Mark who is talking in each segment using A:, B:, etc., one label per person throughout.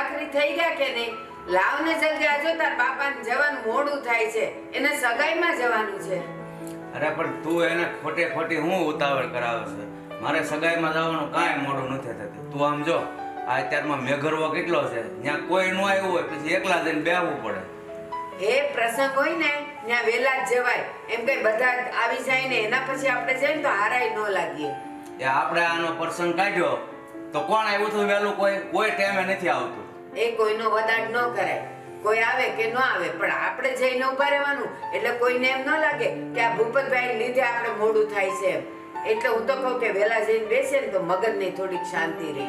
A: ભાખરી થઈ ગયા કે નહીં? લાવ ને જલ્દી, આજો તાર બાપાને જવાનું મોડું થાય છે, એને સગાઈમાં જવાનું છે.
B: અરે પણ તું એને ખોટે ખોટી હું ઉતાવળ કરાવે છે? મારે સગાઈમાં જવાનું કાંઈ મોડું નથી થતું. તું આમ જો, આ અત્યારમાં મેઘરવો કેટલો છે, ત્યાં કોઈ ન આવ્યું હોય પછી એકલા જઈને બેહવું પડે.
A: એ પ્રસંગ હોય ને ત્યાં વેલા જ જવાય, એમ કઈ બધા આવી જાય ને એના પછી આપણે જઈએ ને તો હારાય ન લાગીએ.
B: એ આપણે આનો પ્રસંગ કાઢ્યો તો કોણ આવ્યું હતું વહેલું? કોઈ ટાઈમે નથી આવતું.
A: એ કોઈનો વદાડ ન કરાય, કોઈ આવે કે ન આવે, પણ આપણે જઈને ઉભા રહેવાનું, એટલે કોઈને એમ ન લાગે કે આ ભૂપતભાઈ લીધે આપણે મોડું થાય છે એમ. એટલે હું તો કહું કે વેલા જઈને બેસે ને તો મગજની થોડીક શાંતિ રહે.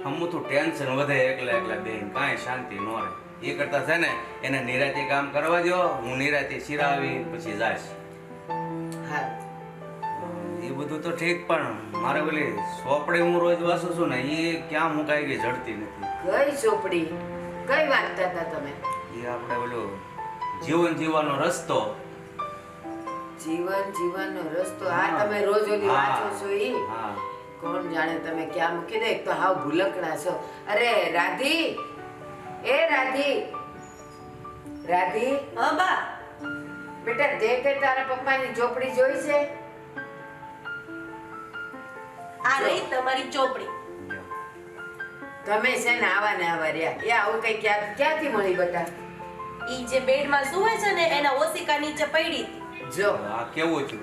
B: હમું ટેન્શન વધે એકલા બેન, કાંઈ શાંતિ ન રહે. એ કરતા છે ને એને નિરાતે કામ કરવા દો, હું નિરાતે શિરાવી પછી જાઈશ.
A: હા
B: એ બધું તો ઠીક, પણ મારે પેલી સોપડી હું રોજ વાંચું છું ને, એ ક્યાં મુકાઈ ગઈ જડતી નથી.
A: કઈ ચોપડી? કઈ વાંચતા હતા તમે?
B: એ આપણે પેલું જીવન જીવવાનો રસ્તો.
A: જીવન જીવનનો રસ્તો? આ તમે રોજ ઓલી વાંચો છો ઈ?
B: હા.
A: કોણ જાણે તમે ક્યાં મૂકી દે, એક તો હાવ ભૂલકડા છો. અરે રાધી, એ રાધી, રાધી.
C: હા બા.
A: બેટા તે કે તારા પપ્પાની ચોપડી જોઈ છે?
C: આ રહી તમારી ચોપડી.
A: તમે છે ને આવા ને આવા રહ્યા, એ આવું કઈ ક્યાંથી મળી બેટા?
C: ઈ જે બેડમાં સુવે છે ને એના ઓશિકા નીચે પડી હતી.
A: જો
B: આ કેવું છું,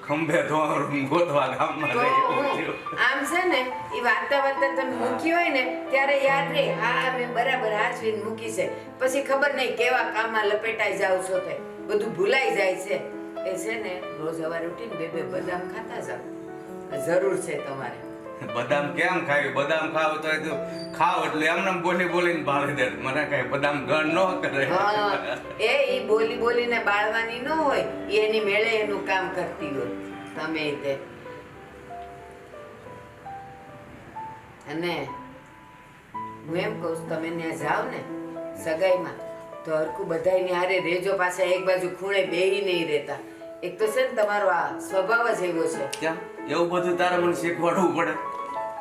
B: ખંભે ધોરું ગોતવા ગામમાં
A: તો
B: રહી એવું થયું.
A: આમ છે ને ઈ વાંચતા વાંચતા તમે મૂકી હોય ને ત્યારે યાદ રહે, હા મેં બરાબર હાચવીને મૂકી છે. પછી ખબર નહીં કેવા કામમાં લપેટાઈ જાવ છો તે બધું ભૂલાઈ જાય છે. એ છે ને રોજ સવારે ઉઠીને બે બદામ ખાતા જાવ, જરૂર છે તમારે.
B: બદામ કેમ ખાવી? બદામ ખાવ તો ખાવ એટલે એમને બોલીને ભાળી દે. મને કઈ બદામ ગણ ન કરે.
A: હા, એ ઈ બોલીને બાળવાની ન હોય, ઈ એની મેળે એનું કામ કરતી હોય. તમે તે અને હું એમ કહું છું, તમે ત્યાં જાવ ને સગાઈમાં તો હરખું બધાયની હારે રેજો, પાછા એક બાજુ ખૂણે બેહી નહીં રહેતા. એક તો છે ને તમારો આ સ્વભાવ જ એવો છે.
B: કેમ એવું બધું તારે મને શીખવાડવું પડે?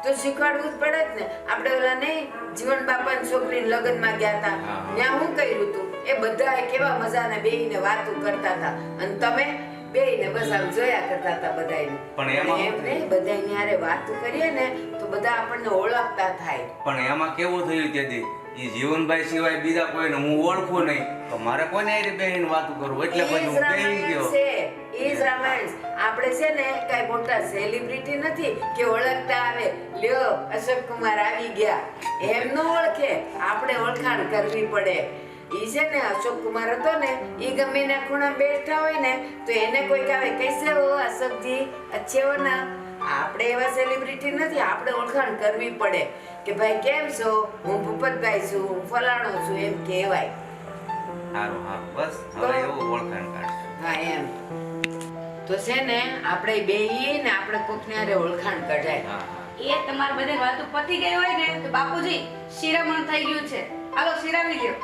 A: તો શીખવાડવું જ પડે જ ને. આપણે ઓલા નહીં જીવન બાપાની છોકરીને લગ્નમાં ગયા હતા, ત્યાં હું કર્યું હતું, એ બધા કેવા મજાને બેહીને વાતો કરતા હતા, અને તમે બેહીને બસ આમ જોયા કરતા હતા બધાયને.
B: પણ એમાં
A: એમ નહીં, બધાયની હારે વાતો કરીએ ને તો બધા આપણને ઓળખતા થાય.
B: પણ એમાં કેવું થયું તેથી ઈ જીવનભાઈ સિવાય બીજા કોઈને હું ઓળખું નહીં, તો મારે કોને હારે બેહીને વાતો કરવું? એટલે પછી હું બેહી ગયો.
A: ઈ જ રામાયણ. આપણે છે ને કઈ મોટા સેલિબ્રિટી નથી કે ઓળખતા આવે, લ્યો અશોક કુમાર આવી ગયા, એમ ન ઓળખે. આપણે ઓળખાણ કરવી પડે. ઈ છે ને અશોક કુમાર હતો ને, ઈ ગમે ના ખૂણા બેઠા હોય ને તો એને કોઈક આવે, કૈસે હો અશોકજી, અચ્છે હો ના. આપણે એવા સેલિબ્રિટી નથી, આપણે ઓળખાણ કરવી પડે કે ભાઈ કેમ છો, હું ભૂપતભાઈ છું, હું ફલાણો છું, એમ કહેવાય.
B: સારું, હા બસ હવે એવું ઓળખાણ કાઢ.
A: હા એમ તો છે ને આપણે બેહીએ ને આપણે કોકને હારે ઓળખાણ કઢાય.
B: હા
D: એ તમાર બધે વાતો પતી ગઈ હોય ને તો બાપુજી શિરામણ થઈ ગયું છે, હાલો શિરાવી લ્યો.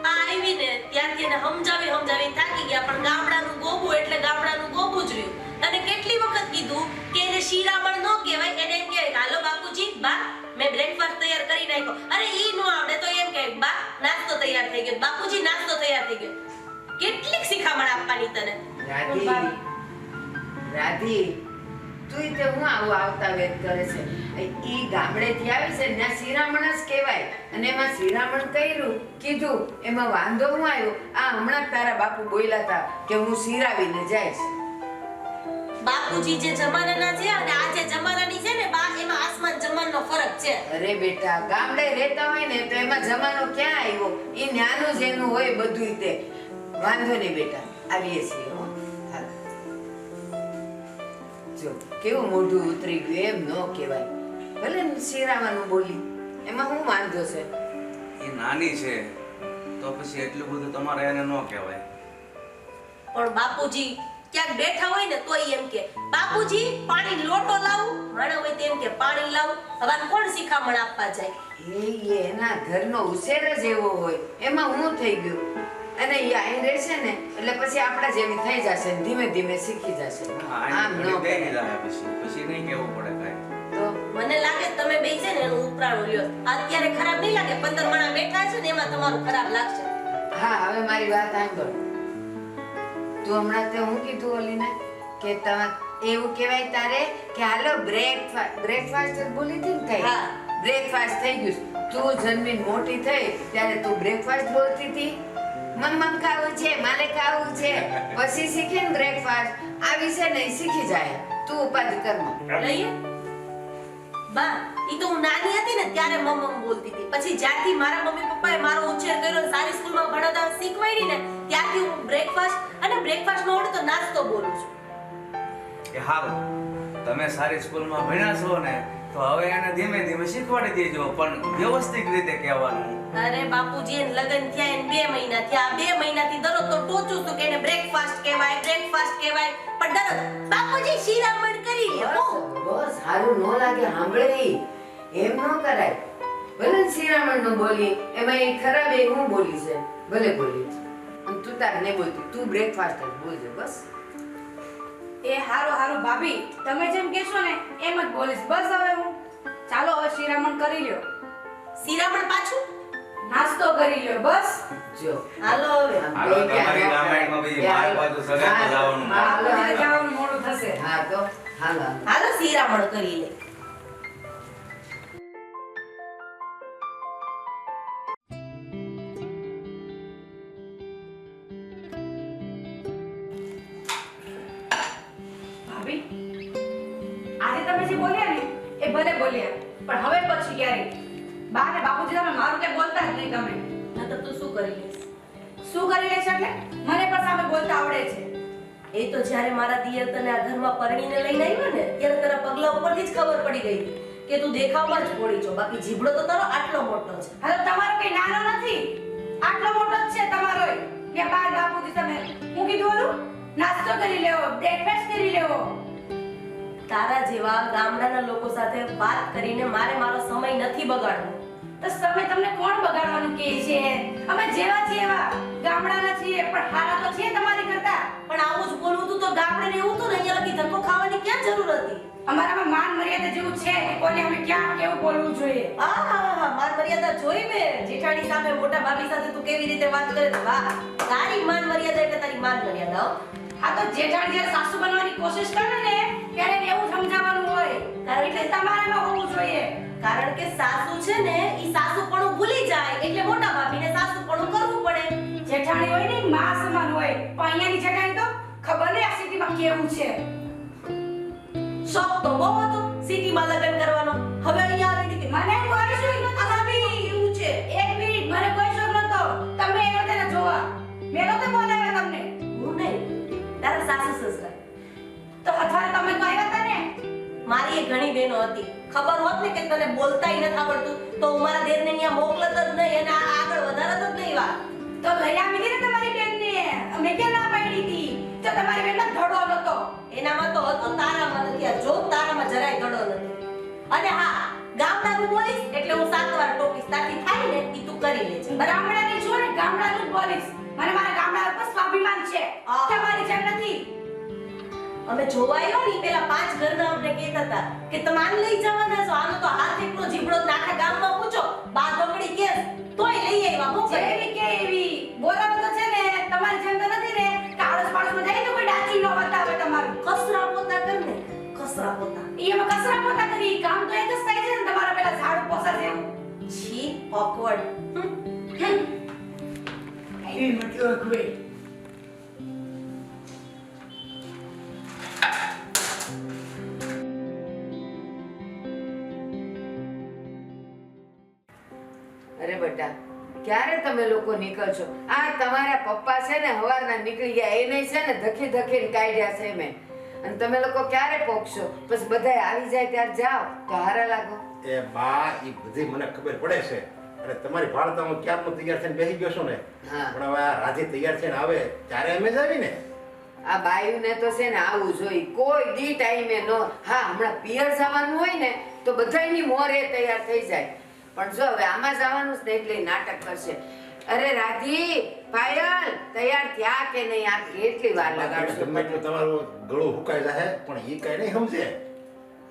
C: આ આવી ને ત્યારથી એને સમજાવી થાકી ગયા, પણ ગામડાનું ગોબું એટલે ગામડાનું ગોબું જ રહ્યું. અને કેટલી વખત કીધું કે એને શિરામણ ન કહેવાય, એને એમ કહેવાય હાલો બાપુજી બા મેં બ્રેકફાસ્ટ તૈયાર કરી નાખ્યો. અરે ઈ નો આવડે તો એમ કહે બા નાસ્તો તૈયાર થઈ ગયો, બાપુજી નાસ્તો તૈયાર થઈ ગયો. કેટલીક શિખામણ આપવાની તને.
A: રાધી તું તે હું આવું આવતા વેત કરે છે? ઈ ગામડેથી આવી છે ત્યાં શિરામણ જ કહેવાય, અને એમાં શિરામણ કર્યું કીધું એમાં વાંધો હું આવ્યો? આ હમણાં તારા બાપુ બોલ્યા હતા કે હું શિરાવીને જઈશ.
C: બાપુજી જે જમાનાના છે અને આ જે જમાનાની છે ને બા, એમાં આસમાન જમાનનો ફરક છે.
A: અરે બેટા, ગામડે રહેતા હોય ને તો એમાં જમાનો ક્યાં આવ્યો? ઈ નાનું જ એનું હોય બધું. તે વાંધો નહીં બેટા, આવીએ છીએ હો. હાલ જો કેવું મોઢું ઉતરી ગયું, એમ ન કહેવાય. ભલે શિરાવાનું બોલી, એમાં શું વાંધો છે?
B: એ નાની છે તો પછી એટલું બધું તમારે એને ન કહેવાય.
C: પણ બાપુજી ક્યાંક બેઠા હોય ને તોય એમ કે બાપુજી પાણી લોટો લાવું, માણા હોય તેમ કે પાણી લાવું. હવે કોણ શિખામણ આપવા જાય?
A: એ એના ઘરનો ઉછેર જ એવો હોય, એમાં હું થઈ ગયું. અને એ અહીં રહેશે ને એટલે પછી આપણા જેવી થઈ જશે, ધીમે ધીમે શીખી જશે. આમ ન
B: પછી નહીં કેવું પડે કાંઈ.
A: તો
C: મને લાગે તમે બે છે ને એનું ઉપરાણું લ્યો. અત્યારે ખરાબ નહીં લાગે, 15 માણા બેઠા છે ને એમાં તમારું ખરાબ લાગશે.
A: હા હવે મારી વાત સાંભળ. તું હમણાં તે હું કીધું ઓલીને કે એવું કહેવાય તારે કે હાલો બ્રેકફાસ્ટ જ બોલી હતી ને કઈ.
C: હા.
A: બ્રેકફાસ્ટ થઈ ગયું. તું જન્મીને મોટી થઈ ત્યારે તું બ્રેકફાસ્ટ બોલતી હતી. મમ્મ ખાવું છે, મારે ખાવું છે. પછી શીખીને બ્રેકફાસ્ટ આવી છે ને ઈ શીખી જાય. તું ઉપાધિ કરમાં.
C: લઈએ બા, ઈ તો હું નાની હતી ને ત્યારે મમ્મ બોલતી હતી. પછી જ્યારથી મારા મમ્મી પપ્પાએ મારો ઉછેર કર્યો ને સારી સ્કૂલમાં ભણાવતા શીખવાડી ને ત્યારથી હું બ્રેકફાસ્ટ અને બ્રેકફાસ્ટ નો ઓર્ડર તો નાસ્તો બોલું છું.
B: એ હારું, તમે સારી સ્કૂલમાં ભણ્યા છો ને તો હવે એને ધીમે ધીમે શીખવાડી દેજો, પણ વ્યવસ્થિત રીતે કહેવાનું.
C: અરે બાપુજી એને લગન થયા એને 2 મહિના થયા. 2 મહિનાથી દરરોજ તો ટોચું છું કે એને બ્રેકફાસ્ટ કહેવાય, બ્રેકફાસ્ટ કહેવાય, પણ દરરોજ બાપુજી શિરામણ કરી લે.
A: બસ સારું ન લાગે સાંભળે ઈ. એમ ન કરાય. ભલે શિરામણ નો બોલી એમાં એ ખરાબ એ હું બોલી છે ભલે બોલી. અને તું તાર ને બોલતી, તું બ્રેકફાસ્ટ જ બોલજે બસ.
D: એ હારું ભાભી, તમે જેમ કહેશો ને એમ જ બોલીશ. બસ હવે હું ચાલો હવે શિરામણ કરી લ્યો,
C: શિરામણ પાછું
D: નાસ્તો કરી લ્યો. બસ
A: જો
C: હાલો હવે.
B: હાલો, તમારી રામાયણમાં બીજી માર બાજુ સગાઈમાં જવાનું.
D: મારે જવાનું મોડું થશે.
A: હા તો હાલો
C: હાલો શિરામણ કરી લે.
D: ભાભી, આજે તમે જે બોલ્યા ને એ ભલે બોલ્યા, પણ હવે પછી ક્યારે બા ને બાપુજી તમે મારું કે બોલતા જ નહીં. તમે
C: નતર તું શું કરી લઈશ?
D: શું કરી લેશ એટલે મને પણ સામે બોલતા આવડે છે.
C: એ તો જ્યારે મારા દિયર તને આ ઘરમાં પરણીને લઈને આવ્યા ને ત્યારે તારા પગલા ઉપરથી જ ખબર પડી ગઈ કે તું દેખાવમાં જ પડી છો, બાકી જીભડો તો તારો આટલો મોટો છે.
D: હવે તમારો કઈ નાનો નથી, આટલો મોટો જ છે તમારો. કે બા બાપુજી તમે હું કીધું ઓલું નાસ્તો કરી લેવો, બ્રેકફાસ્ટ કરી લેવો.
C: તારા જેવા ગામડાના લોકો સાથે વાત કરીને મારો સમય નથી બગાડવો.
D: તો સમય તમને કોણ બગાડવાનું કહે છે? અમે જેવા છીએ એવા ગામડાના છીએ, પણ હારા તો છીએ તમારી કરતા.
C: પણ આવું જ બોલવું તું તો ગામડે રહેવું તું ને, અહીંયા લગી ધક્કો ખાવાની ક્યાં જરૂર હતી?
D: અમારામાં માન મર્યાદા જેવું છે કે કોને અમે ક્યાં કેવું બોલવું જોઈએ.
C: આહાહા, માન મર્યાદા જોઈ મેં. જેઠાણી સામે મોટા ભાભી સાથે તું કેવી રીતે વાત કરે છે. વાહ, તારી માન મર્યાદા એટલે તારી માન મર્યાદા હો.
D: આ તો જેઠાણી જ્યારે સાસુ બનવાની કોશિશ કરે ને ત્યારે એવું સમજાવવાનું હોય, એટલે તમારામાં હોવું જોઈએ.
C: કારણ કે સાસુ છે ને ઈ સાસુપણું ભૂલી જાય એટલે મોટા ભાભીને સાસુપણું કરવું પડે.
D: જેઠાણી હોય ને માં સમાન હોય, પણ અહીંયાની જેઠાણી તો ખબર નહીં આ સિટીમાં કેવું છે.
C: શોખ તો બહુ હતો સિટીમાં લગ્ન કરવાનો, હવે અહીંયા આવીને કે
D: મને કોઈ શોખ નતો ભાભી.
C: એવું છે.
D: એક મિનિટ, મને કોઈ શોખ નતો. તમે એનો તેને જોવા મેં નતો બોલાવ્યા તમને.
C: હું નહીં, તારા સાસુ સસરા.
D: તો અથવાડે તમે તો આવ્યા હતા ને.
C: મારી એક ઘણી બહેનો હતી, ખબર હોત ને કે તને બોલતાય નથી આવડતું તો હું મારા દેરને અહીંયા મોકલત જ નહીં અને આગળ વધારત જ નહીં વાત.
D: તો લઈ આવી હતી ને તમારી બેનને. અમે કે ના પાડી હતી તો તમારી બેનમાં ધડો નતો.
C: એનામાં તો હતો, તારામાં નથી. આ જો તારામાં જરાય ધડો નથી. અને હા, ગામડાનું બોલીશ એટલે હું 7 વાર ટોકીશ. તારથી થાય ને ઈ તું કરી લેજે.
D: ગામડાની છો ને, ગામડાનું જ બોલીશ. મને મારા ગામડા પર સ્વાભિમાન છે, તમારી જેમ નથી.
C: અમે જોવાયો ને પેલા 5 ઘરના અમને કહેતા હતા કે તમે આને લઈ જવાના છો, આનો તો હાથ એકલો જીબડો આખા ગામમાં પૂછો, બા ઢોકળી કે તોય લઈ આવ્યા. હું કરે
D: જેવી કે એવી બોલાવો તો છે ને, તમારી જેમ તો નથી ને કે આડોશ પાડોશમાં જાય તો કોઈ ડાચી ન બતાવે તમારું.
C: કસરા પોતા કર ને, કસરા પોતા.
D: એમાં કસરા પોતા કરી કામ તો એક જ થાય છે ને તમારા પેલા ઝાડુ પોસા જેવું.
C: છી ઓકવર્ડ.
D: એવી મતલબ કોઈ
A: અરે બેટા ક્યારે તમે લોકો નીકળશો? આ તમારા પપ્પા છે ને હવારના નીકળી ગયા, એને છે ને ધકી ધકીને કાઢ્યા છે મેં. અને તમે લોકો ક્યારે પહોંચશો? પછી બધાય આવી જાય ત્યારે જાઓ તો હારા લાગો.
E: એ બા ઈ બધી મને ખબર પડે છે, અને તમારી ભારતમાં ક્યારનો તૈયાર થઈને બેસી ગયો છો ને.
A: હા.
E: પણ હવે આ રાધે તૈયાર થઈને આવે ત્યારે અમે જ આવી ને.
A: આ બાયુને તો છે ને આવું જોઈએ, કોઈ દી ટાઈમે નો. હા, હમણાં પિયર જવાનું હોય ને તો બધાયની મોરે તૈયાર થઈ જાય, પણ જો હવે આમાં જવાનું જ ને એટલે નાટક કરશે. અરે રાધી, પાયલ તૈયાર થયા કે નહીં? આ કેટલી વાર લગાડશો?
E: ગમે એટલું તમારું ગળું હુકાઈ જાય પણ ઈ કઈ નહીં સમજે.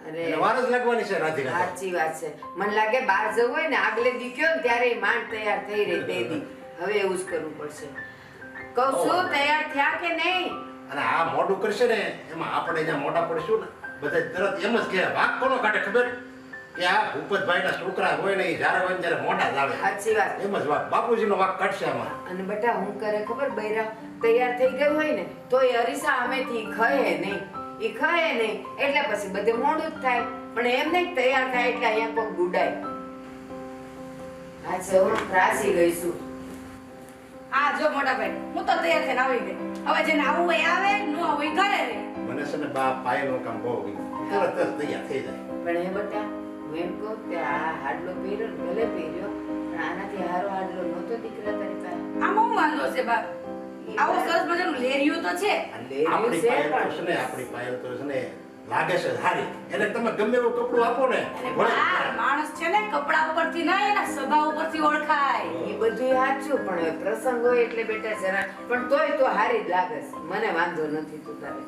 A: અરે.
E: એને વાર જ લાગવાની છે રાધિકા.
A: સાચી વાત છે. મને લાગે બહાર જવું હોય ને આગલે દી ગયો ને ત્યારે ઈ માંડ તૈયાર થઈ રહી તે દી. હવે એવું જ કરવું પડશે. કહું છું તૈયાર થયા કે નહીં?
E: અને આ મોઢું કરશે ને એમાં આપણે જ્યાં મોઢા પડશું ને બધા તરત એમ જ કહે વાક કોનો કાઢે ખબર કે આ ભૂપતભાઈના છોકરા હોય ને એ જ્યારે હોય ને ત્યારે મોઢા જ આવે.
A: સાચી વાત.
E: એમ જ વાક બાપુજીનો વાક કાઢશે આમાં.
A: અને બેટા હું કરે ખબર બૈરા તૈયાર થઈ ગયું હોય ને તો એ અરીસા અમેથી ખહે નહીં. ઈ ખહે નહીં એટલે પછી બધે મોડું જ થાય. પણ એમ નહીં કે તૈયાર થાય એટલે અહીંયા કોક ગુડાય. આજે હું ત્રાસી ગઈ છું.
D: આ જો મોટા ભાઈ હું તો તૈયાર થઈને આવી ગઈ. હવે જેને આવું હોય આવે, ન આવું હોય ઘરે રહે.
E: મને છે ને બા પાયનું કામ બહુ ગયું. તરત જ તૈયાર થઈ જાય.
A: પણ એ બેટા હું એમ કહું કે આ હાડલો પહેર્યો ને ભલે પહેર્યો પણ આનાથી હારો હાડલો નહોતો દીકરા તારી પાસે.
D: આમાં હું વાંધો છે બા? આવો સરસ મજાનું લેરિયું તો છે.
A: આ લેર્યું
E: આપણી
A: છે
E: પાયલ તો
A: પણ
E: છે ને આપણી પાયલ તો છે ને લાગે છે સારી. એને તમે ગમે એવું કપડું આપો ને
D: અને
E: ભલે
D: બા, માણસ છે ને કપડા ઉપરથી ના એના સ્વભાવ ઉપરથી ઓળખાય.
A: એ બધું સાચું પણ હવે પ્રસંગ હોય એટલે બેટા જરા પણ તોય તો હારી જ લાગે છે. મને વાંધો નથી તું તારે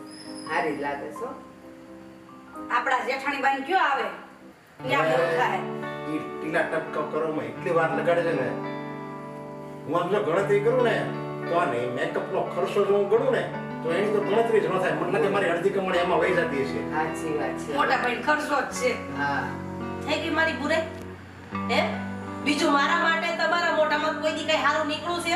A: હારી જ લાગે છે હો.
D: આપણા જેઠાણી બાઈ કયો આવે ત્યાં ઓળખાય.
E: ઈ ટીલા ટપકા કરવામાં એટલી વાર લગાડે છે ને હું આમ જો ગણતરી કરું ને તો આ નહીં મેકઅપનો ખર્ચો જો હું ગણું ને તો એની તો ગણતરી જ ન થાય. મને લાગે મારી અડધી કમાણી એમાં વહી જતી છે.
A: સાચી વાત છે.
D: મોટા ભાઈ ખર્ચો જ છે.
A: હા
C: થઈ ગઈ મારી બુરાઈ હે બીજું મારા માટે તમારા મોઢામાં કોઈ દી કઈ સારું નીકળું છે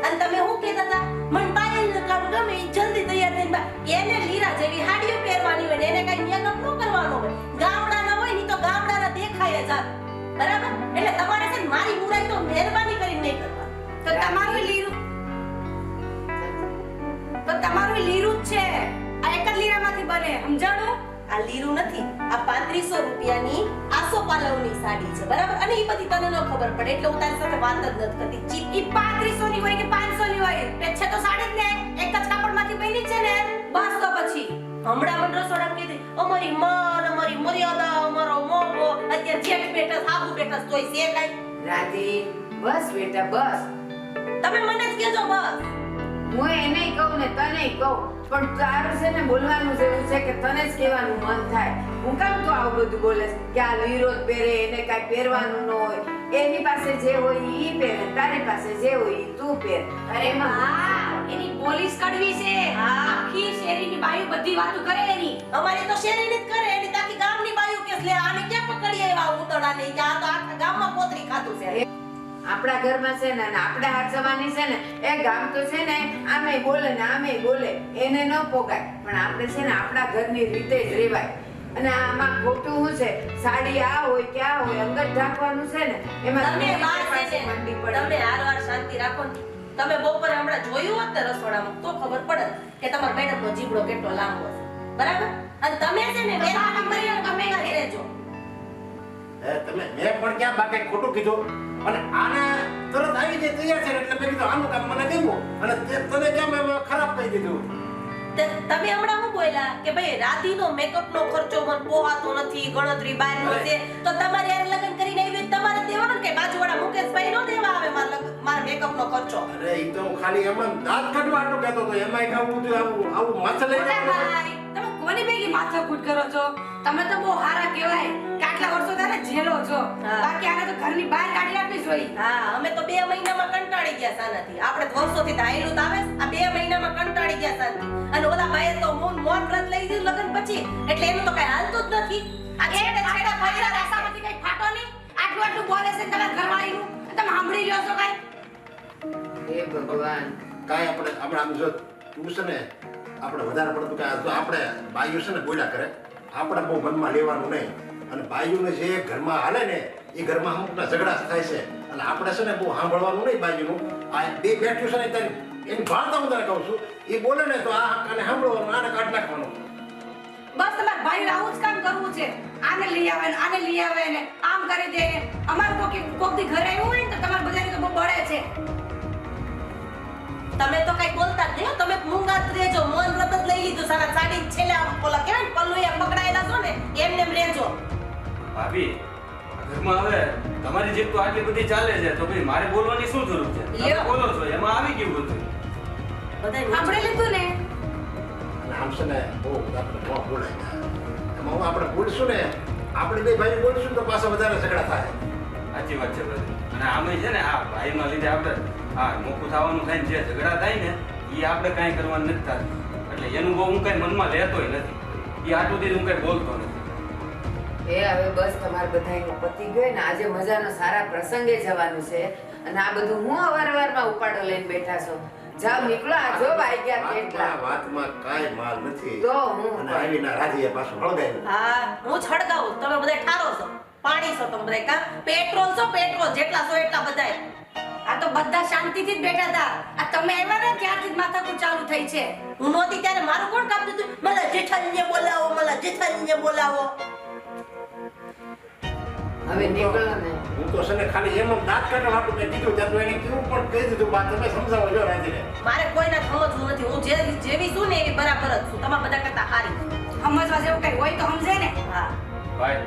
C: અને તમે શું કહેતા હતા મન પાયલનું કામ ગમે ઈ જલ્દી તૈયાર થઈને એને લીરા જેવી હાડીઓ પહેરવાની હોય ને એને કઈ મેકઅપ ન કરવાનો હોય ગામડાના હોય ની તો ગામડાના દેખાય જ આવે. બરાબર એટલે તમારે છે ને મારી બુરાઈ તો મહેરબાની કરીને નહીં કરવા.
D: તો તમારું લીરું તો તમારું લીરું જ છે. આ એક જ લીરામાંથી બને સમજાણું?
C: આ લીરું નથી આ 3500 રૂપિયાની આસોપાલવની સાડી છે બરાબર અને ઈ બધી તને ન ખબર પડે એટલે હું તારી સાથે વાત જ નથી કરતી. ચીપ
D: ઈ 3500 ની હોય કે 500 ની હોય એ છે તો સાડી જ ને એક જ કાપડમાંથી બની છે ને બસ તો પછી
C: હમણાં મને રસોડા કીધી અમારી માન અમારી મર્યાદા અમારો મોભો અત્યારે જેઠ બેઠા સાબુ બેઠા તોય છે કઈ
A: રાધી બસ બેટા બસ.
C: તમે મને જ કહેજો બસ.
A: હું એને કહું ને તને કહું પણ તારું છે ને બોલવાનું જ એવું છે કે તને જ કહેવાનું મન થાય. હું કામ તો આવું બધું બોલે છે કે આ વિરોધ પહેરે એને કાંઈ પહેરવાનું ન હોય એની પાસે જે હોય ઈ પહેરે તારી પાસે જે હોય ઈ તું પહેર.
D: અરે માં એની પોલીસ કડવી છે. આખી શેરીની બાયું બધી વાતો કરે એની.
C: અમારી તો શેરીની જ કરે એની તાકી ગામની બાયું કેસ લે આને ક્યાં પકડી આવ્યા ઉતડાને કે આ તો આખા ગામમાં કોતરી ખાતું છે.
A: આપણા ઘરમાં છે ને અને આપણે હાચવાની છે ને એ ગામ તો છે ને આમે બોલે ને આમે બોલે એને ન પોગાય પણ આપણે છે ને આપણા ઘરની રીતે જ રહેવાય. અને આમાં ખોટું શું છે સાડી આ હોય કે આ હોય અંગત ઢાંકવાનું છે ને એમાં
C: તમે
A: દુનિયા
C: વાત
A: પાસે
C: છે
A: મંડી
C: ને
A: પડે.
C: તમે હારવાર શાંતિ રાખો ને તમે બપોરે હમણાં જોયું હોત ને રસોડામાં તો ખબર પડે કે તમારા મેડમનો જીબડો કેટલો લાંબો છે બરાબર અને તમે છે ને મહેરબાની કરીને તમે જ રહેજો.
E: તમે મેં પણ ક્યાં બાકી ખોટું કીધું અને આને તરત આવી જાય તૈયાર છે એટલે મેં કીધું આનું કામ મને ગમ્યું અને તને કેમ એમ ખરાબ કહી દીધું.
C: તમે હમણાં શું બોલ્યા કે ભાઈ રાધીનો મેકઅપનો ખર્ચો મને પોહાતો નથી ગણતરી બહારનો છે તો તમારે યાર લગ્ન કરીને આવી તમારે દેવાનો ને કે બાજુવાળા મુકેશભાઈ નો દેવા આવે મારા મેકઅપનો ખર્ચો.
E: અરે ઈ તો હું ખાલી એમ દાંત કાઢવા આટલું કહેતો હતો એમાં એક આવું બધું આવું માથે લઈ
D: મોટા
E: જવાનું.
D: ભાઈ તમે કોની ભેગી માથાકૂટ કરો છો? તમે તો બહુ હારા કહેવાય કે આટલા વર્ષો તારે જેલો છો.
C: હા.
D: બાકી આને તો ઘરની બહાર કાઢી આપવી જોઈએ.
C: હા અમે તો 2 મહિનામાં કંટાળી ગયા સાનાથી આપણે તો વર્ષોથી ધાયલું તો આવે આ 2 મહિનામાં કંટાળી ગયા સાનથી અને ઓલા ભાઈએ તો મૌન વ્રત લઈ દીધું લગન પછી એટલે એનું તો કઈ હાલતું જ નથી. આ છેડે છેડે
D: ભૈરા રાસ્તામાંથી કઈ ફાટો નહીં. આટલું આટલું બોલે છે તમારા ઘરવાળીનું તમે સાંભળી રહ્યો છો કાઈ?
A: હે ભગવાન
E: કાંઈ આપણે આમ જો તું છે ને આપણે વધારે પડતું કાંઈ તો આપણે બાઈઓ છે ને બોલ્યા કરે આપણે બહુ મનમાં લેવાનું નહીં અને બાઈઓને જે ઘરમાં હાલે ને એ ઘરમાં અમુકના ઝઘડા થાય છે અને આપણે છે ને બહુ સાંભળવાનું નહીં બાઈઓનું. આ બે બેઠું છે ને તારી એની વાર્તા હું તને કહું છું એ બોલે ને તો આ આને સાંભળવાનું આને કાઢ નાખવાનું.
D: બસ તમારે ભાઈ આવું જ કામ કરવું છે. આને લઈ આવે ને આને લઈ આવે ને આમ કરી દે ને અમાર કોક દી ઘરે આવ્યું હોય ને તો તમારે બધાને તો બહુ બળે છે.
C: તમે તો કઈ બોલતા જ નહીં હો. તમે મૂંગા જ રહેજો મૌન વ્રત જ લઈ લીધું સારા સાડી છેલ્લે આમ ઓલા કહેવાય ને પલ્લુયા પકડાયેલા છો ને એમને એમ રહેજો.
B: ભાભી ઘરમાં હવે તમારી જીત તો આટલી બધી ચાલે છે તો ભાઈ મારે બોલવાની શું જરૂર છે? તમે
C: લ્યો.
B: બોલો છો એમાં આવી ગયું બધું.
C: બધાય
D: સાંભળી લીધું ને?
E: અને આમ છે ને બહુ આપણે ન બોલાય હું આપણે બોલશું ને, આપણે બે ભાઈ બોલશું તો પાછા વધારે ઝઘડા થાય.
B: સાચી વાત છે બધી. અને આમે છે ને આ ભાઈના લીધે આપણે આ મોકું થવાનું થાય ને જે ઝઘડા થાય ને એ આપણે કાંઈ કરવાનું નથી થતું. એટલે એનું બહુ હું કાંઈ મનમાં લેતોય નથી. એ આટલું હું કાંઈ બોલતો નથી.
A: એ હવે બસ તમારે બધાયનું પતી ગયું ને આજે મજાનો સારા પ્રસંગે જવાનું છે અને આ બધું હું અવારવારમાં ઉપાડો લઈને બેઠા છો. જાઓ નીકળો, આ જો વાઈ ગયા કેટલા.
E: વાતમાં કાંઈ માલ નથી.
A: તો હું
E: અને આવીને રાજીએ પાછું હળગાવ્યું.
C: હા હું છડકાવું, તમે બધા ઠારો છો, પાણી છો તમે બધા, કા પેટ્રોલ છો, પેટ્રોલ જેટલા છો એટલા બધાય.
D: આ તો બધા શાંતિથી જ બેઠા હતા. આ તમે આવ્યા ને ત્યારથી જ માથાકૂટ ચાલુ થઈ છે.
C: હું નહોતી ત્યારે મારું કોણ કામ દીધું? મને જેઠાણીને બોલાવો, મને જેઠાણીને બોલાવો.
A: હવે નીકળો ને.
E: હું તો છે ને ખાલી એમ દાંત કાઢવા હાટું મેં કીધું ત્યાં તો એને કેવું પણ કહી દીધું. બા તમે સમજાવો જો રાજીને.
C: મારે કોઈને સમજવું નથી. હું જેવી છું ને એવી બરાબર જ છું. તમારા બધા કરતા સારી છું.
D: સમજવા જેવું કઈ હોય તો સમજે ને.
C: હા
B: ભાઈ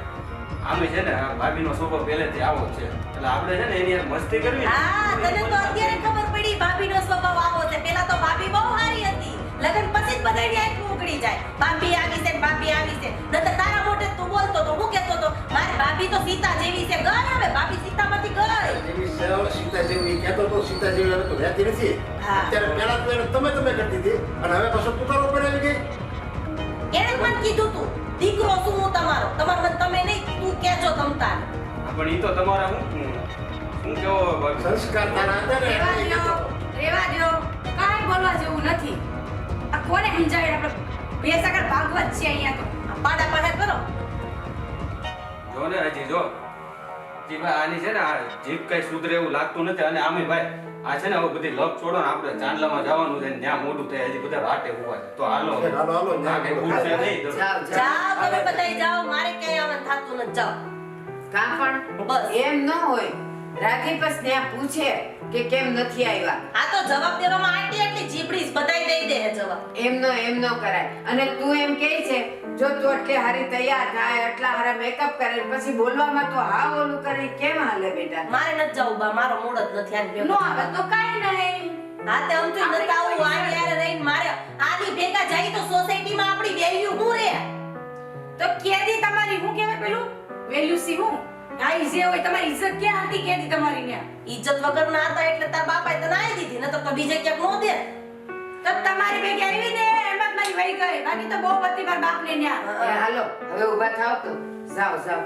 B: આમે છે ને આ ભાભીનો સ્વભાવ પહેલેથી આવો જ છે. એટલે આપણે છે ને એની હારે મસ્તી કરવી ને.
C: હા તને તો અત્યારે ખબર પડી ભાભીનો સ્વભાવ આવો છે. પેલા તો ભાભી બહુ સારી હતી. લગન પછી જ બધાની આંખ ઉકળી જાય. ભાભી આવી છે ને ભાભી આવી છે. નતર તારા મોઢે તું બોલતો તો હું કહેતો તો મારી ભાભી તો સીતા જેવી છે. ગઈ હવે ભાભી સીતામાંથી ગઈ.
E: એવી સેવ સીતા જેવી એ કહેતો તો સીતા જેવી હવે તો રહેતી નથી.
C: હા.
E: અત્યારે પહેલા તો એને તમે કરતી હતી અને હવે પાછો તું તારો ઉપર આવી ગઈ.
C: એણે મને કીધું તું દીકરો શું હું તમારો, તમારો મને તમે નહીં, તું કહેજો તમતાર.
B: પણ ઈ તો તમારા શું કેવો ભાભી?
E: સંસ્કાર તારા હતા ને
D: રેવા
E: એટલે એ
D: દ્યો,
E: કહેતો હતો.
D: રેવા દ્યો. કાંઈ બોલવા જેવું નથી. આ કોને સમજાવે? આપણે બે સગા ભાગવત છે અહીંયા તો.
C: આ પાડા પાડા કરો.
B: જો ને હજી જો જી ભાઈ આની છે ને આ જીભ કઈ સુધરે એવું લાગતું નથી. અને આમે ભાઈ આ છે ને હવે બધી લપ છોડો ને આપણે ચાંદલામાં જવાનું છે ને ત્યાં મોઢું થાય હજી બધા વાટે ઉભા છે. તો હાલો
E: હાલો, હાલો,
B: ના કઈ ભૂલ છે નહીં તો.
A: જાઓ
C: જાઓ તમે બધાય જાઓ, મારે ક્યાંય આવવાનું થાતું નથી. જાઓ
A: કાં પણ
C: બસ.
A: એમ ન હોય. રાધી બસ ત્યાં પૂછે કે કેમ નથી આવ્યા.
C: આ તો જવાબ દેવામાં આટલી જીબડી બધાય દઈ દે હે જવાબ.
A: એમનો કરાય. અને તું એમ કહે છે જો તું એટલે હારી તૈયાર થાય એટલા હારા મેકઅપ કરે ને પછી બોલવામાં તો હા ઓલું કરે કેમ હાલે બેટા?
C: મારે નથી જાવું બા, મારો મૂડ જ નથી આની ભેગું.
D: નો આવે તો કાંઈ નહીં.
C: હા તે આમ તો નથી આવું. આની હારે રહીને મારે આની ભેગા જાય તો સોસાયટીમાં આપણી વેલ્યુ હું રે.
D: તો કેદી તમારી હું કહેવાય પેલું વેલ્યુ સી હું આ જે હોય તમારી ઇજ્જત ક્યાં હતી કેદી તમારી ને
C: ઇજ્જત વગર ના હતા એટલે તાર બાપાએ તને આઈ દીધી, નતર તો બીજે ક્યાંક નો દે.
D: તો તમારી ભેગી આવી ને એમ જ મારી વહી ગઈ. બાકી તો બહુ હતી મારા બાપ ને ન્યા.
A: એ હાલો હવે ઊભા થાવ તો જાઓ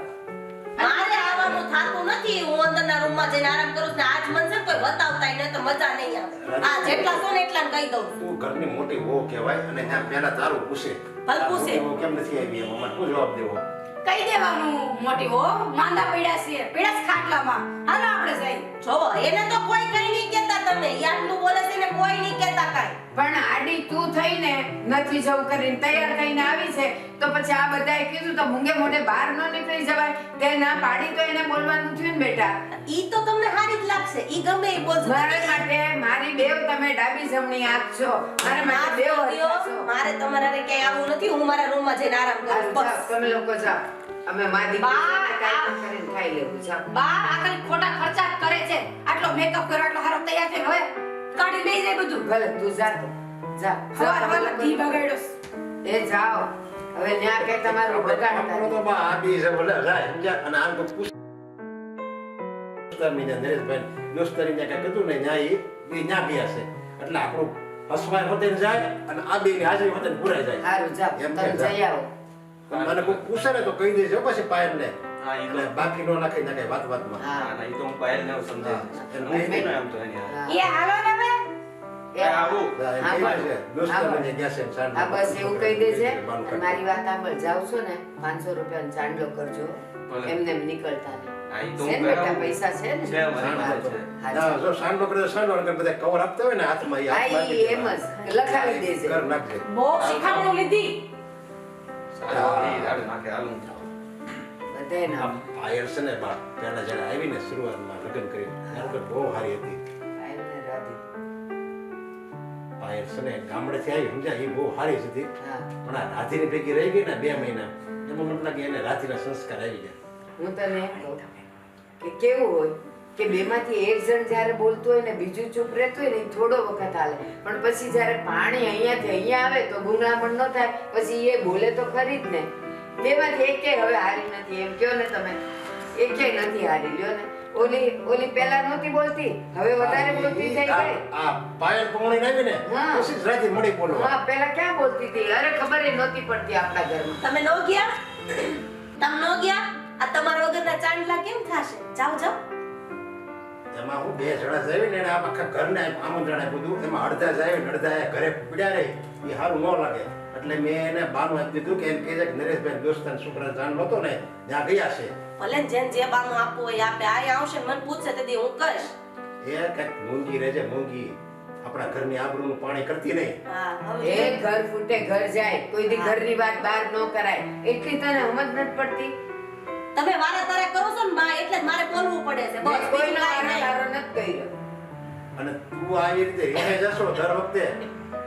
C: મારે આવવાનું થાતું નથી. હું અંદરના રૂમમાં જઈને આરામ કરું છું ને આજ મન છે ને કોઈ બતાવતાય નહીં તો મજા નહીં આવે. આ જેટલા છો ને એટલાને કહી દઉં છું.
E: તું ઘરની મોટી વહુ કહેવાય અને ત્યાં પહેલા તારું પૂછે.
C: ભલે પૂછે.
E: આ મોટી વહુ કેમ નથી આવી એમ અમારે શું જવાબ દેવો?
D: કહી દેવાનું મોટી હો માંદા પડ્યા છે પડ્યા છે ખાટલામાં. હાલો આપણે જઈ.
C: જોવો એને તો કોઈ કઈ નહીં કહેતા. તમે ઈ આટલું બોલે છે ને કોઈ નહીં કહેતા કાંઈ.
A: પણ આડી તું થઈને નથી જવું કરીને તૈયાર થઈને આવી છે તો પછી આ બધાએ કીધું તો મૂંગે મોઢે બહાર ન નીકળી જવાય. તે ના પાડી તો એને બોલવાનું થયું ને બેટા.
C: ઈ તો તમને સારી જ લાગશે. ઈ ગમે ઈ બોલજો.
A: મારા માટે મારી બેવ તમે ડાબી જમણી આંખ છો. મારા માટે બેવ હરખા છો.
C: મારે તમારા હારે ક્યાંય આવવું નથી. હું મારા રૂમમાં જઈને આરામ કરું
A: જાઓ,
C: બસ.
A: તમે લોકો જાઓ. અમે મારી
D: બા,
A: કાંઈ કરીને ખાઈ લેવું. જાઓ.
D: બા આ ખાલી ખોટા ખર્ચા જ કરે છે. આટલો મેકઅપ કર્યો આટલો હારો તૈયાર થઈને હવે કાઢી બેસી જાય બધું.
A: ભલે તું જા તો જા.
D: સવાર સવારમાં ઘી બગાડ્યો છે.
A: એ જાઓ હવે ન્યા કઈ તમારું બગાડ
E: આપણો તો બા આ બી છે ભલે જાય સમજ્યા. અને આમ તો પૂછતા નરેશભાઈ દોસ્તારીને કઈ કીધું ને ન્યા એ ન્યા બી હશે એટલે આપણું હસવાય હોતે જાય અને આ બે હાજરી હોતે પૂરાઈ જાય.
A: સારું જાઓ
E: એમ
A: તમે
E: કે
A: જઈ આવો.
E: મને કોઈ પૂછે ને તો કહી દેજો પછી પાયલ ને.
B: હા, ઈ તો.
E: અને બાકી નો નાખી નાખે વાતમાં.
A: હા.
B: ના, ઈ તો હું પાયલને એવું સમજાવી દઈશ. હું છું ને આમ તો એની હારે.
A: હા.
D: એ હાલો ને હવે.
A: એ
B: આવું.
E: હા, એમ
A: હા,
E: કહી
A: બસ.
E: દેજે. દોસ્તારને ગયા છે એમ સાંજે.
A: હા બસ એવું કહી દેજે.
E: બાનું
A: અને મારી વાત સાંભળ જાવ છો ને 500 રૂપિયાનો ચાંદલો કરજો.
B: ભલે.
A: એમને એમ નીકળતા નહીં.
B: હા, ઈ તો
A: છે
B: હું
A: ને બેટા
B: કરાવું.
A: પૈસા છે ને?
B: છે, મારી
A: હા,
B: પાસે છે.
A: હા,
E: ના, જો સાંડલો કરે તો સાંડલો અને બધા કવર આપતા હોય ને હાથમાં એ
A: હા,
E: હાથમાં
A: ઈ
E: આપી
A: એમ
E: દેવાના.
A: જ લખાવી દેજે.
E: કર નાખજે.
D: બહુ શીખામણું લીધી.
B: સારું, ઈ હારું નાખે, હાલું.
A: બધાય ના
E: આમ પાયલ છે ને બા પહેલા જ્યારે આવીને શરૂઆતમાં લગ્ન કર્યું ત્યારે તો બહુ સારી હતી.
A: પાયલને રાધી.
E: પાયલ છે ને ગામડેથી આવી સમજ્યા એ બહુ સારી જ હતી.
A: હા
E: પણ આ રાધીની ભેગી રહી ગઈ ને 2 મહિના એમાં મને લાગે એને રાધીના સંસ્કાર આવી ગયા.
A: હું તને એમ કહું કે કેવું હોય કે બેમાંથી એક જણ જ્યારે બોલતું હોય ને બીજું ચૂપ રહેતું હોય ને ઈ થોડો વખત હાલે પણ પછી જ્યારે પાણી અહીંયાથી અહીંયા આવે તો ગુંગળામણ ન થાય પછી એ બોલે તો ખરી જ ને. બેમાંથી એકેય હવે હારી નથી એમ કયો ને તમે. એકેય નથી હારી, લ્યો ને. ઓલી પહેલા નહોતી બોલતી, હવે વધારે બોલતી થઈ ગઈ.
E: આ પાયલ પહોણી આવી ને
A: હા.
E: પછી જ રાજી મળી બોલવા.
A: હા, પહેલા ક્યાં બોલતી હતી? અરે ખબર ય નહોતી પડતી આપણા ઘરમાં.
C: તમે નો ગયા? તમે નો ગયા? આ તમારા વગરના ચાંદલા કેમ થાશે? જાઓ જાઓ.
E: એમાં હું બે જણા જાય ને એને આખા ઘરને આમંત્રણ આપ્યું હતું. એમાં અડધા જાય ને અડધા એ ઘરે પીડ્યા રહે એ સારું ન લાગે. એટલે મેં એને બાનું આપી દીધું કે એમ કહે છે કે નરેશભાઈ દોસ્તાન છોકરા જાણ નહોતો ને ત્યાં ગયા છે.
C: ભલે ને જેને જે બાનું આપવું હોય આપે. આ આવશે ને મને પૂછશે તેથી હું કહીશ.
E: એ કઈક મૂંગી રહેજે મૂંગી, આપણા ઘરની આબરૂનું પાણી કરતી નહીં.
C: હા, હવે
A: એ ઘર ફૂટે ઘર જાય, કોઈ દી ઘરની વાત બહાર ન કરાય. એટલી તને સમજ નથી પડતી?
C: તમે વારે તારે કરો છો ને બા, એટલે જ મારે બોલવું પડે છે. બસ
A: મેં કોઈનો
C: બીજું કાંઈ
A: વારો
C: નહીં.
A: નથી કર્યો.
E: અને તું આવી રીતે રીને જશો દર વખતે,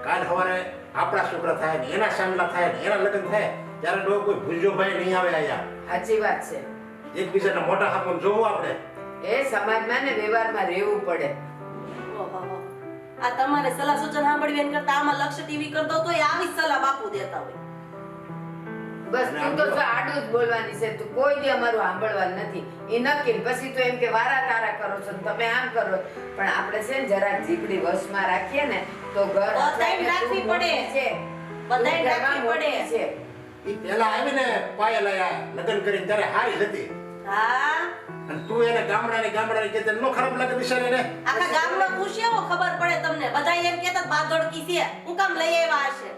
E: કાલ સવારે આપણા છોકરા થાય ને એના સાંડલા થાય ને એના લગ્ન થાય ત્યારે ડો કોઈ ભૂલજો ભાઈ નહીં આવે અહીંયા.
A: સાચી વાત છે.
E: એકબીજાના મોટા હાથમાં જોવું આપણે.
A: એ સમાજમાં ને વ્યવહારમાં રહેવું પડે.
C: ઓહોહો. આ તમારે સલાહ સૂચન સાંભળવી એના કરતા આમાં લક્ષ્ય ટીવી કરતો તો એ આવી જ સલાહ બાપુ દેતા હોય.
A: બસ તું તો જો આડું જ બોલવાની છે, તું કોઈ દી અમારું સાંભળવાનું નથી. એ નક્કી. પછી તો એમ કે વારા તારા કરો છો ને તમે આમ કરો. પણ આપણે છે ને જરાક જીભડી વશમાં રાખીએ ને તો ઘર
C: બધાય રાખવી પડે.
A: છે.
C: બધાય
A: તું ઘરમાં
C: રાખવી પડે.
A: મોટી છે.
E: ઈ પહેલા આવીને પાયલ આયા લગ્ન કરીને ત્યારે હારી જ હતી.
C: હા,
E: અને તું એને ગામડાની કે તને નો ખરાબ લાગે બિચારીને?
C: આખા ગામનો પૂછ્યો ખબર પડે તમને. બધાય એમ કહેતા બાધોડકી છે, હું કામ લઈ આવ્યા હશે.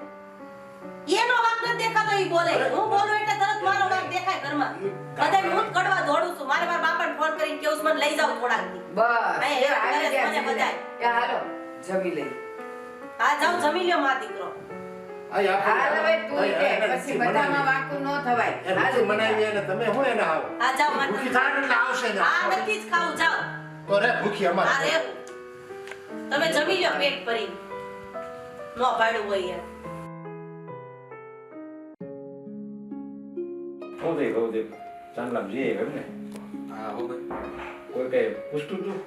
C: એનો વાંક નથી દેખાતો, ઈ બોલે. હું બોલું એટલે તરત મારો વાંક દેખાય ઘરમાં. બધાય હું જ કડવા દોડું છું. મારે મારા બાપાને ફોન કરીને કેવું છે, મને લઈ જાવ થોડાક દી.
A: બસ
C: હા,
A: એ
C: એ
A: હાલી
C: મને
A: ગયા જમીને.
C: બધાય.
A: એ હાલો જમી લઈ.
C: હા, જાઓ જમી લ્યો મા દીકરો.
E: આય આપણે-
A: હાલ હવે તું
E: આય,
A: કે
E: આય,
A: પછી
E: એને
A: બધામાં
E: મનાવી.
A: વાંકું ન થવાય.
E: એને
A: હાલ
E: તું મનાવી અને તમે હું એને આવો.
C: હા, જાઓ મા
E: ભૂખી
C: દીકરો.
E: થાય એટલે આવશે ને.
C: હા, નથી જ ખાવું, જાઓ.
E: તો રે ભૂખી અમારે.
C: હા, રે. તમે જમી લ્યો પેટ ભરી. નો પાડ્યું હોય એમ.
F: હું થઈ કહું છું ચાંદલામ જઈએ એમ ને
B: હા હો ભાઈ.
F: કોઈ કઈ પૂછતું હતું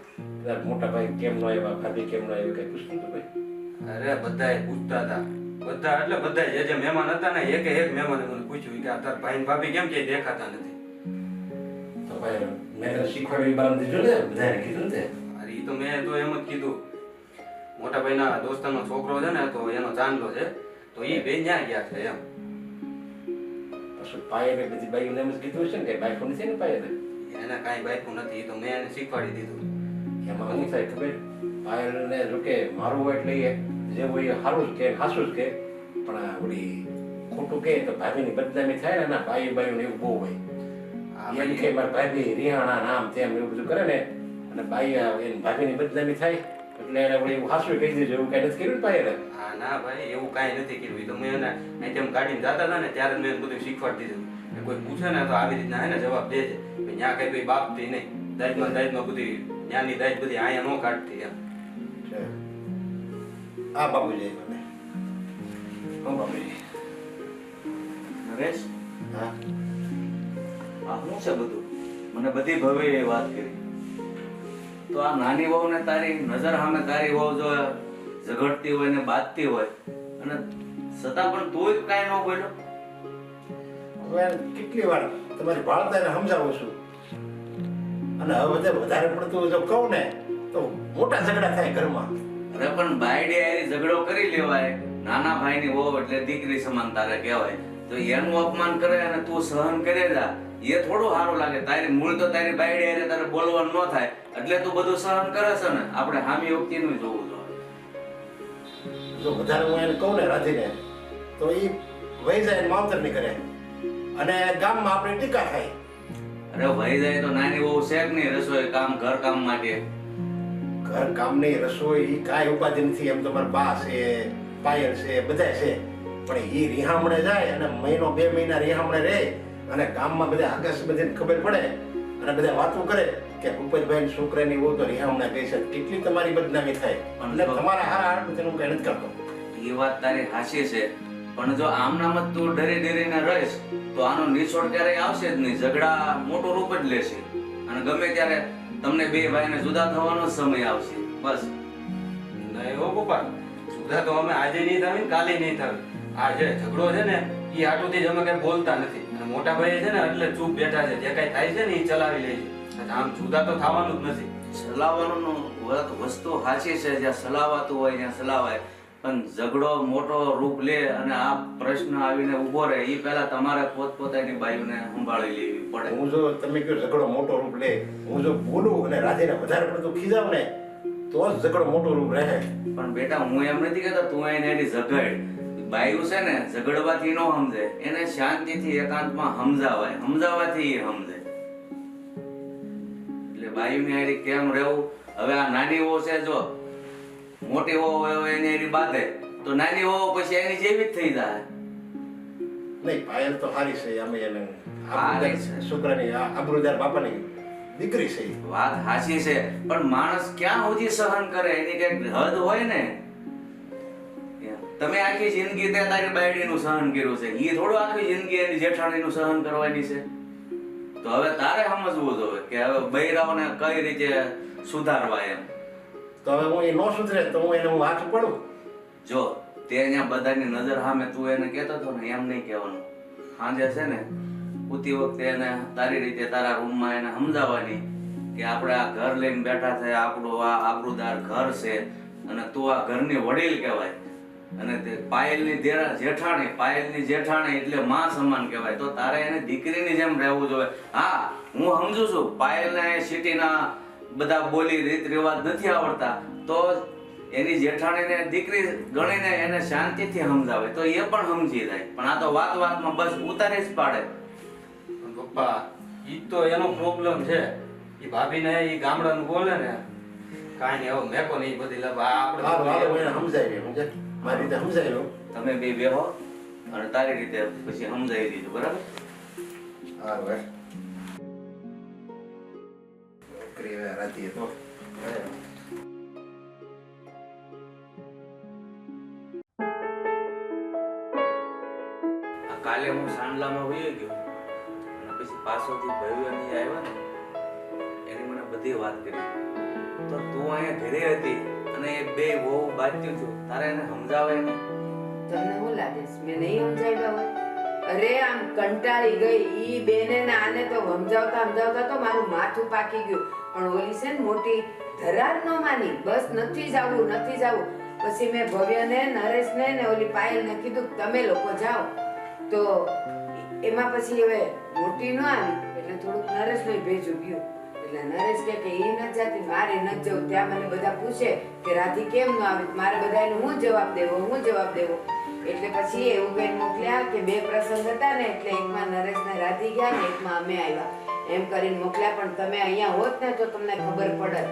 F: તારા મોટા ભાઈ કેમ નો આવ્યા ભાભી કેમ નો આવ્યું કઈ પૂછતું હતું ભાઈ?
B: અરે બધાય પૂછતા હતા. બધા એટલે બધા જે મહેમાન હતા ને એક મહેમાને મને પૂછ્યું કે આ તાર ભાઈ ને ભાભી કેમ કે દેખાતા નથી.
F: તો ભાઈ મેં તને શીખવાડી બારામાં દીધું ને બધાને કીધું ને તે.
B: અરે ઈ તો મેં તો એમ જ કીધું. મોટા ભાઈના દોસ્તાનો છોકરો છે ને તો એનો ચાંદલો છે તો એ બે ન્યા ગયા છે એમ.
F: પછી પાયલે બધી બાઈઓને એમ જ કીધું છે ને કે બાઈકો નથી ને પાયલે
B: એને કાંઈ બાયકું નથી. ઈ તો મેં એને શીખવાડી દીધું.
F: એમાં શું થાય ખબર પાયલને જો કે મારું હોય એટલે એ જે હોય એ સારું જ કે હાસું જ કે પણ આ ઓલી ખોટું કે તો ભાભીની બદનામી થાય ને ના બાઈઓને એવું બહુ હોય.
B: આ
F: એમ
B: ભાઈ
F: કે મારા ભાભી રિહાણા નામ તેમ એવું બધું કરે ને અને બાઈ એની ભાભીની બદનામી થાય એટલે એને વળી એવું હાસું કહી દેજો એવું કઈ નથી કર્યું ને પાયલે.
B: હા ના ભાઈ એવું કાંઈ નથી કર્યું. ઈ તો મેં એને અહીંથી આમ કાઢીને જતા હતા ને ત્યારે જ મેં એને બધું શીખવાડી દીધું કે કોઈ પૂછે ને તો આવી રીતના હે ને જવાબ દેજે. ત્યાં કઈ કોઈ બાપતી નહીં. દાજમાં બધી જ્ઞાનની દાજ બધી અહીંયા ન કાઢતી એમ.
E: આ બાબુજી મને.
F: હું બાપુજી
B: નરેશ
E: હા
B: આ શું છે બધું? મને બધી ભવે વાત કરી. તો આ નાની વહુ ને તારી નજર સામે તારી વહુ જો ઝઘડતી હોય ને બાંધતી હોય અને છતાં પણ તોય કાંઈ ન બોલ્યો.
E: હવે કેટલી વાર તમારી બાળતાને સમજાવું છું અને હવે વધારે પડતું જો કહું ને તો મોટા ઝઘડા થાય ઘરમાં.
B: અરે પણ બાયડે આરી ઝઘડો કરી લેવાય. નાના ભાઈની વહુ એટલે દીકરી સમાન તારે કહેવાય. તો એનું અપમાન કરે અને તું સહન કરે જા એ થોડું સારું લાગે. તારી મૂળ તો તારી બાયડે આરે તારે બોલવાનું ન થાય એટલે તું બધું સહન કરે છે ને. આપણે હામી વખતેનું જોવું જોઈએ.
E: જો વધારે હું એને કહું ને રાધીને તો એ વહી જાય ને માવતર નહીં કરે અને ગામમાં આપણે ટીકા થાય.
B: અરે વહી જાય તો નાની વહુ શેક નહીં રસોઈ કામ ઘર કામ માટે.
E: ઘર કામની રસોઈ ઈ કાંઈ ઉપાધિ નથી. એમ તમારા બા છે પાયલ છે બધા છે પણ એ રિહામણે જાય અને મહિનો 2 મહિના રિહામણે રહે અને ગામમાં બધા આકાશ બધાને ખબર પડે અને બધા વાતો કરે કે ભૂપતભાઈ છોકરાની વહુ તો રિહામણે ગઈ છે. કેટલી તમારી બદનામી થાય એટલે તમારા હારા હાર તેનું કઈ નથી કરતો.
B: એ વાત તારી હાચી છે પણ જો આમ નામ જ તું ડરી ડરીને રહીશ તો આનો નિછોડ ક્યારેય આવશે જ નહીં. ઝઘડા મોટું રૂપ જ લેશે અને ગમે ત્યારે તમને બે ભાઈને જુદા થવાનો જ સમય આવશે. બસ
G: નહીં હો પપ્પા, જુદા તો અમે આજે નહીં થાવી ને કાલે નહીં થાવી. આ જે ઝઘડો છે ને એ આટુથી જ અમે કઈ બોલતા નથી અને મોટા ભાઈ છે ને એટલે ચૂપ બેઠા છે, જે કઈ થાય છે ને એ ચલાવી લે છે. અને આમ જુદા તો થવાનું જ નથી.
B: સલાવવાનું વસ્તુ સાચી છે, જ્યાં સલાવાતું હોય ત્યાં સલાવાય, પણ ઝઘડો મોટો રૂપ લે અને આ પ્રશ્ન આવીને ઊભો રહે એ પહેલા તમારે પોતપોતાની બાયુને સંભાળી લેવી પડે.
E: હું જો તમે કહો ઝઘડો મોટો રૂપ લે, હું જો બોલું અને રાધેને વધારે પડતું ખીજાવ ને તો જ ઝઘડો મોટો રૂપ રહે.
B: પણ બેટા હું એમ નથી કહેતો તું એને એની ઝઘડ. બાયુ છે ને ઝઘડવાથી ન સમજે, એને શાંતિથી એકાંતમાં સમજાવવાથી એ સમજે. એટલે બાયુની હારી કેમ રહેવું? હવે આ નાની વહુ છે, જો મોટી વહુ હોય એની હારી બાંધે તો નાની વહુ પછી એની જેવી જ થઈ જાય.
E: નહીં, પાયલ તો સારી છે, અમે એને
B: સારી છે.
E: છોકરાની આબરૂદાર બાપાની દીકરી છે.
B: વાત સાચી છે, પણ માણસ ક્યાં સુધી સહન કરે? એની કઈક હદ હોય ને. તમે આખી જિંદગી તે તારી બાયડીનું સહન કર્યું છે, એ થોડું આખી જિંદગી એની જેઠાણીનું સહન કરવાની છે. તો હવે તારે સમજવું જોઈએ કે હવે બૈરાઓને કઈ રીતે સુધારવા એમ.
E: તો હવે હું એ ન સુધરે તો હું એને હાથ પડું.
B: જો તે અહીંયા બધાની નજર સામે તું એને કહેતો હતો ને, એમ નહીં કહેવાનું. સાંજે છે ને ઉતી વખતે એને તારી રીતે તારા રૂમમાં એને સમજાવવાની કે આપણે આ ઘર લઈને બેઠા છે, આપણું આ આબરૂદાર ઘર છે અને તું આ ઘરની વડીલ કહેવાય. અને તે પાયલની જેઠાણી એટલે માં સમાન કહેવાય. તો તારે એને દીકરીની જેમ રહેવું જોઈએ. હા, હું સમજુ છું પાયલને સિટીના બધા બોલી રીત રિવાજ નથી આવડતા, તો એની જેઠાણીને દીકરી ગણીને એને શાંતિથી સમજાવે તો એ પણ સમજી જાય. પણ આ તો વાતમાં બસ ઉતારી જ પાડે.
G: પણ પપ્પા ઈ તો એનો પ્રોબ્લેમ છે. ઈ ભાભીને ઈ ગામડાનું બોલે ને કાંઈ નહીં, હવે મેકો નહીં બધી લબા
E: હારું, હું એને સમજાવી સમજે મારી રીતે સમજાવી.
B: તમે બે બેહો અને તારી રીતે પછી સમજાવી દીધું, બરાબર?
E: હારું ભાઈ નોકરી હવે રાતી તો
B: કાલે હું સાંડલામાં વયો ગયો અને પછી પાછળથી ભવ્યની આવ્યા ને એની મને બધી વાત કરી. તો તું અહીંયા ઘરે હતી અને એ બે બહુ બાજ્યું હતું, તારે એને સમજાવે નહીં?
A: તમને શું લાગે છે મેં નહીં સમજાવ્યા હોય? અરે આમ કંટાળી ગઈ ઈ બેને ને આને તો સમજાવતા તો મારું માથું પાકી ગયું. પણ ઓલી છે ને મોટી ધરાર ન માની, બસ નથી જાવું. પછી મેં ભવ્યને, નરેશને ને ઓલી પાયલને કીધું કે તમે લોકો જાઓ. તો એમાં પછી હવે મોટી ન આવી એટલે થોડુંક નરેશનો ભેજું ગયું. એટલે નરેશ કે ઈ ન જાતી, મારે ન જવું. ત્યાં મને બધા પૂછે કે રાધી કેમ ન આવી, મારે બધાને હું જવાબ દેવો. એટલે પછી એવું બેન મોકલ્યા કે બે પ્રસંગ હતા ને એટલે એકમાં નરેશ ને રાધી ગયા ને એકમાં અમે આવ્યા, એમ કરીને મોકલ્યા. પણ તમે અહીંયા હોત ને તો તમને ખબર પડત.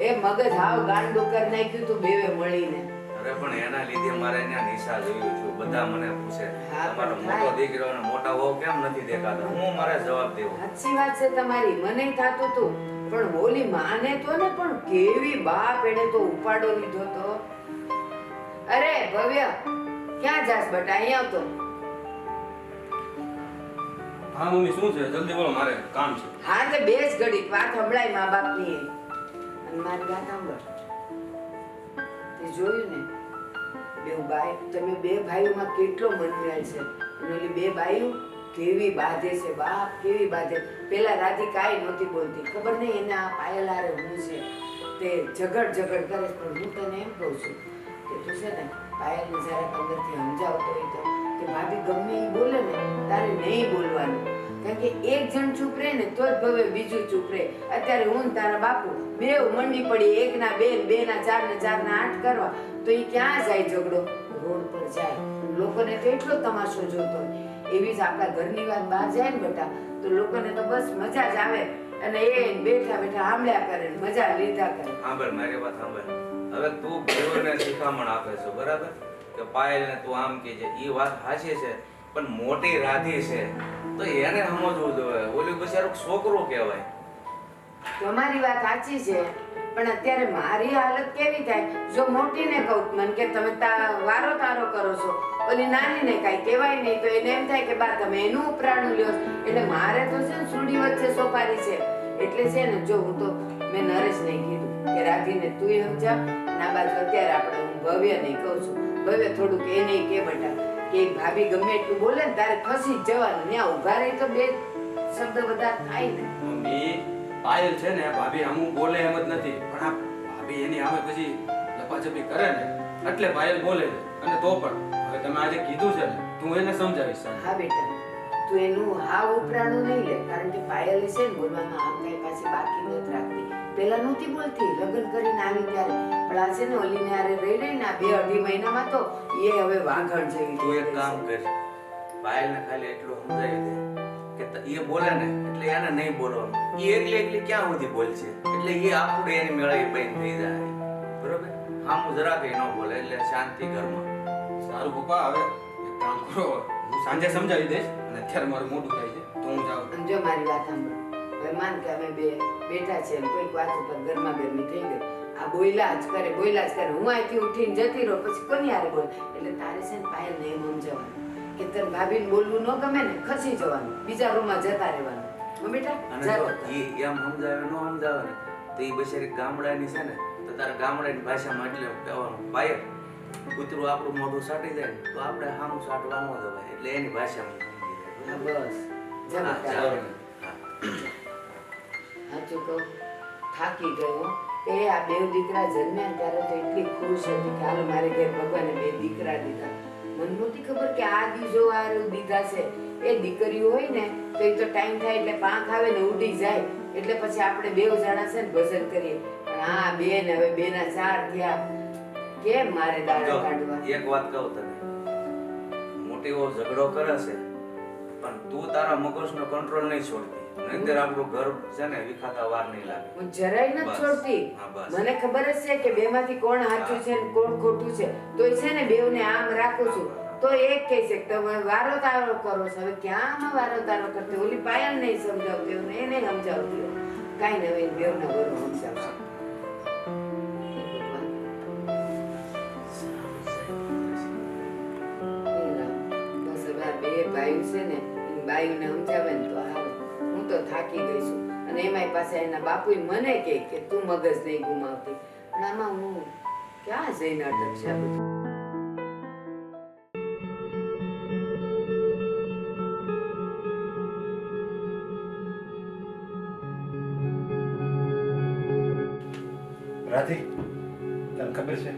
A: એ મગજ હાવ ગાંડું કરી નાખ્યું તું બેવે મળીને.
B: અરે પણ એના લીધે મારે અહીંયા નિશા જોયું છું. બધા મને પૂછે
A: હા,
B: તમારો
A: પણ
B: મોટો
A: થાય.
B: દીકરો અને મોટા વહુ કેમ નથી દેખાતા? હું મારે જવાબ દેવો.
A: સાચી વાત છે તમારી, મને થાતું તું. પણ ઓલી માને તો ને પણ કેવી બાપ એને તો ઉપાડો લીધો તો. અરે ભવ્ય ક્યાં જાસ બેટા? અહીંયા આવતો.
G: હા મમ્મી શું છે? જલ્દી બોલો, મારે કામ છે.
A: હા તે બેસ ઘડીક, વાત સંભળાય મા બાપની. અને મારી વાત સાંભળ. તે જોયું ને તમે બે ભાઈઓમાં કેટલો મનમેળ છે. અને ઓલી બે ભાઈઓ કેવી બાધે છે, બાપ કેવી બાધે. પેલા રાધી કાંઈ નહોતી બોલતી, ખબર નહીં એને આ પાયલ હારે હું છે તે ઝઘડ કરે. પણ હું તને એમ કહું છું કે તું છે ને પાયલને જરાક અંદરથી સમજાવતો હોય તો કે ભાભી ગમે એ બોલે ને તારે નહીં બોલવાનું. કારણ કે એક જણ ચૂપ રહે ને તો જ ભવે બીજું ચૂપ રહે. અત્યારે હું ને તારા બાપુ બેવ મંડી પડી, એકના બે, બેના ચાર ને ચારના આઠ કરવા, તો એ ક્યાં જાય ઝઘડો? રોડ પર જાય. લોકોને તો એટલો તમાશો જોતો હોય. એવી જ આપણા ઘરની વાત બહાર જાય ને બેટા તો લોકોને તો બસ મજા જ આવે અને એ બેઠા સાંભળ્યા કરે, મજા લીધા કરે.
B: સાંભળ, મારી વાત સાંભળ. હવે તું ભવ્યને શિખામણ આપે છે, બરાબર? કે પાયલને તું આમ કહેજે, એ વાત સાચી છે. પણ મોટી રાધી છે તો એને સમજવું જોઈએ. ઓલું બિચારું છોકરું કહેવાય.
A: તમારી વાત સાચી છે, પણ અત્યારે મારી હાલત કેવી થાય જો મોટીને કહું મને કે તમે વારો તારો કરો છો, ઓલી નાનીને કાંઈ કહેવાય નહીં તો એને એમ થાય કે બા તમે એનું ઉપરાણું લ્યો. એટલે મારે તો છે ને સુડી વચ્ચે સોપારી છે. એટલે છે ને જો હું તો મેં નરેશને કીધું કે રાધીને તું સમજાવ ના બાજુ અત્યારે આપણે હું ભવ્યને કહું છું. ભવ્ય થોડુંક એને કે બેટા કે ભાભી ગમે એટલું બોલે ને તારે ખસી જ જવાનું, ત્યાં ઊભા રહી તો બે શબ્દ વધારે થાય ને.
G: મમ્મી પાયલ છે ને ભાભી અમુક બોલે એમ જ નથી, પણ આ ભાભી એની સામે પછી લપાછપી કરે ને એટલે પાયલ બોલે છે. અને તો પણ હવે તમે આજે કીધું છે ને તું એને સમજાવીશ.
A: હા બેટા, તું એનું હાવ ઉપરાણું નહીં લે, કારણ કે પાયલ છે ને બોલવામાં આમ કઈ પાછી બાકી નથી રાખતી. પેલા નહોતી બોલતી લગ્ન કરીને આવી ત્યારે, પણ આ છે ને ઓલીને હારે રહી રહી ને આ 2-2.5 મહિનામાં તો એ હવે વાઘણ જેવી
B: તું એક
A: થઈ
B: કામ
A: ગઈ
B: કર, પાયલને ખાલી એટલું સમજાવી દે કે એ બોલે ને એટલે એને નહીં બોલવાનું. એ એકલી ક્યાં સુધી બોલશે, એટલે એ આપણે એની મેળવી પૈન થઈ જાય. બરોબર? હામું જરા કઈ ન બોલે એટલે શાંતિ ઘરમાં.
G: સારું પપ્પા, હવે એક કામ કરો, હું સાંજે સમજાવી દઈશ. અને અત્યારે મારું મોટું થાય છે તો હું જાઉં.
A: અને જો મારી વાત સાંભળ, હવે માન કે અમે બે બેઠા છે ને કોઈક વાત ઉપર ગરમા ગરમી થઈ ગઈ, આ બોયલા જ કરે હું અહીંથી ઉઠીને જતી રહું, પછી કોની હારે બોલ. એટલે તારે છે ને પાયલને એમ સમજાવવાનું કે તને ભાભીને બોલવું ન ગમે ને ખસી જવાનું, બીજા રૂમમાં જતા રહેવાનું. હો બેટા,
B: અને
A: જા
B: જો
A: બેટા.
B: એ એમ સમજાવે ન સમજાવે ને તો એ બિચારી ગામડાની છે ને, તો તારે ગામડાની ભાષામાં એટલે કહેવાનું, પાયલ કૂતરું આપણું મોઢું સાટી જાય ને તો આપણે સામું સાટવા ન દેવાય, એટલે એની ભાષામાં સમજી
A: હા,
B: જાય.
A: બસ જા
B: હા,
A: બેટા.
B: ચાલો.
A: સાચું કહું, થાકી ગયો. એ આ બે દીકરા જન્મ્યા ત્યારે તો એટલી ખુશ હતી કે હાલો મારે ઘેર ભગવાને 2 દીકરા દીધા. મને નહોતી ખબર કે આ દીજો આ દીધા છે. એ દીકરીઓ હોય ને તો એ તો ટાઈમ થાય એટલે પાંખ આવે ને ઉડી જાય, એટલે પછી આપણે 2 જણા છે ને ભજન કરીએ. પણ આ 2 ને હવે 2 ના 4 થયા, કેમ મારે દાડા
B: જો,
A: કાઢવા?
B: એક વાત કહું તને, મોટી એવો ઝઘડો કરે છે પણ તું તારા મગજનો કંટ્રોલ નહીં છોડતી, નહીંતર આપણું ઘર છે ને વિખાતા વાર નહીં લાગે.
A: હું જરાય નથી
B: બસ.
A: છોડતી.
B: હા, બસ.
A: મને ખબર જ છે કે બેમાંથી કોણ સાચું છે ને કોણ ખોટું છે, તોય છે ને બેવને આમ રાખું છું. તો એક કહે છે કે તમે વારો તારો કરો છો. હવે ક્યાં આમાં વારો તારો કરતી? ઓલી પાયલ નહીં સમજાવતી હોય ને એને સમજાવતી હોય. કાંઈ નહીં, હવે બેવના વરો સમજાવશે. બસ હવે આ 2 ભાઈઓ છે ને એની બાયુને સમજાવે ને તો હારું. હું તો થાકી ગઈ છું, અને એમાંય પાછા એના બાપુએ મને કહે કે તું મગજ નહીં ગુમાવતી. પણ આમાં હું ક્યાં જઈને અટકશે આ બધું?
E: રાધી, તને ખબર છે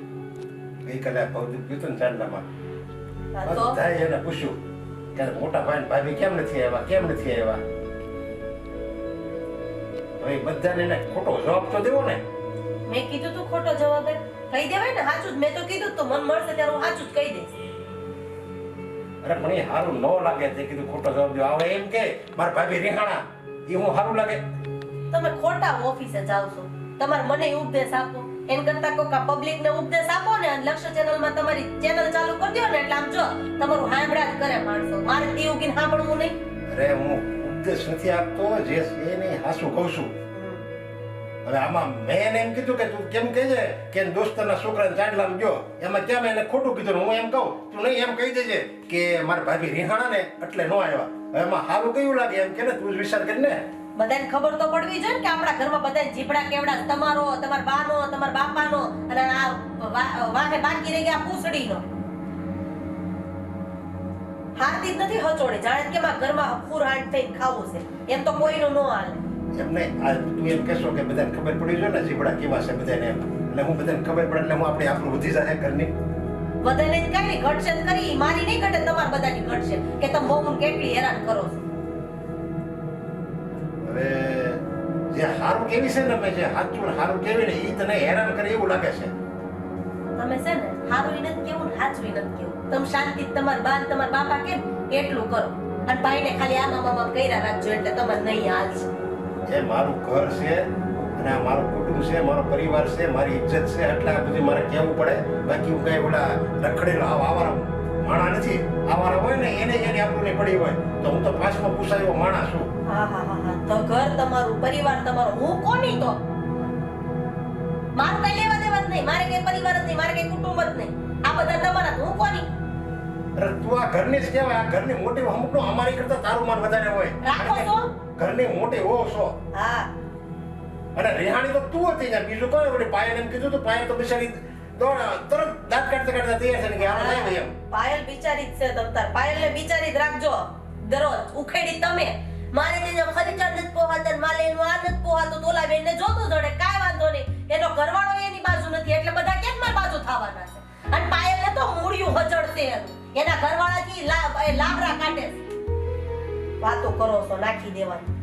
E: ગઈકાલે ભૌતિક ગયું હતું ને ચાંદલામાં,
C: હા તો
E: બધાએ એને પૂછ્યું કે મોટા ભાઈ ને ભાભી કેમ નથી આવ્યા. હવે બધાને એને ખોટો જવાબ તો દેવો ને.
C: મેં કીધું તું ખોટો જવાબ જ કહી દેવાય ને. સાચું જ મેં તો કીધું તો મન મળશે ત્યારે હું સાચું જ કહી દઈશ.
E: અરે પણ એ સારું ન લાગે તે કીધું ખોટો જવાબ દો. હવે એમ કે મારા ભાભી રિહાણા, એ હું સારું લાગે?
C: તમે ખોટા ઓફિસે જાવ છો, તમારે મને ઉપદેશ આપો એન કરતા કોક પબ્લિક ને ઉપદેશ આપો ને. અને લક્ષ્ય ચેનલ માં તમારી ચેનલ ચાલુ કરી દો ને એટલે આમ જો તમારું હાંભળા જ કરે માણસો. મારે દીવ કીને સાંભળવું નહીં.
E: અરે હું ઉપદેશ નથી આપતો, જે છે એને હાસું કહું છું. હવે આમાં મેં એને એમ કીધું કે તું કેમ કહે છે કે દોસ્તના છોકરાને ચાંદલામાં ગયો, એમાં ક્યાં મેં એને ખોટું કીધું? હું એમ કહું તું નહીં એમ કહી દેજે કે મારા ભાભી રિહાણા ને એટલે ન આવ્યા. હવે એમાં સારું કયું લાગે એમ કે ને, તું જ વિચાર કરીને.
C: બધાને ખબર તો પડવી જોઈએ ને કે આપણા ઘરમાં બધા જીભડા કેવડા, તમારો, તમારા બાનો, તમારા બાપાનો, અને આ વાહે બાકી રહી ગયા પૂછડીનો. હારતી જ નથી હચોડે, જાણે કે મારા ઘરમાં ફૂરહાટ થઈને ખાવું છે એમ તો કોઈનું ન હાલે.
E: એમ નહીં, આ તું એમ કહેશો કે બધાને ખબર પડી જોઈએ ને જીવડા કેવા છે બધાને એમ, એટલે હું બધાને ખબર પડે એટલે હું આપણું વધી જાય ઘરની.
C: બધાને જ કઈ નહીં ઘટશે જ કરી, મારી નહીં ઘટે, તમારી બધાની ઘટશે કે તમે બહુ કેટલી હેરાન કરો છો.
E: હવે જે હારું કેવી છે ને, મેં જે સાચું હારું કેવી ને એ તને હેરાન કરે એવું લાગે છે.
C: તમે છે ને હારું ઈ નથી કેવું ને હાચું ઈ નથી કેવું. તમે શાંતિ તમારા બા તમારા બાપા કેમ એટલું કરો, અને ભાઈને ખાલી આમાં મામા કર્યા રાખજો એટલે તમારે નહીં હાલશે.
E: એ મારું ઘર છે અને આ મારું કુટુંબ છે, મારો પરિવાર છે, મારી ઇજ્જત છે, એટલે આ બધું મારે કહેવું પડે. બાકી હું કઈ ઓલા રખડેલો આવારા માણા નથી. આવારા હોય ને એને જેની આપણું નહીં પડી હોય તો હું તો પાછમાં પૂછાયો માણા છું.
C: હા હા હા હા, તો ઘર તમારું, પરિવાર તમારો, હું કોની તો? મારું કઈ લેવા દેવા જ નહીં, મારે કઈ પરિવાર જ નહીં, મારે કઈ કુટુંબ જ નહીં, આ બધા તમારા, હું કોની?
E: અરે તું આ ઘરની જ કહેવાય, આ ઘરની મોટી અમુક નો અમારી કરતા તારું માન વધારે હોય.
C: રાખો છો?
E: ઘરની મોટી હોવ છો.
C: હા
E: અને રિહાણી તો તું હતી ને, બીજું કોઈ ઓલી પાયલ એમ કીધું તો પાયલ તો બિચારી તરત દાંત કાઢતા કાઢતા તૈયાર થઈને કે હાલો લઈ ભાઈ એમ.
C: પાયલ બિચારી જ છે તમતાર. પાયલને બિચારી જ રાખજો દરરોજ ઉખેડી તમે. મારે તેને ખરીચાર નથી પોહાતા ને મારે એનું આ નથી પોહાતું તો ઓલા બેનને જોતું જડે કાંઈ વાંધો નહીં. એનો ઘરવાળો એની બાજુ નથી એટલે બધા કેમ મારી બાજુ થવાના છે? અને પાયલને તો મૂળિયું હજળશે એનું. એના ઘરવાળાથી લાબરા કાઢે છે. વાતો કરો છો નાખી દેવાની.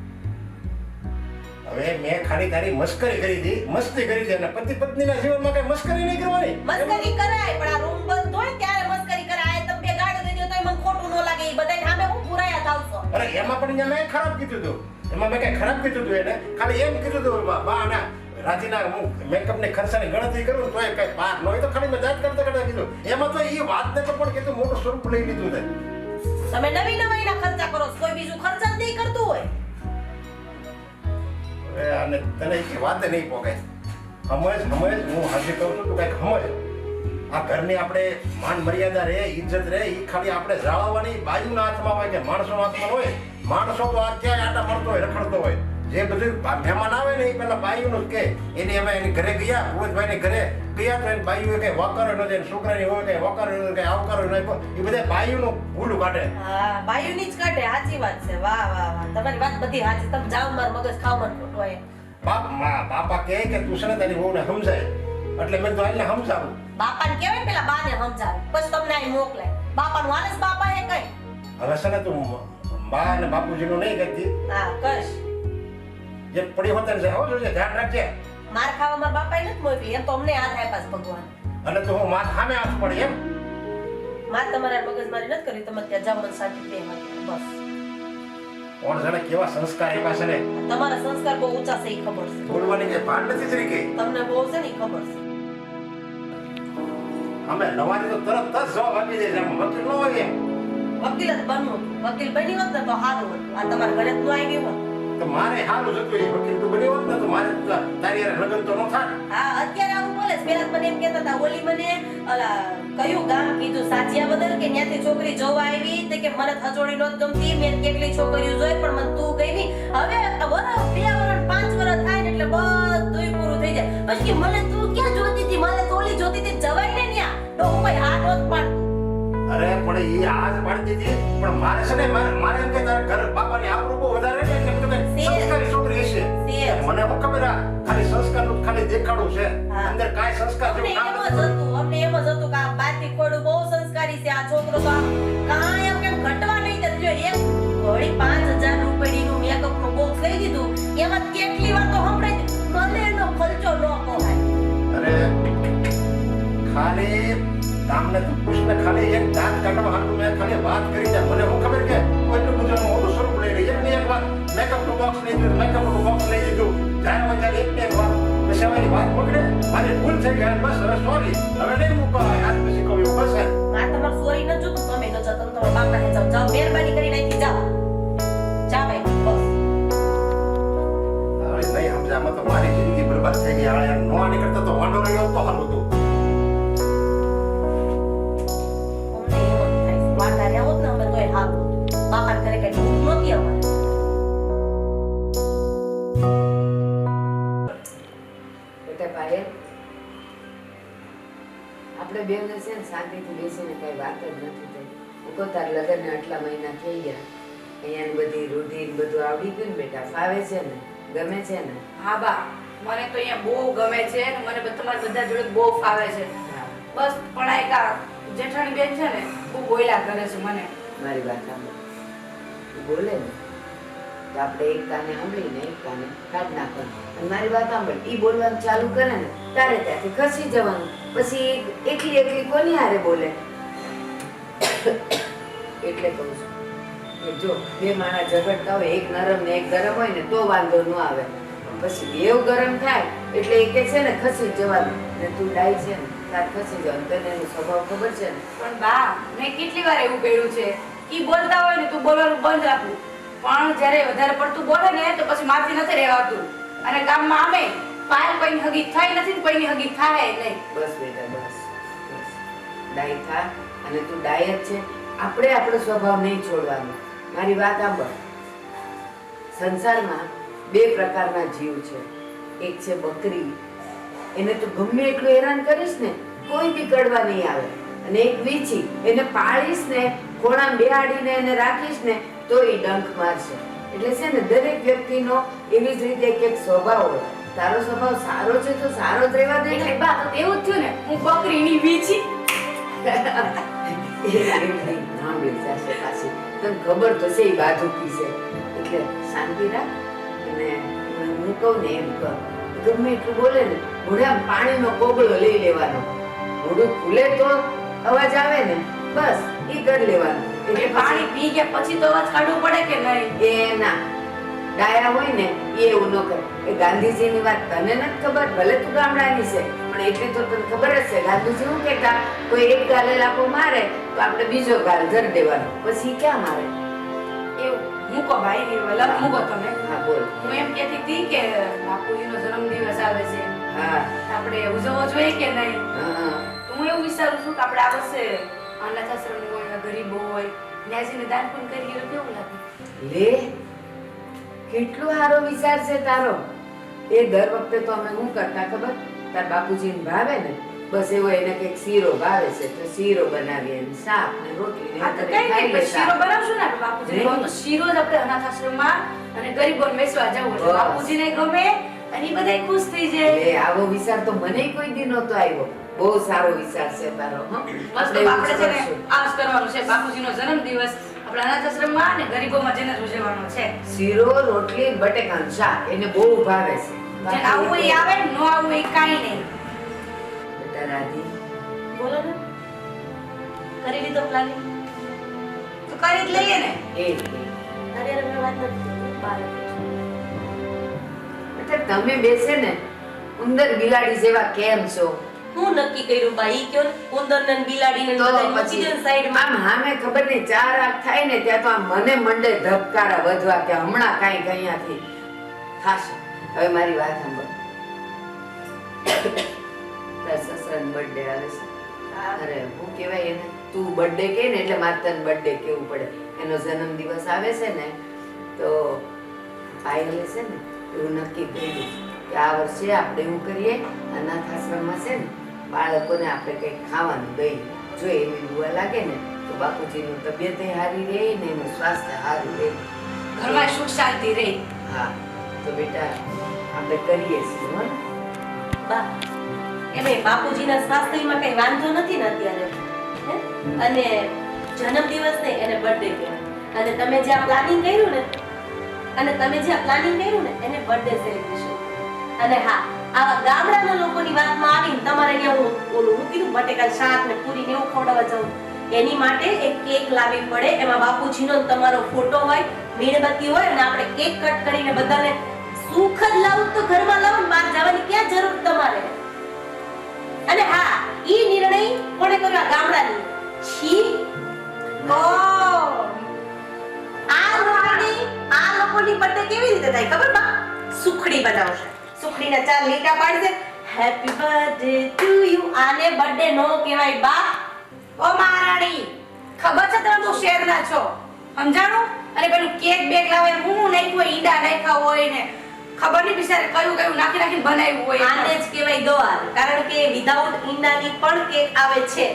E: હવે મેં ખાલી તારી મસ્કરી કરી હતી, મસ્તી કરી હતી અને પતિ પત્નીના જીવનમાં કઈ મસ્કરી નહીં કરવાની.
C: મસ્કરી કરાય પણ આ રૂમ બંધ હોય ત્યારે મસ્કરી કરાય. તમે બે ગાડી દઈ દો તો મને ખોટું ન લાગે. એ બધાય સામે હું પુરાયા થાવશો.
E: અરે એમાં પણ મેં ખરાબ કીધું હતું. એમાં મેં કઈ ખરાબ કીધું હતું એને ખાલી એમ કીધું હતું બા ના રાજીના હું મેકઅપની ખર્ચાની ગણતરી કરું તો એ કઈ પાર ન હોય તો ખાલી મેં દાંત કાઢતા કાઢતા કીધું. એમાં તો એ વાતને તો પણ કીધું મોટું સ્વરૂપ લઈ લીધું છે.
C: તમે નવી નવાઈના ખર્ચા કરો છો. કોઈ બીજું ખર્ચા જ નહીં કરતું હોય.
E: અને તને એ વાત નહીં પોકે સમજ હું હાજી કહું છું તું કઈક સમજ આ ઘરની આપણે માન મર્યાદા રહે ઇજ્જત રહે એ ખાલી આપણે જાળવવાની બાજુના હાથમાં હોય કે માણસોના હાથમાં હોય. માણસો તો આ ક્યાંય આટા મળતો હોય રખડતો હોય. જે બધું મહેમાન આવે ને એ પેલા બાયુનું જ કે એને અમે એની ઘરે ગયા ભુવતભાઈની ઘરે ગયા તો એને બાયુએ કઈ વકારો ન દે છોકરાની હોય કઈ વકારો ન કઈ આવકારો ન એ બધા બાયુનું ભૂલું કાઢે.
C: હા બાયુની જ કાઢે. સાચી વાત છે. વાહ વાહ વાહ તમારી વાત બધી સાચી. તમે જાઓ માર મગજ ખાવ મન ખોટો હોય.
E: બાપા કહે કે તું છે ને તારી વહુને સમજાય એટલે મેં તો આને સમજાવું.
C: બાપાને કહેવાય પેલા બાને સમજાવે પછી તમને અહીં મોકલાય. બાપાનું હાલે છે બાપા એ કઈ.
E: હવે છે ને તું બા અને બાપુજીનું નહીં કહેતી
C: હા કશ
E: જે પડી હોત ને હો જોજે ધ્યાન રાખજે.
C: માર ખાવા મારા બાપાએ નથી મોકલી. એમ તો અમને હાથ આપ્યા છે ભગવાન.
E: અને તું હું માથ સામે હાથ પડી એમ
C: માર તમારા મગજ મારી નથી કરી. તમે ત્યાં જાઓ મને શાંતિ દે બસ.
E: કોણ જાણે કેવા સંસ્કાર એવા છે ને
C: તમારા સંસ્કાર બહુ ઊંચા છે એ ખબર છે.
E: બોલવાની કઈ ભાન નથી જરી કઈ.
C: તમને બહુ છે ને એ ખબર છે.
E: અમે નવાની તો તરત જ જવાબ આપી દે છે વકીલ ન હોય એમ.
C: વકીલ જ બનવું હતું. વકીલ બની હોત ને તો સારું હતું. આ તમારા ઘરે જ ન આવી હોત.
E: તો મારે સારું જતું એ વકીલ તું બની હોત ને તો મારે તારી હારે લગ્ન તો ન થાય.
C: હા અત્યારે આવું બોલે છે. પેલા મને એમ કહેતા હતા ઓલી મને ઓલા કયું ગામ કીધું સાચિયા બદલ કે ત્યાંથી છોકરી જોવા આવી તો કે મને હજોડી નહોત ગમતી. મેં કેટલી છોકરીઓ જોઈ પણ મને તું ગમી. હવે વરસ 2 વર્ષ 5 વર્ષ થાય ને એટલે બધુંય પૂરું થઈ જાય. પછી કે મને તું ક્યાં જોતી હતી? મને તો ઓલી જોતી હતી જવાય ને ન્યા. તો હું કોઈ હાથ નહોત પાડતું.
E: અરે પણ એ આજ પાડતી હતી પણ મારે છે ને મારે એમ કે તારા ઘર બાપાની આબરૂ બહુ વધારે ને એટલે મેં કીધું સંસ્કારી છોકરી હશે. મને હું ખબર આ ખાલી સંસ્કારનું ખાલી દેખાડું છે અંદર કાંઈ સંસ્કાર
C: અમને
E: જેવું
C: એમ
E: કામ
C: જ
E: નથી.
C: હતું. અમને એમ જ હતું કે આ બારથી ખોડું બહુ સંસ્કારી છે. આ છોકરો તો આમ કાંઈ એમ કેમ ઘટવા નહીં દેતો. જો એક ઘોડી 5000 રૂપિયાનું મેકઅપનું બોક્સ લઈ દીધું. એમાં કેટલી વાર તો સંભળાય મને એનો ખર્ચો ન પોહાય.
E: અરે ખાલી તમને તો કૃષ્ણ ખાલી એક દાંત કાઢવા હાટું મેં ખાલી વાત કરી છે. મને હું ખબર કે કોઈનું ગુજરાત મોટું સ્વરૂપ લઈ રહી એકની એક વાત મેકઅપનું બોક્સ લઈ દીધું મેકઅપનું બોક્સ લઈ દીધું જ્યારે હોય ત્યારે એકને એક વાત પછી અમારી વાત પકડે મારી ભૂલ થઈ ગઈ બસ હવે સોરી હવે નહીં મૂકો આજ પછી કહું એવું બસ
C: મારે તમારું સોરી ન જોતું. તમે ન જાઓ. તમે તમારા બાપના ઘરે જાઓ. જાઓ મહેરબાની કરીને અહીંથી જાઓ. જા ભાઈ બસ.
E: હવે નહીં સમજામાં તો મારી જિંદગી બરબાદ થઈ ગઈ. હવે નો આની કરતા તો વાંધો રહ્યો તો સારું હતું.
C: અમને એમ જ થાય. વાંઢા રહ્યા હોત ને અમે તોય હાથ હોત. બાપાના ઘરે કઈ ભૂખ નહોતી અમારે.
A: બેટા પાયલ આપણે બેને છે ને શાંતિથી બેસીને કઈ વાત જ નથી થઈ. ઉકો તાર લગ્નને આટલા મહિના થઈ ગયા. અહીંયાની બધી રૂઢી ને બધું આવડી ગયું ને બેટા ફાવે છે ને ગમે છે ને.
D: હા બા મને તો અહીંયા બહુ ગમે છે અને મને તમારા બધા જોડે બહુ ફાવે છે.
A: હા
D: બસ પણ આ એક આ જેઠાણી બેન છે ને બહુ બોલ્યા કરે છે મને.
A: મારી વાત સાંભળ. તું બોલે ને તો આપણે એક કાને સાંભળીને એક કાને કાઢ નાખવાનું. અને મારી વાત સાંભળ ઈ બોલવાનું ચાલુ કરે ને તારે ત્યાંથી ખસી જવાનું. પછી એકલી એકલી કોની હારે બોલે એટલે કહું છું કે જો બે માણસ ઝઘડતા હોય એક નરમ ને એક ગરમ હોય ને તો વાંધો ન આવે. પછી બેવ ગરમ થાય એટલે એકે છે ને ખસી જવાનું. ને તું ડાય છે ને તાર ખસી જવાનું. તને એનો સ્વભાવ ખબર છે ને.
D: પણ બા મેં કેટલી વાર એવું કર્યું છે ઈ બોલતા હોય ને તું બોલવાનું બંધ રાખવું પણ જ્યારે વધારે પડતું બોલે ને તો પછી મારથી નથી રહેવાતું. અને ગામમાં આમે પાયલ કોઈની હગી થઈ નથી ને કોઈની હગી થાય નહીં.
A: બસ બેટા બસ બસ ડાય થા. અને તું ડાય જ છે. આપણે આપણો સ્વભાવ નહીં છોડવાનો. મારી વાત સાંભળ. સંસારમાં 2 પ્રકારના જીવ છે. એક છે બકરી. એને તું ગમે એટલું હેરાન કરીશ ને કોઈ દી કડવા નહીં આવે. અને એક વીછી એને પાળીશ ને ખોળામાં બેહાડીને એને રાખીશ ને તો એ ડંખ મારશે. એટલે છે ને દરેક વ્યક્તિનો એવી જ રીતે એક સ્વભાવ હોય. તારો સ્વભાવ સારો છે તો સારો જ રહેવા દે ને.
D: એટલે બા તો એવું જ થયું ને, હું બકરીની વીછી.
A: નામ વિચારશે પાછી. તને ખબર તો છે એ બાજુકી છે એટલે શાંતિ રાખ. અને હું કહું ને એમ કર. ગમે એટલું બોલે ને મોઢામાં પાણીનો કોગળો લઈ લેવાનો. મોઢું ખુલે તો અવાજ આવે ને બસ એ કરી લેવાનું.
D: એટલે પાણી પી ગયા પછી તો અવાજ કાઢવો પડે કે નહીં?
A: એ ના ડાયા હોય ને એ એવું ન કરે. એ ગાંધીજીની વાત તને નથી ખબર, ભલે તું ગામડાની છે પણ એટલી તો તને ખબર જ છે. ગાંધીજી શું કહેતા, કોઈ એક ગાલે લાફો મારે તો આપણે બીજો ગાલ ધરી દેવાનો. પછી ક્યાં મારે?
D: એવું મૂકો ભાઈ ની વલક મૂકો તમે.
A: હા બોલ.
D: હું એમ કહેતી હતી કે બાપુજીનો જન્મદિવસ આવે છે,
A: હા
D: આપણે ઉજવવો જોઈએ કે નહીં?
A: હા
D: તો હું એવું વિચારું છું કે આપણે આ વર્ષે અનાથ આશ્રમ હોય, ગરીબો હોય, ત્યાં જઈને દાન પુણ્ય કરીએ તો કેવું લાગે?
A: લે કેટલો સારો વિચાર છે તારો. એ દર વખતે તો અમે શું કરતા ખબર, તાર બાપુજીને ભાવે ને બસ એવો એને કઈક શીરો ભાવે છે તો શીરો બનાવીએ ને શાક ને રોટલી ને
D: હા તો કઈ નહીં, પછી શીરો બનાવશું ને આપણે બાપુજીને. તો શીરો જ આપણે અનાથ આશ્રમમાં અને ગરીબોને વેચવા જવું એટલે
A: બસ.
D: બાપુજીને ગમે અને ઈ બધાય ખુશ થઈ જાય.
A: એ આવો વિચાર તો મને કોઈ દી નહોતો આવ્યો. બહુ સારો વિચાર છે તારો. હં?
D: મસ્ત આપણે છે ને આ જ કરવાનું છે. બાપુજીનો જન્મદિવસ આપણે અનાથ આશ્રમમાં અને ગરીબોમાં જઈને જ ઉજવવાનો છે.
A: શીરો રોટલી બટેકાનું શાક એને બહુ ભાવે છે.
D: જેને આવું હોય ઈ આવે, નો આવું હોય ઈ કાંઈ નહીં.
A: બેટા રાધી
C: બોલો ને કરી લીધો પ્લાનિંગ?
D: તો કરી જ લઈએ ને.
A: એ
C: તારે યાર મેં વાત નથી કરી. બહાર
A: બેટા તમે બેસે ને ઉંદર બિલાડી જેવા કેમ છો?
C: હું નક્કી કર્યું ભાઈ કયો ને ઉંદર ને બિલાડી ને
A: તો
C: બધાય મૂકી
A: પછી
C: દો ને સાઈડમાં.
A: આમ હામે ખબર નહીં 4 આંખ થાય ને ત્યાં તો આમ મને મંડે ધબકારા વધવા કે હમણાં કાંઈક અહીંયાથી થાશે. હવે મારી વાત સાંભળ. તારા સસરાનો બર્થડે આવે છે. અરે હું કહેવાય એને તું બર્થડે કહે ને એટલે મારે તને બર્થડે કહેવું પડે. એનો જન્મદિવસ આવે છે ને તો પાયલે છે ને એવું નક્કી કર્યું કે આ વર્ષે આપણે એવું કરીએ અનાથ આશ્રમમાં છે ને બાળકોને આપણે કંઈક ખાવાનું દઈએ. જો એવી દુઆ લાગે ને તો બાપુજીની તબિયત સારી રહે ને એનું સ્વાસ્થ્ય સારું રહે.
D: ઘરમાં સુખ શાંતિ રહે.
A: હા તો બેટા આપણે કરીએ છીએ હો ને?
C: બા એમે બાપુજીના સ્વાસ્થ્યમાં કઈ વાંધો નથી ને અત્યારે હે? અને જન્મદિવસ ને એને બર્થડે કહેવાય. અને તમે જે આ પ્લાનિંગ કર્યું ને એને બર્થડે સેલિબ્રેશન. અને હા આવા ગામડાના લોકોની વાતમાં આવીને તમારે અહીંયા ઓલું હું કીધું બટેકા શાક ને પૂરી ને એવું ખવડાવવા જવું એની માટે એક કેક લાવવી પડે. એમાં બાપુજીનો ને તમારો ફોટો હોય, મીણબત્તી હોય અને આપણે કેક કટ કરીને બધાને સુખ જ લાવું તો ઘરમાં લાવો ને બહાર જવાની ક્યાં જરૂર તમારે. અને હા ઈ નિર્ણય કોણે કર્યો? આ ગામડાની છી. આ લોકોની બર્થડે કેવી રીતે થાય ખબર બા? સુખડી બનાવશે. સુખડીના 4 લીટા પાડશે. Happy birthday to you. આને બર્થડે નો કહેવાય બા.
D: ઓ મહારાણી, ખબર છે તમે બહુ શેરના છો, સમજાણું? અને પેલું કેક બેક લાવે હું નાખ્યું હોય, ઈંડા નાખ્યા હોય ને ખબર નહીં બિચારે કયું કયું નાખી નાખીને બનાવ્યું હોય.
C: આને જ કહેવાય ગવાર. કારણ કે વિધાઉટ ઈંડાની પણ કેક આવે છે.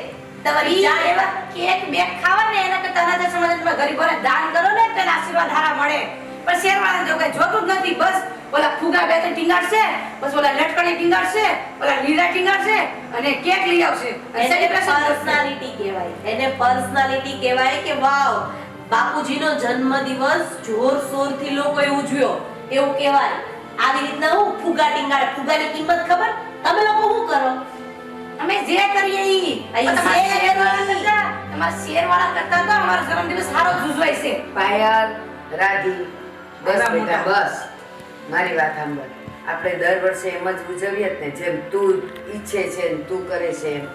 C: તમારી
D: ઈ
C: જાણ
D: એવા કેક બેક ખાવા ને એના કરતા અનાથ આશ્રમમાં તમે ગરીબોને દાન કરો ને તો એના આશીર્વાદ હારા મળે. પણ શેરવાળાને જો કઈ જોતું જ નથી. બસ ઓલા ફુગા 2-3 ટીંગાડશે, બસ ઓલા લટકણી ટીંગાડશે, ઓલા લીલા ટીંગાડશે અને કેક લઈ આવશે. અને
C: એને
D: celebration કરશે.
C: પર્સનાલિટી કહેવાય. એને પર્સનાલિટી કહેવાય કે વાવ બાપુજીનો જન્મદિવસ જોરશોરથી લોકોએ ઉજવ્યો એવું કહેવાય. આવી રીતના હું ફુગા ટીંગાડે. ફુગાની કિંમત ખબર? તમે લોકો શું કરો?
D: અમે જે કરીએ ઈ તમારા શેરવાળા કરતા તો અમારો જન્મદિવસ સારો જ ઉજવાય છે.
A: પાયલ રાધી બસ બેટા બસ. મારી વાત સાંભળ. આપણે દર વર્ષે એમ જ ઉજવીએ જ ને જેમ તું ઈચ્છે છે ને તું કરે છે એમ.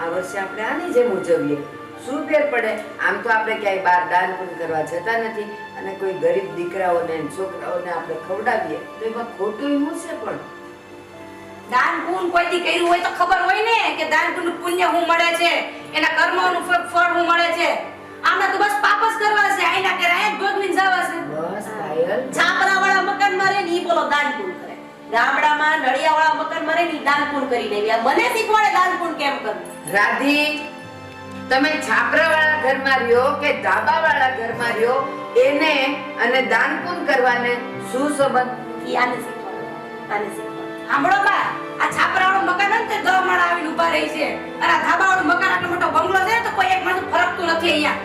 A: આ વર્ષે આપણે આની જેમ ઉજવીએ. શું ફેર પડે? આમ તો આપણે ક્યાંય બહાર દાન પણ કરવા જતા નથી અને કોઈ ગરીબ દીકરાઓને છોકરાઓને આપણે ખવડાવીએ તો એમાં ખોટું શું છે? પણ
D: દાન પુણ્ય કોઈ દી કર્યું હોય તો ખબર હોય ને કે દાન પુણ્ય શું મળે છે, એના કર્મોનું ફળ શું મળે છે. આમને તો બસ પાપ જ કરવા છે. આઈના કે રાય ભોગવીને જવા છે.
A: બસ પાયલ
C: છાપરાવાળા મકાનમાં રહે ને ઈ બોલો દાન પુણ્ય કરે. ગામડામાં નળિયાવાળા મકાનમાં રહીને દાન પુણ્ય કરીને આવ્યા. મને શીખવાડે દાન પુણ્ય કેમ કરવું.
A: રાધી, તમે છાપરાવાળા ઘરમાં રહ્યો કે ધાબાવાળા ઘરમાં રહ્યો, એને અને દાન પુણ્ય કરવાને શું સંબંધ?
C: ઈ આને શીખવાડે.
D: સાંભળો બા, આ છાપરાવાળું મકાન હોય ને તે 10 માળા આવીને ઊભા રહી છે, અને આ ધાબાવાળું મકાન આટલો મોટો બંગલો છે ને તો કોઈ એક માણસ ફરકતું નથી અહીંયા.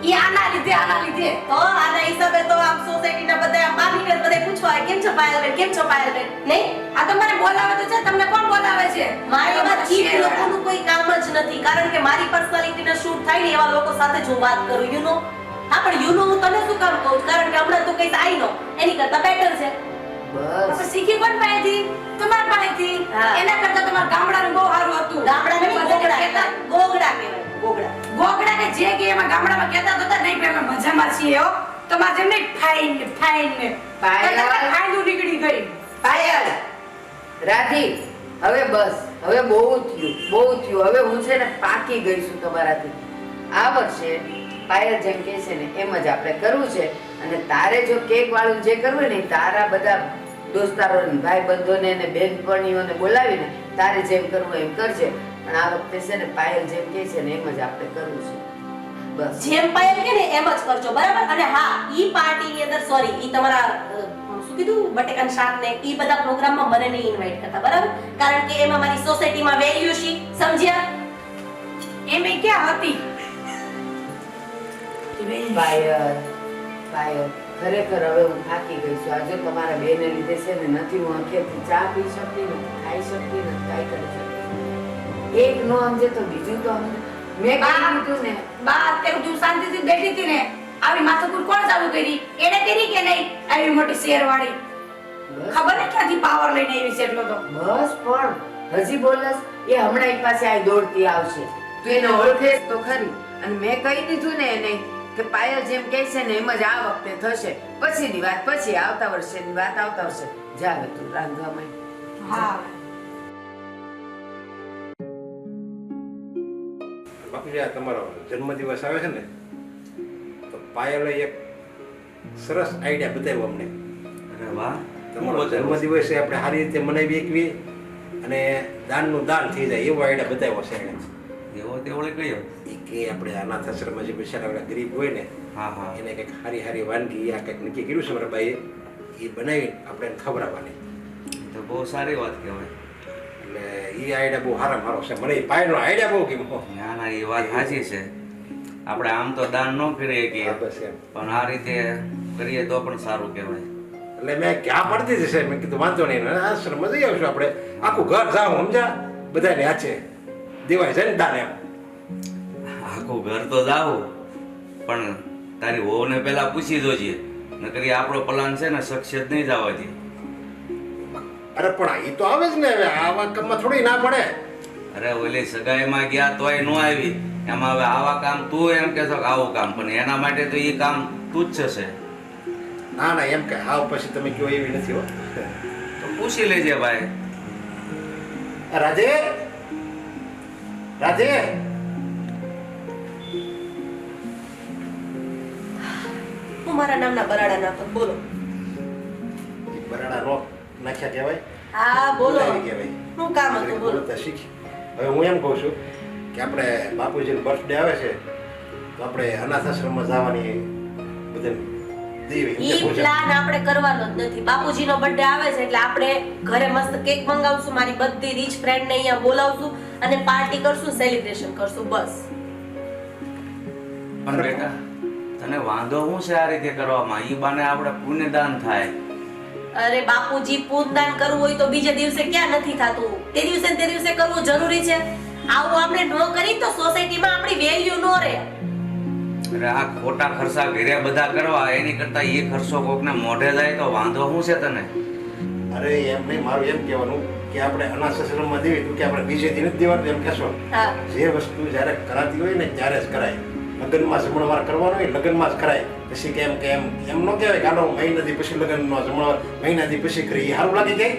D: ઈ આના લીધે
C: તો આના હિસાબે તો આમ સોસાયટીના બધા આમ બારીને બધા પૂછવા આવે, કેમ છો પાયલબેન, કેમ છો પાયલબેન? નહીં,
D: આ તો મને બોલાવે તો છે, તમને કોણ બોલાવે છે?
C: મારી વાત ચીપ લોકોનું કોઈ કામ જ નથી, કારણ કે મારી પર્સનાલિટીને શૂટ થાય ને એવા લોકો સાથે જ હું વાત કરું, યુ નો. હા, પણ યુ નો હું તને શું કામ કહું? કારણ કે હમણાં તું કઈ આઈ નો એની કરતા બેટર છે.
A: બસ
D: તમે શીખી કોણ પાસેથી? તમારા પાસેથી.
C: હા.
D: એના કરતા તમારા ગામડાનું બહુ સારું હતું.
C: ગામડાને
D: તમે
C: ગોગડા
D: બધાને
C: કહેતા,
D: કહેતા
C: ગોગડા કહેવાય, ગોગડા.
D: ગોગડા કે જે કે એમાં ગામડામાં કહેતા તો હતા, નહીં ભાઈ અમે મજામાં છીએ હો. તમારે જેમ નહીં ફાઇન ને
A: પાયલ.
D: ફાઇન નીકળી ગઈ.
A: પાયલ, રાધી, હવે બસ, હવે બહુ થયું. હવે હું છે ને પાકી ગઈ છું તમારાથી. આ વર્ષે પાયલ જેમ કહે છે ને એમ જ આપણે કરવું છે. અને તારે જો કેક વાળું જે કરવું હોય ને ઈ તારા બધા દોસ્તારોને, ભાઈબંધોને ને બેનપણીઓને બોલાવીને તારે જેમ કરવું હોય એમ કરજે. પણ આ વખતે છે ને પાયલ જેમ કહે છે ને એમ જ આપણે કરવું છે. બસ
C: જેમ પાયલ કે ને એમ જ કરજો, બરાબર? અને હા, ઈ પાર્ટીની અંદર સોરી, ઈ તમારા શું કીધું બટેકાનું શાક ને ઈ બધા પ્રોગ્રામમાં મને નહીં ઇન્વાઇટ કરતા, બરાબર? કારણ કે એમાં મારી સોસાયટીમાં વેલ્યુ છે, સમજ્યા?
D: એમ એ ક્યાં હતી?
A: પાયલ, ખરેખર હવે હું થાકી ગઈ છું. આજે તમારા બેને લીધે છે ને નથી હું આખેથી ચા પી શકતી, નથી ખાઈ શકતી, નથી કાંઈ કરી શકતી. એક નો સમજે તો બીજું તો સમજે. મેં કીધું ને
D: બા અત્યારે તું શાંતિથી બેઠી હતી ને, આવી માથાકૂટ કોણ ચાલુ કરી? એને કરી કે નહીં? આવી મોટી શેરવાળી ખબર ને ક્યાંથી પાવર લઈને આવી છે એટલો તો.
A: બસ પણ હજી બોલસ એ હમણાં એ પાસે આ દોડતી આવશે. તું એને ઓળખે તો ખરી. અને મેં કહી દીધું ને એને કે પાયલ જેમ કહે છે ને એમ જ આ વખતે થશે. પછીની વાત પછી, આવતા વર્ષેની વાત આવતા વર્ષે. જા હવે તું રાંધવા માંડ.
D: હા
F: બાપુજી, આ તમારો જન્મદિવસ આવે છે ને તો પાયલે એક સરસ આઈડિયા બતાવ્યો અમને.
B: અરે વાહ,
F: તમારો જન્મદિવસ આપણે સારી રીતે મનાવી શકીએ અને દાનનું દાન થઈ જાય એવો આઈડિયા બતાવ્યો છે એણે.
B: એવો તેવડે કયો?
F: એ કે આપણે અનાથ આશ્રમમાં જે બિચારા ગરીબ હોય ને
B: હા હા,
F: એને કંઈક સારી વાનગી આ કંઈક નક્કી કર્યું છે મારા ભાઈએ, એ બનાવીને આપણે એને ખવડાવવાની.
B: તો બહુ સારી વાત કહેવાય.
F: એટલે એ આઈડિયા બહુ સારો છે. મને એ પાયલનો આઈડિયા બહુ ગમ્યો.
B: ના ના, એ વાત સાચી છે. આપણે આમ તો દાન ન કરી શકીએ,
F: હા, બસ એમ.
B: પણ આ રીતે કરીએ તો પણ સારું કહેવાય.
F: એટલે મેં ક્યાં પડતી જશે, મેં કીધું વાંધો નહીં, આશ્રમમાં જઈ આવશું આપણે, આખું ઘર જાવ સમજા, બધાને હાચે દેવાય છે ને દાન એમ.
B: આખું ઘર તો જાવું, પણ તારી વહુને પહેલા પૂછી જોજે, નકરી આપણો પ્લાન છે ને સક્સેસ નહીં જવા દે.
F: અરે પણ એ તો આવે જ ને, હવે આવા કામમાં થોડી ના પડે.
B: અરે ઓલી સગાઈમાં ગયા તોય ન આવી, એમાં હવે આવા કામ તું એમ કહેશો કે આવું કામ, પણ એના માટે તો એ કામ તું જ છે.
F: ના ના, એમ કે આવ પછી તમે કયો એવી નથી હો.
B: તો પૂછી લેજે ભાઈ.
F: રાધે રાધે,
C: હું મારા નામના બરાડા નાખો, બોલો.
F: બરાડા નો નાખ્યા કહેવાય.
C: હા, બોલો.
F: બોલાવી કહેવાય.
C: શું કામ હતું, બોલો.
F: બોલતા શીખી. હવે હું એમ કહું છું કે આપણે બાપુજીનો બર્થડે આવે છે તો આપણે અનાથ આશ્રમમાં જવાની બધાને દેવી
C: ઈ પ્લાન આપણે કરવાનો જ નથી. બાપુજીનો બર્થડે આવે છે એટલે આપણે ઘરે મસ્ત કેક મંગાવશું, મારી બધી રીચ ફ્રેન્ડને અહીંયા બોલાવશું અને પાર્ટી કરશું, સેલિબ્રેશન કરશું, બસ.
B: પણ બેટા, તને વાંધો શું છે આ રીતે કરવામાં? ઈ બાને આપણે પુણ્યદાન થાય.
C: અરે બાપુજી, પૂજદાન કરવું હોય તો બીજે દિવસે ક્યાં નથી થતું? તે દિવસે ને તે દિવસે કરવું જરૂરી છે. આવું આપણે ન કરી તો સોસાયટીમાં આપણી વેલ્યુ ન રહે.
B: અરે આ ખોટા ખર્ચા ઘરે બધા કરવા, એની કરતા એ ખર્ચો કોકને મોઢે જાય તો વાંધો શું છે તને?
F: અરે એમ નહીં, મારું એમ કહેવાનું કે આપણે અનાથ આશ્રમમાં દેવી તું કે આપણે બીજે દિન જ દેવાનું એમ કહેશો.
C: હા,
F: જે વસ્તુ જ્યારે કરાતી હોય ને ત્યારે જ કરાય. લગ્નમાં જમણવાર કરવાનો હોય લગ્નમાં જ કરાય. પછી કેમ કે એમ ન કહેવાય કે આનો મહિનાથી પછી લગ્નનો જમણવાર મહિનાથી પછી કરી, એ સારું લાગી જાય.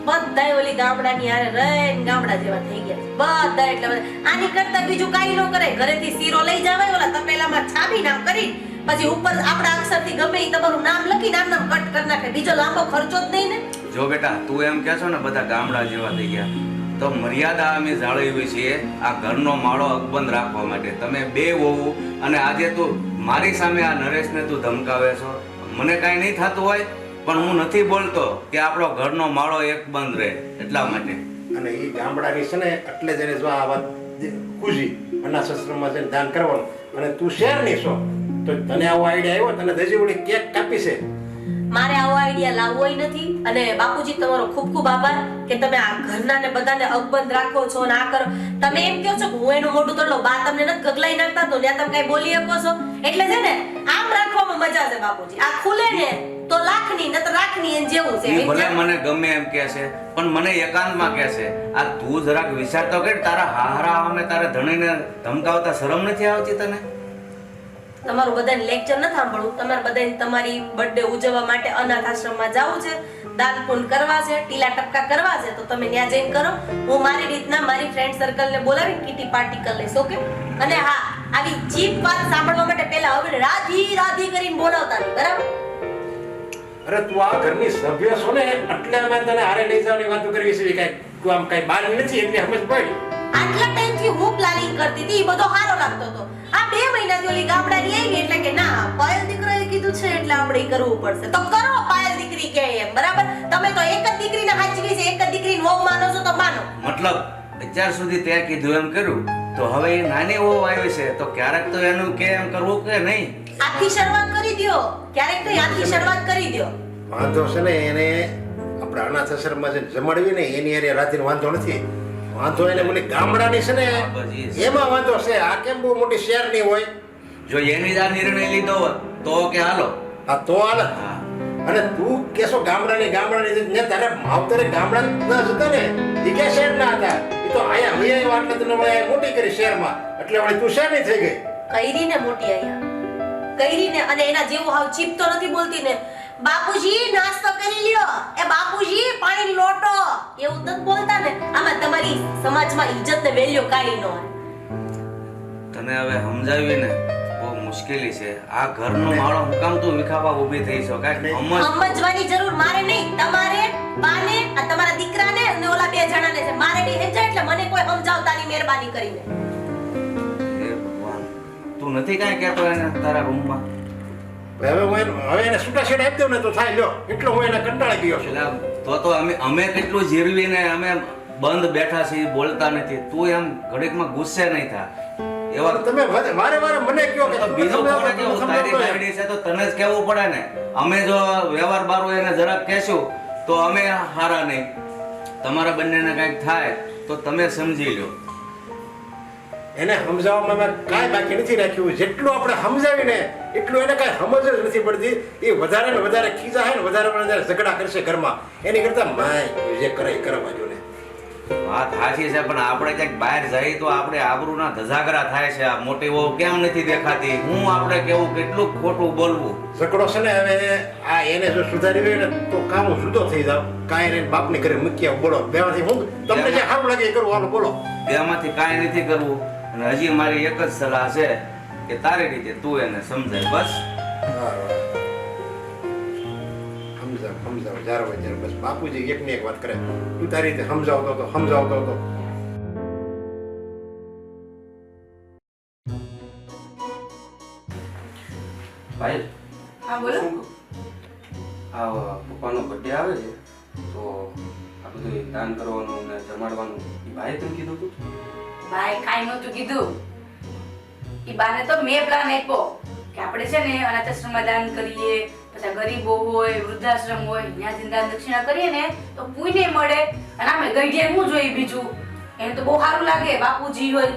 C: બધાય ઓલી ગામડાની હારે રહીને ગામડા જેવા થઈ ગયા છે. બધા એટલે બધા. આની કરતા બીજું કાંઈ ન કરાય. ઘરેથી શીરો લઈ જવાય, ઓલા તપેલામાં છાપી નામ કરી, પછી ઉપર આપણા અક્ષરથી ગમે ઈ તમારું નામ લખી નામ કટ કરી નાખે. બીજો લાંબો ખર્ચો જ નહીં ને.
B: જો બેટા તું એમ કહેશો ને બધા ગામડા જેવા થઈ ગયા, તો મર્યાદા અમે જાળવી છીએ આ ઘરનો માળો અકબંધ રાખવા માટે. તમે બે વહુ અને આજે તું મારી સામે આ નરેશને તું ધમકાવે છો. મને કાંઈ નહીં થતું હોય પણ હું નથી બોલતો કે આપણો ઘરનો માળો એક બંધ રહે એટલા માટે.
E: અને એ ગામડાની છે ને એટલે જ એને જો આ વાત ખુશી અનાથ આશ્રમમાં જઈને દાન કરવાનું, અને તું શહેરની છો તો તને આવો આઈડિયા આવ્યો, તને હજી ઓલી કેક કાપી છે.
C: મારે આવો આઈડિયા લાવવો નથી. અને બાપુજી તમારો ખૂબ ખૂબ આભાર કે તમે આ ઘરના ને બધાને અકબંધ રાખો છો અને આ કરો. તમે એમ કહો છો કે હું એનું મોઢું તોડલો, બા તમને નથી ગગલાઈ નાખતા તો ત્યાં તમે કઈ બોલી શકો છો. એટલે છે ને આમ રાખવામાં મજા છે બાપુજી. આ ખુલે ને તો લાખની નતર રાખની એન જેવું છે.
B: ઈ ભલે મને ગમે એમ કહે છે પણ મને એકાંતમાં કહે છે. આ તું જરાક વિચાર તો કર, તારા હારા અમે તારા ધણીને ધમકાવતા શરમ નથી આવતી તને?
C: તમારું બધાને લેક્ચર ન સાંભળવું. તમારે બધાને તમારી બર્થડે ઉજવવા માટે અનાથ આશ્રમમાં જવું છે, દાન પુણ્ય કરવા છે, ટીલા ટપકા કરવા છે તો તમે ત્યાં જઈને કરો. હું મારી રીતના મારી ફ્રેન્ડ સર્કલને બોલાવી કિટી પાર્ટી કરી લઈશ. ઓકે? અને હા, આવી ચીપ વાત સાંભળવા માટે પહેલા હવે રાધી રાધી કરીને બોલાવતા નહીં, બરાબર?
E: અરે તું આ ઘરની સભ્ય છો ને એટલે અમે તને હારે લઈ જવાની વાતો કરવી છે. કઈ તું આમ કઈ બાર નથી એટલે સમજ પડી.
C: આટલા ટાઈમથી હું પ્લાનિંગ કરતી હતી, ઈ બધો સારો લાગતો હતો. આ 2 મહિનાથી ઓલી ગામડાની આવી એટલે કે ના પાયલ દીકરાએ કીધું છે એટલે આપણે ઈ કરવું પડશે. તો કરો પાયલ દીકરી કે એમ, બરાબર? તમે તો એક જ દીકરીને હાચવી છે, એક જ દીકરીને વહુ માનો છો તો માનો.
B: મતલબ અત્યાર સુધી તે કીધું એમ કર્યું તો હવે એ નાની વહુ આવી છે તો ક્યારેક તો એનું કે એમ કરવું કે નહીં?
C: આખી શરૂઆત કરી દ્યો. ક્યારેક તો આખી શરૂઆત કરી દ્યો.
E: વાંધો છે ને એને આપણે અનાથ આશ્રમમાં જઈને જમાડવી ને એની હારે રાત્રિનો વાંધો નથી. વાંધો એને ઓલી ગામડાની છે ને એમાં વાંધો છે. આ કેમ બહુ મોટી શહેરની હોય?
B: જો એની જ આ નિર્ણય લીધો હોત તો કે હાલો.
E: આ તો હાલ.
B: હા.
E: અને તું કેશો ગામડાની ને તારે માવતરે ગામડા ના હતા ને એ કે શહેર ના હતા. એ તો આયા વૈયા એટલે તને વળી મોટી કરી શહેરમાં એટલે વળી તું શહેરની થઈ ગઈ.
C: કઈરીને મોટી આયા કઈરીને. અને એના જેવું હાવ ચીપ તો નથી બોલતી ને. બાપુજી નાસ્તો કરી લ્યો, એ બાપુજી પાણી લોટો, એવું તો બોલતા ને. આમાં તમારી સમાજમાં ઇજ્જત ને વેલ્યુ કાઈ ન હોય.
B: તને હવે સમજાવીને બહુ મુશ્કેલી છે. આ ઘરનો માળો હું કામ તું વિખાવા ઊભી થઈ છો? કાંઈક
C: સમજવાની જરૂર મારે નહીં, તમારે, બાને, આ તમારા દીકરાને અને ઓલા 2 જણાને છે. મારે નહીં સમજાય એટલે મને કોઈ સમજાવતાની મહેરબાની કરીને.
B: હે ભગવાન, તું નથી કાંઈ કહેતો એને તારા રૂમમાં?
E: હવે એને છૂટા છેડા આપી દઉં ને તો થાય. લ્યો એટલો હું એને કંટાળી ગયો છું.
B: એટલે તો અમે કેટલું જીરવીને અમે બંધ બેઠા છીએ, બોલતા નથી. તું એમ ઘડીકમાં ગુસ્સે નહીં થા. એવા
E: તમે વારે વારે મને કહો કે
B: તો બીજો કોને કેવું? તારી ગાડી છે તો તને જ કહેવું પડે ને. અમે જો વ્યવહાર બારો એને જરાક કહેશું તો અમે હારા નહીં. તમારા બંનેને કંઈક થાય તો તમે સમજી લો.
E: એને સમજાવવામાં મેં કાંઈ બાકી નથી રાખ્યું. જેટલું આપણે સમજાવીને એટલું એને કાંઈ સમજ જ નથી પડતી. એ વધારે ને વધારે ખીજા છે ને વધારે ઝઘડા કરશે ઘરમાં. એની કરતા માય જે કરે એ કરવા જો ને.
B: વાત સાચી છે પણ આપણે ક્યાંક બહાર જઈએ તો આપણે આબરૂના ધજાગરા થાય છે. આ મોટી વહુ કેમ નથી દેખાતી? હું આપણે કેવું કેટલું ખોટું બોલવું?
E: ઝઘડો છે ને હવે આ એને જો સુધારી હોય ને તો કામ જુદો થઈ જાવ. કાંઈ એને બાપને ઘરે મૂકી આવ. બોલો બેમાંથી હું તમને જે સારું લાગે એ કરવું. હાલો બોલો.
B: બેમાંથી કાંઈ નથી કરવું. અને હજી મારી એક જ સલાહ છે કે તારી રીતે તું એને સમજાય બસ.
E: સમજાવ જ્યારે હોય ત્યારે બસ. બાપુજી એક ને એક વાત કરે, તું તારી રીતે સમજાવતો હતો.
G: ભાઈ
D: હા બોલો.
G: આ પપ્પાનો બર્થડે આવે છે તો આ બધું દાન કરવાનું ને જમાડવાનું એ ભાઈ તમે કીધું હતું?
D: ભાઈ કાઈ નહોતું કીધું. ઈ બાને તો મેં પ્લાન આપ્યો કે આપણે છે ને અનાથ આશ્રમમાં દાન કરીએ, પછી ગરીબો હોય, વૃદ્ધાશ્રમ હોય, ત્યાં જઈને દાન દક્ષિણા કરીએ ને તો પુણ્ય મળે. અને અમે ગઈઢિયાને શું જોઈએ બીજું? એને તો બહુ સારું લાગે. બાપુજી હોય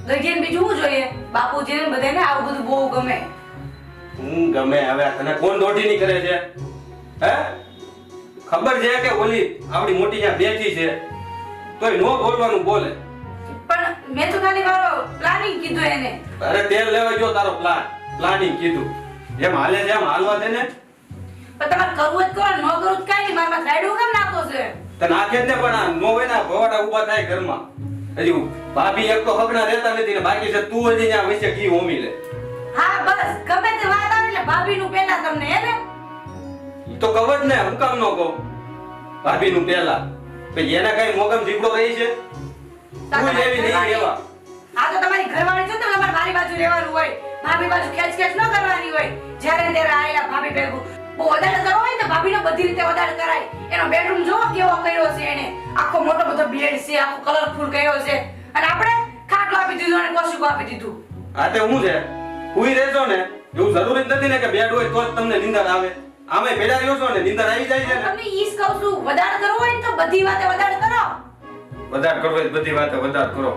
D: ગઈઢિયાને બીજું શું જોઈએ? બાપુજીને બધાને આવું બધું બહુ ગમે.
G: હું ગમે હવે તને કોણ દોઢીની કરે છે? હે ખબર છે કે ઓલી આપણી મોટી ત્યાં બેઠી છે તોય નો બોલવાનું બોલે.
D: પણ મેં તો ખાલી મારો પ્લાનિંગ કીધું એને.
G: અરે તેલ લેવા જો તારો પ્લાનિંગ કીધું જેમ હાલે છે એમ હાલવા દે ને.
D: પણ તમારે કરવું જ કરો, ન કરવું જ કાંઈ નહીં. મારા સાઈડ કેમ નાખો છે?
G: તને આખે જ ને પણ આ નો હોય ને ભવાડા ઊભા થાય ઘરમાં. હજી ભાભી એક તો હકના રહેતા નથી ને બાકી છે તું હજી ત્યાં વચ્ચે ઘી હોમી લે.
D: હા બસ ગમે તે વાત આવે એટલે ભાભીનું પહેલા તમને હે ને.
G: ઈ તો કહો જ ને હું કામ ન કહું? ભાભીનું પહેલા પછી એના કઈ મોગમ જીબડો રહી છે તું લેવી નહીં લેવા
D: આ તો તમારી ઘરવાળી છે, તમારે મારી બાજુ રહેવાનું હોય, ભાભી બાજુ ખેંચ ખેંચ ન કરવાની હોય. જ્યારે ત્યારે આયેલા ભાભી ભેગું બહુ વધારે કરવો હોય ને ભાભીને બધી રીતે વધારે કરાય. એનો બેડરૂમ જોવો કેવો કર્યો છે એને, આખો મોટો બધો બેડ છે, આખો કલરફુલ કર્યો છે, અને આપણે ખાટલો આપી દીધો અને કોશિકો આપી દીધું.
G: આ તે હું છે હુઈ રહેજો ને એવું જરૂરી જ નથી ને કે બેડ હોય તો જ તમને નીંદર આવે. આમે ભેડા રહ્યો છો ને નીંદર આવી જાય છે ને.
D: તમને ઈ જ કહું છું, વધારે કરવો હોય ને તો બધી વાતે વધારે કરો.
G: વધારે કરવો હોય તો બધી વાતે વધારે કરો.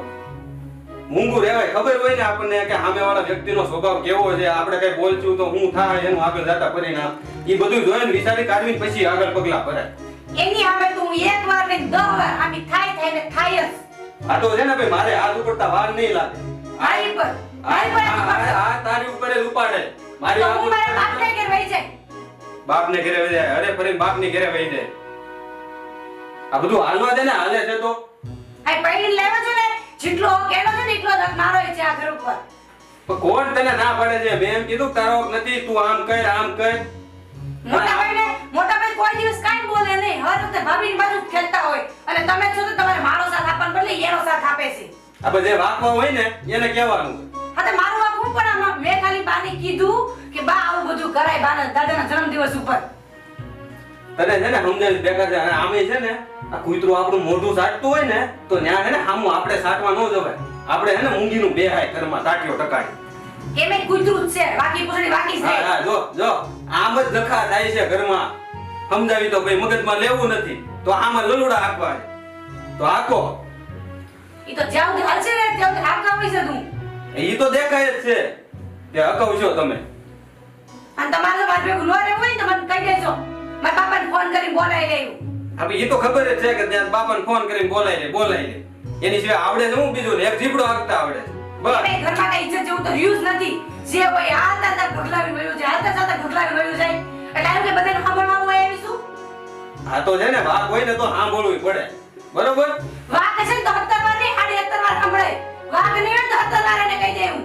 G: મૂંગું રહેવાય ખબર હોય ને આપણને કે સામેવાળા વ્યક્તિનો સ્વભાવ કેવો છે, આપણે કઈ બોલશું તો હું થાય એનું આગળ જતા પરિણામ એ બધું જોઈને વિચારી કાઢવીને પછી આગળ પગલા ભરાય.
D: એની સામે તો હું એક વાર ને 10 વાર આમી થાય ને થાય જ.
G: આ તો છે ને ભાઈ મારે હાથ ઉપડતા વાર નહીં લાગે.
D: મારી પર
G: આ તારી ઉપર જ ઉપાડે. મારી
D: તો
G: વાત
D: હું મારા બાપને ઘેર વહી જાય.
G: બાપને ઘરે વહી જાય. અરે ફરી બાપની ઘરે વહી જાય. આ બધું હાલવા દે ને હાલે છે તો
D: આ પૈણી લેવા છો ને જેટલો કેળો છે ને એટલો જ મારો છે આ ઘર ઉપર.
G: પણ કોણ તને ના પડે છે? મેં એમ કીધું તારો હક નથી, તું આમ કર આમ કર.
D: મોટા ભાઈ કોઈ દિવસ કાઈ બોલે નહીં, હર વખતે ભાભીની બાજુ જ ખેલતા હોય, અને તમે છો તો તમારે મારો સાથ આપવાનો બદલે એનો સાથ આપે છે.
G: આ બધે વાકવા હોય ને એને કહેવાનું.
D: હા તો મારું વાંકું પણ આમાં મેં ખાલી બાને કીધું કે બા આવું બધું કરાય બાના દાદાના જન્મદિવસ ઉપર.
G: તને છે ને સમજાવી બેકાર છે. અને આમે છે ને આ કૂતરું આપણું મોઢું સાટતું હોય ને તો ન્યા છે ને હામું આપણે સાટવા ન જવાય. આપણે છે ને મૂંગીનું બેહાય ઘરમાં સાટ્યો ટકાય.
D: એમે કૂતરું જ છે, બાકી પૂછડી બાકી છે.
G: હા હા જો આમ જ લખા થાય છે ઘરમાં. સમજાવી તો ભાઈ મગજમાં લેવું નથી તો આમાં લલુડા આપવા તો આકો
D: ઈ તો જ્યાં સુધી હાલશે ને ત્યાં સુધી હાકા હોય છે તું.
G: ઈ તો દેખાય જ છે કે અકાવ છો તમે.
D: અને તમારે મારે ભેગું ન રહેવું હોય ને તો મને કહી દેજો, મારા બાપાને ફોન કરીને બોલાવી લેવું.
G: હવે ઈ તો ખબર જ છે કે ત્યાં બાપાને ફોન કરીને બોલાય લે. એની સિવાય આવડે છે હું બીજું ને એક જીબડો હાંકતા આવડે છે. બસ
D: એ ઘરમાં કઈ ઇજ્જત જેવું તો રહ્યું જ નથી. જે હોય હાલતા ભગલાવી વયું જાય, હાલતા ભગલાવી વયું જાય. એટલે એમ કે બધાને સાંભળવાનું હોય એવી શું?
G: આ તો છે ને વાક હોય ને તો સાંભળવું પડે. બરોબર?
D: વાક છે ને તો 17 વાર નહીં 78 વાર સાંભળે. વાક નહીં હોય તો 17 વાર એને કહી દેવું.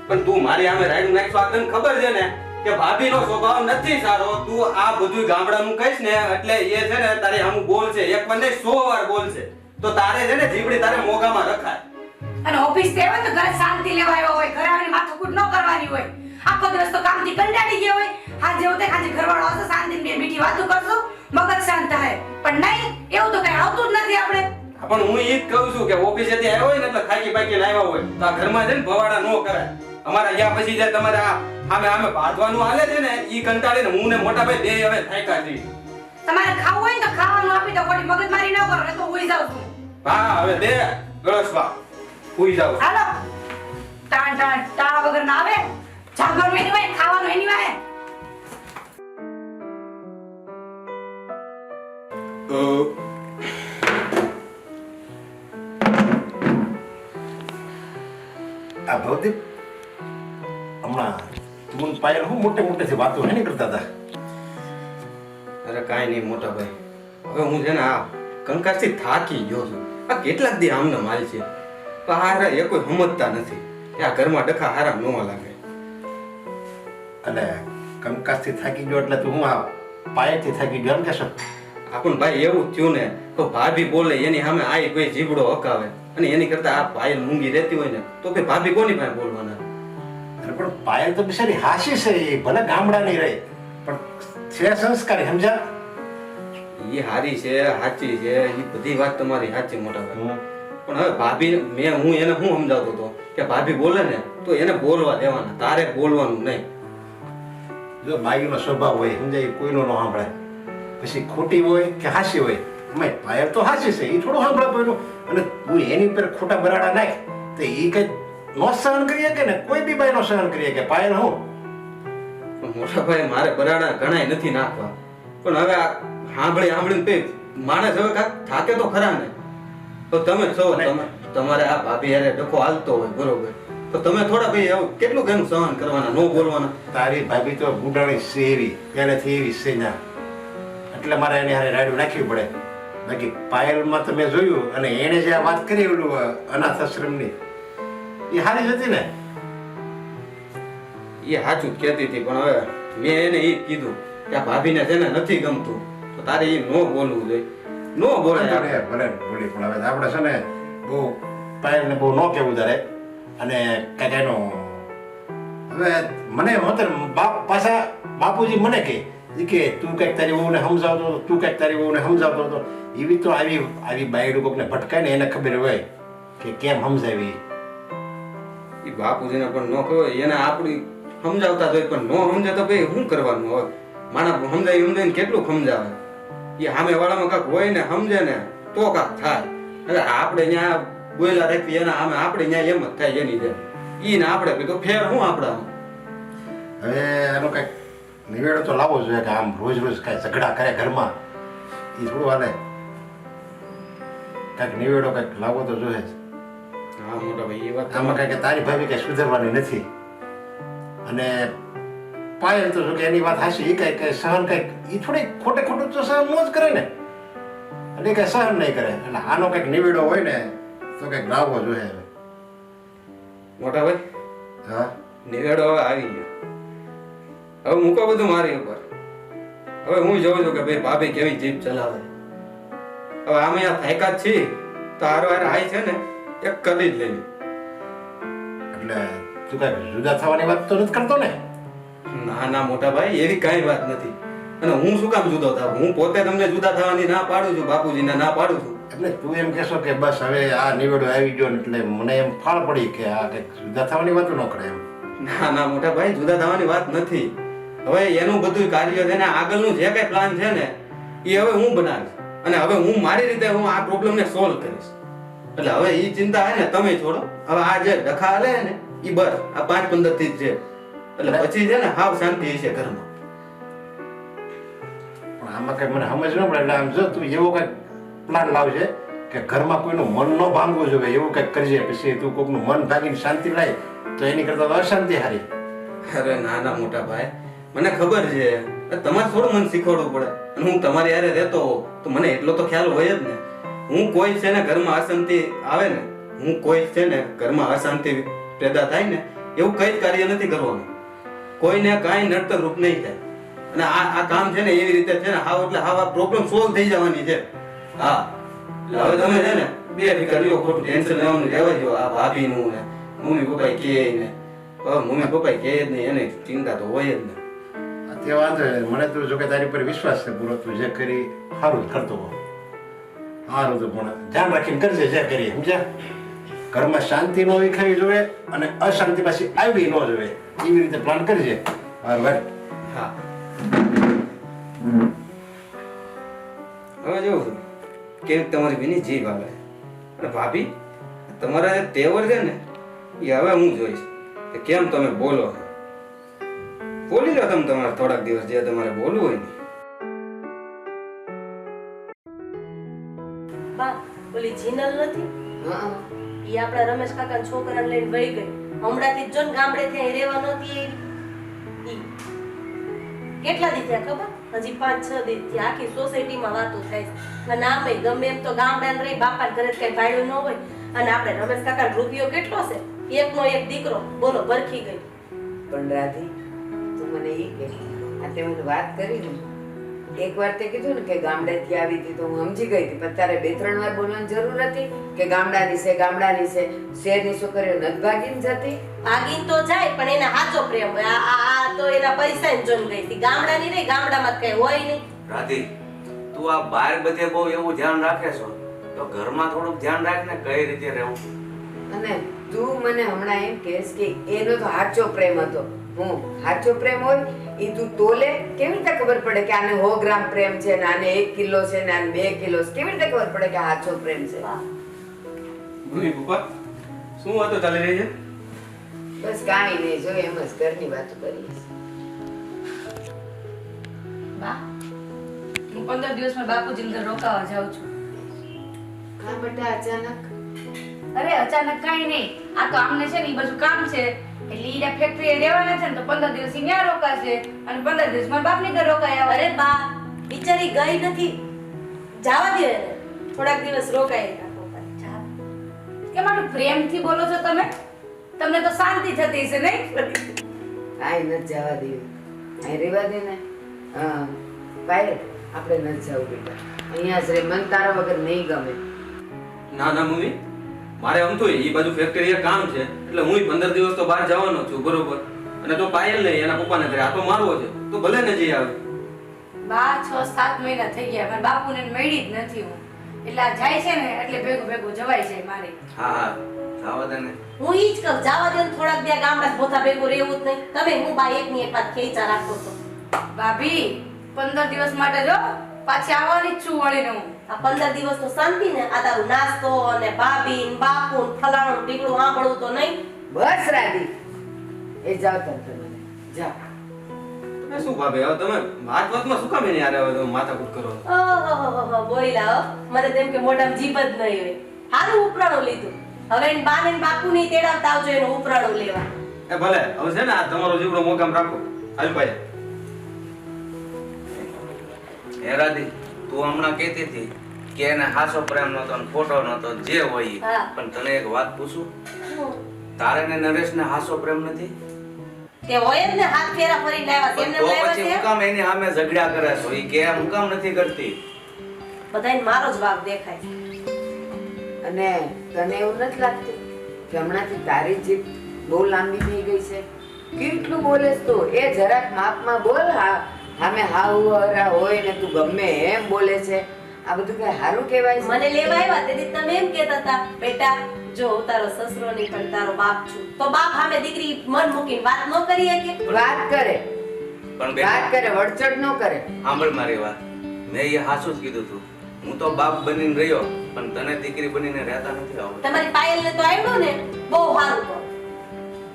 G: પણ તું મારી સામે રાયડું નાખશો આ તને ખબર છે ને કે ભાભીનો સ્વભાવ નથી સારો. તું આ બધું ગામડાનું કહીશ ને એટલે એ છે ને તારી સામું બોલશે, એક વાર નહીં 100 વાર બોલશે. તો તારે છે ને જીબડી તારે મોગામાં રખાય.
D: અને ઓફિસ થી આવે તો ઘરે શાંતિ લેવા આવ્યો હોય, ઘરે આવીને માથાકૂટ ન કરવાની હોય. આખો દિવસ તો કામથી કંટાળી ગયા હોય, હાજે હોતે હાજે ઘરવાળો આવશે, શાંતિની બે મીઠી વાતો કરશું, મગજ શાંત થાય. પણ નહીં, એવું તો કઈ આવતું જ નથી આપણે.
G: પણ હું ઈ જ કહું છું કે ઓફિસેથી આવ્યો હોય ને એટલે ખાકી પાકીને આવ્યા હોય તો આ ઘરમાં છે ને ભવાડા ન કરાય. અમારા અહીંયા પછી જે તમારે આ આમે બાંધવાનું હાલે છે ને ઈ કંટાળીને હું ને મોટા ભાઈ બે હવે થાક્યા છીએ.
D: તમારે ખાવું હોય ને તો ખાવાનું આપી દો, ખોટી મગજમારી ન કરો, નહીં તો હુઈ જાઉં છું.
G: હા હવે બે ગળસવા હુઈ જાવ.
D: હાલો, ટાણા વગર ના આવે. જાગવાનું એની વાય, ખાવાનું એની વાય.
E: આ ભવદીપ હમણાં તું ને પાયલ હું મોટેથી વાતો હે નહીં કરતા હતા.
G: અરે કાંઈ નહીં મોટા ભાઈ, હવે હું છે ને આ કંકાસથી થાકી ગયો છું. આ કેટલાક દી આમને માલ છે પણ હારા એ કોઈ સમજતા નથી કે આ ઘરમાં ડખા હારા ન લાગે.
E: અને કંકાસથી થાકી ગયો એટલે તું હું આ પાયલથી થાકી ગયો એમ કહેશો?
G: આપણ ભાઈ એવું થયું ને તો ભાભી બોલે એની સામે આઈ કોઈ જીબડો હકાવે અને એની કરતા આ પાયલ મૂંગી રહેતી હોય ને તો ભાઈ ભાભી કોની પાસે બોલવાના?
E: અરે પણ પાયલ તો બિચારી હાસી છે, એ ભલે ગામડાની રહી પણ છે સંસ્કારી, સમજ્યા?
G: એ હારી છે, સાચી છે, એ બધી વાત તમારી સાચી મોટા ભાઈ. પણ હવે ભાભી હું એને શું સમજાવતો હતો કે ભાભી બોલે ને તો એને બોલવા દેવાના, તારે બોલવાનું નહીં.
E: જો બાઈનો સ્વભાવ હોય સમજાય, કોઈનો ન સાંભળે, પછી ખોટી હોય કે હાસી હોય. અમે પાયલ તો હાસી છે, એ થોડું સાંભળે કોઈનું. અને તું એની ઉપર ખોટા બરાડા નાખ તો એ કઈ નો સહન કરી શકે ને, કોઈ બી બાઈ નો સહન કરી શકે. પાયલ હું
G: મોટા ભાઈ મારે બરાડા ઘણાય નથી નાખવા, પણ હવે આ સાંભળીને માણસ હવે થાકે તો ખરા ને. તો તમે છો તમારે આ ભાભી યારે ડખો હાલતો હોય બરોબર, તો તમે થોડા ભાઈ આવું કેટલું એનું સહન કરવાના, ન બોલવાના?
E: તારી ભાભી તો ગુડાણી છે એવી, પહેલેથી એવી છે ના, એટલે મારે એની હારે રાડું નાખવી પડે. બાકી પાયલમાં તો મેં જોયું, અને એને જે આ વાત કરી ઓલું અનાથ આશ્રમની, એ હારી જ હતી ને.
G: એ સાચું જ કહેતી હતી, પણ હવે મેં એને એ જ કીધું કે આ ભાભીને છે ને નથી ગમતું તો તારે એ નો બોલવું જોઈએ નો બોલાય
E: ભલે ભલે બોલી પણ હવે આપણે છે ને બહુ પાયલને બહુ ન કહેવું તારે અને કાંઈક એનો હવે મને હોતર પાછા બાપુજી મને કહે તું કંઈક તારી વહુને સમજાવતો હતો તું કંઈક તારી વહુને સમજાવતો હતો એવી તો આવી બાયડું કોકને ભટકાય ને એને ખબર હોય કે કેમ સમજાવી.
G: એ બાપુજીને પણ નો કહો એને આપણી સમજાવતા હોય પણ નો સમજે તો ભાઈ શું કરવાનું હોય માણા સમજાવીને કેટલું સમજાવે એ સામે વાળામાં કાંક હોય ને સમજે ને તો કાંક થાય એટલે આપણે ત્યાં બોયલા રાખી એના આમે આપણે ત્યાં એમ જ થાય એની જેમ ઈ ને આપણે તો ફેર શું આપણા
E: હવે એનો કંઈક નિવેડો તો લાવવો જોઈએ કે આમ રોજ રોજ કાંઈ ઝઘડા કરે ઘરમાં એ થોડું હાલે કાંઈક નિવેડો કંઈક લાવવો તો જોઈએ જ.
G: હા મોટા ભાઈ એ વાત
E: આમાં કાંઈ કે તારી ભાભી કંઈ સુધરવાની નથી અને પાયલ તો જો કે એની વાત હાશી એ કાંઈ સહન કંઈક એ થોડી ખોટે ખોટું તો સહન ન જ કરે ને અને એ કાંઈ સહન નહીં કરે એટલે આનો કંઈક નિવેડો હોય ને તો કંઈક લાવવો જોઈએ.
G: મોટા ભાઈ
E: હા
G: નિવેડો હવે આવી ગયો હવે મૂકો બધું મારી ઉપર હવે હું જોઉં છું કે ભાઈ ભાભી કેવી જીભ ચલાવે હવે આમે આ થાયકા જ છીએ તો હારો હારે હાય છે ને એક કરી જ લેવી
E: એટલે તું કાંઈ જુદા થવાની વાત તો નથી કરતો ને?
G: ના ના મોટા ભાઈ એવી કાંઈ વાત નથી અને હું શું કામ જુદો થાવ હું પોતે તમને જુદા થવાની ના પાડું છું બાપુજીને ના પાડું છું
E: એટલે તું એમ કહેશો કે બસ હવે આ નિવેડો આવી ગયો ને એટલે મને એમ ફાળ પડી કે આ કંઈક જુદા થવાની વાતો ન કરે એમ.
G: ના ના મોટા ભાઈ જુદા થવાની વાત નથી હવે એનું બધું કાર્ય છે ને આગળનું જે કઈ પ્લાન છે ને એ હવે હું બનાવીશ અને હવે હું મારી રીતે હું આ પ્રોબ્લેમને સોલ્વ કરીશ એટલે હવે એ ચિંતા હે ને તમે છોડો હવે આ જે ડખા હાલે ને એ બસ આ 5-15 થી જ છે એટલે પછી છે ને હાવ શાંતિ હશે ઘરમાં.
E: પણ આમાં કઈ મને સમજ ન પડે એટલે આમ જો તું એવો કઈક પ્લાન લાવજે કે ઘરમાં કોઈનું મન ન ભાંગવું જોઈએ એવું કઈક કરજે પછી તું કોકનું મન ભાંગીને શાંતિ લાય તો એની કરતા તો અશાંતિ હારી.
G: અરે ના ના મોટા ભાઈ મને ખબર છે તમારે થોડું મને શીખવાડવું પડે અને હું તમારી હારે રહેતો હોઉં તો મને એટલો તો ખ્યાલ હોય જ ને હું કોઈ છે ને ઘરમાં અશાંતિ આવે ને હું કોઈ છે ને ઘરમાં અશાંતિ પેદા થાય ને એવું કઈ જ કાર્ય નથી કરવાનું કોઈને કાંઈ નડતર રૂપ નહીં થાય અને આ કામ છે ને એવી રીતે છે ને હાવ એટલે હાવ આ પ્રોબ્લેમ સોલ્વ થઈ જવાની છે. હા એટલે હવે તમે છે ને બે ફિકર લ્યો ખોટું ટેન્શન લેવાનું રહેવા દો આ ભાભીનું ને મમ્મી પપ્પા કહે ને મમ્મી પપ્પા કહે જ નહીં એને ચિંતા તો હોય જ ને.
E: તે વાંધો નહીં મને તો જો કે તારી પર વિશ્વાસ છે પૂરો તું જે કરી સારું જ કરતો હો સારું તો પણ ધ્યાન રાખીને કરજે જે કરી સમજ્યા ઘરમાં શાંતિ ન વિખાવી જોઈએ અને અશાંતિ પાછી આવી ન જોઈએ એવી રીતે પ્લાન કરજે. બરાબર
G: હા હવે જોઉં છું કેવી તમારી બેની જીભ આવે અને ભાભી તમારા જે તેવર છે ને એ હવે હું જોઈશ કે કેમ તમે બોલો બોલી લો તમે તમારે થોડાક દિવસ જે તમારે બોલવું હોય ને.
C: બા ઓલી જીનલ નથી
A: હા
C: ઈ આપણા રમેશ કાકાના છોકરાને લઈને વહી ગઈ હમણાંથી જો ને ગામડે ત્યાં રહેવા નહોતી ઈ કેટલા દી થયા ખબર હજી 5-6 દી થી આખી સોસાયટીમાં વાતો થાય છે અને આમે ગમે એમ તો ગામડાને રહી બાપા ઘરે કઈ ભાડ્યું ન હોય અને આપણે રમેશ કાકા રૂપિયો કેટલો છે એકનો એક દીકરો બોલો ભરખી ગઈ
A: પણ રાધી તું મને એ કે આ તે મને વાત કરી ને એક વાર તે કીધું ને કે ગામડેથી આવી હતી તો હું સમજી ગઈ હતી પણ તારે 2-3 વાર બોલવાની જરૂર હતી કે ગામડાની છે શહેરની છોકરીઓ નથી ભાગીને જતી.
C: ભાગીન તો જાય પણ એને સાચો પ્રેમ હોય આ તો એના પૈસા ને જોન ગઈ હતી ગામડાની નહીં ગામડામાં કઈ હોય નહીં.
B: રાધી તું આ બહાર બધે બહુ એવું ધ્યાન રાખે છો તો ઘરમાં થોડુંક ધ્યાન રાખ ને કઈ રીતે રહેવું.
A: અને તું મને હમણાં એમ કહેશ કે એનો તો સાચો પ્રેમ હતો સાચો પ્રેમ હોય એ તું તોલે કેવી રીતે ખબર પડે કે આને 100 ગ્રામ પ્રેમ છે ને આને 1 કિલો છે ને આને 2 કિલો છે કેવી રીતે ખબર પડે કે આ સાચો પ્રેમ છે.
G: મમ્મી પપ્પા શું વાતો ચાલી રહી છે?
A: બસ કાંઈ નહીં જો એમ જ ઘરની વાતો કરીએ છીએ.
D: બા હું 15 દિવસમાં બાપુજીને ઘરે રોકાવા જાઉં છું.
A: કા બેટા અચાનક?
D: અરે અચાનક કાંઈ નહીં આ તો આમને છે ને ઈ બધું કામ છે એટલે ઈ ફેક્ટરીએ રહેવાના છે ને તો 15 દિવસ ઈ ત્યાં રોકાશે અને 15 દિવસ મારા બાપની ઘરે રોકાય આવે.
C: અરે બા બિચારી ગઈ નથી જવા દે એને થોડાક દિવસ રોકાય
D: કેમ આટલું પ્રેમથી બોલો છો તમે? તમને તો શાંતિ થતી છે નહીં?
A: કાંઈ નથી જવા દેવું અહીં રહેવા દે ને. હા પાયલ આપણે નથી જવું બેટા, અહીંયા જ રે, મન તારા વગર નહીં ગમે.
G: ના ના મમ્મી, મારે આમ તો એ બાજુ ફેક્ટરીએ કામ છે એટલે હું 15 દિવસ તો બહાર જવાનો છું, બરોબર. અને તો પાયલ નહીં એના પપ્પાને ઘરે આટો મારવો છે તો ભલે ને જઈ આવે.
D: બા 6-7 મહિના થઈ ગયા પણ બાપુને મળી જ નથી હું, એટલે આ જાય છે ને એટલે ભેગું ભેગું જવાય છે મારે.
B: હા હા જાવા દે ને.
C: હું ઈ જ કહું, જાવા દે ને થોડાક દે ગામડા ભોથા ભેગું રહેવું જ નહીં. તમે હું બા એકની એક વાત ખેંચા રાખો છો.
D: ભાભી 15 દિવસ માટે જો પાછી આવવાની જ છું વળીને હું.
C: આ 15 દિવસ તો શાંતિ ને, આ તારું નાસ્તો અને ભાભી ને બાપુ ને ફલાણું ટીકડું સાંભળવું તો નહીં.
A: બસ રાધી, એ જાઓ તમે, જાઓ.
G: તમે શું ભાભી, હવે તમે વાતમાં શું કામ એની હારે હવે તમે માથાકૂટ કરો છો?
C: ઓહો બોયલા હો, મને તેમ કે મોઢામાં જીભ જ નહીં હોય. હારું ઉપરાણું લીધું, હવે એને બા ને બાપુ ની તેડાવતા આવજો એનું ઉપરાણું લેવા.
G: એ ભલે, હવે છે ને આ તમારો જીવડો મોકામ રાખો. હાલ ભાઈ.
B: હે રાધી, તું હમણાં કહેતી હતી કે એને હાસો પ્રેમ નતો ને ખોટો નતો, જે હોય ઈ.
C: હા.
B: પણ તને એક વાત પૂછું,
C: શું?
B: તારે ને નરેશને હાસો પ્રેમ નથી?
C: તે હોય જ ને, હાથ ફેરા ફરીને લાવ્યા છે, એમને
B: તો
C: લાવ્યા
B: પછી
C: છે.
B: હું કામ એની સામે ઝઘડા કરે છો? ઈ કે હું કામ નથી કરતી?
C: બધાને મારો જ વાંક દેખાય છે.
A: અને તને એવું નથી લાગતું કે હમણાંથી તારી જીભ બહુ લાંબી થઈ ગઈ છે? કેટલું બોલેસ તું, એ જરાક માપમાં બોલ. સામે હાવ હરા હોય ને તું ગમે એમ બોલે છે, આ બધું કઈ સારું કહેવાય છે?
C: મને લેવા આવ્યા તેથી તમે એમ કહેતા હતા, બેટા જો હું તારો સસરો નહીં પણ તારો બાપ છું, તો બાપ સામે દીકરી મન મૂકીને વાત ન કરી શકે.
A: વાત કરે,
B: પણ
A: વાત
B: બેટા
A: કરે, વડચડ ન કરે.
B: સાંભળ મારી વાત, મેં એ હાસું જ કીધું તું. હું તો બાપ બનીને રહ્યો પણ તને દીકરી બનીને રહેતા નથી આવડતું.
C: તમારી પાયલને તો આવડ્યું ને, બહુ સારું કહો.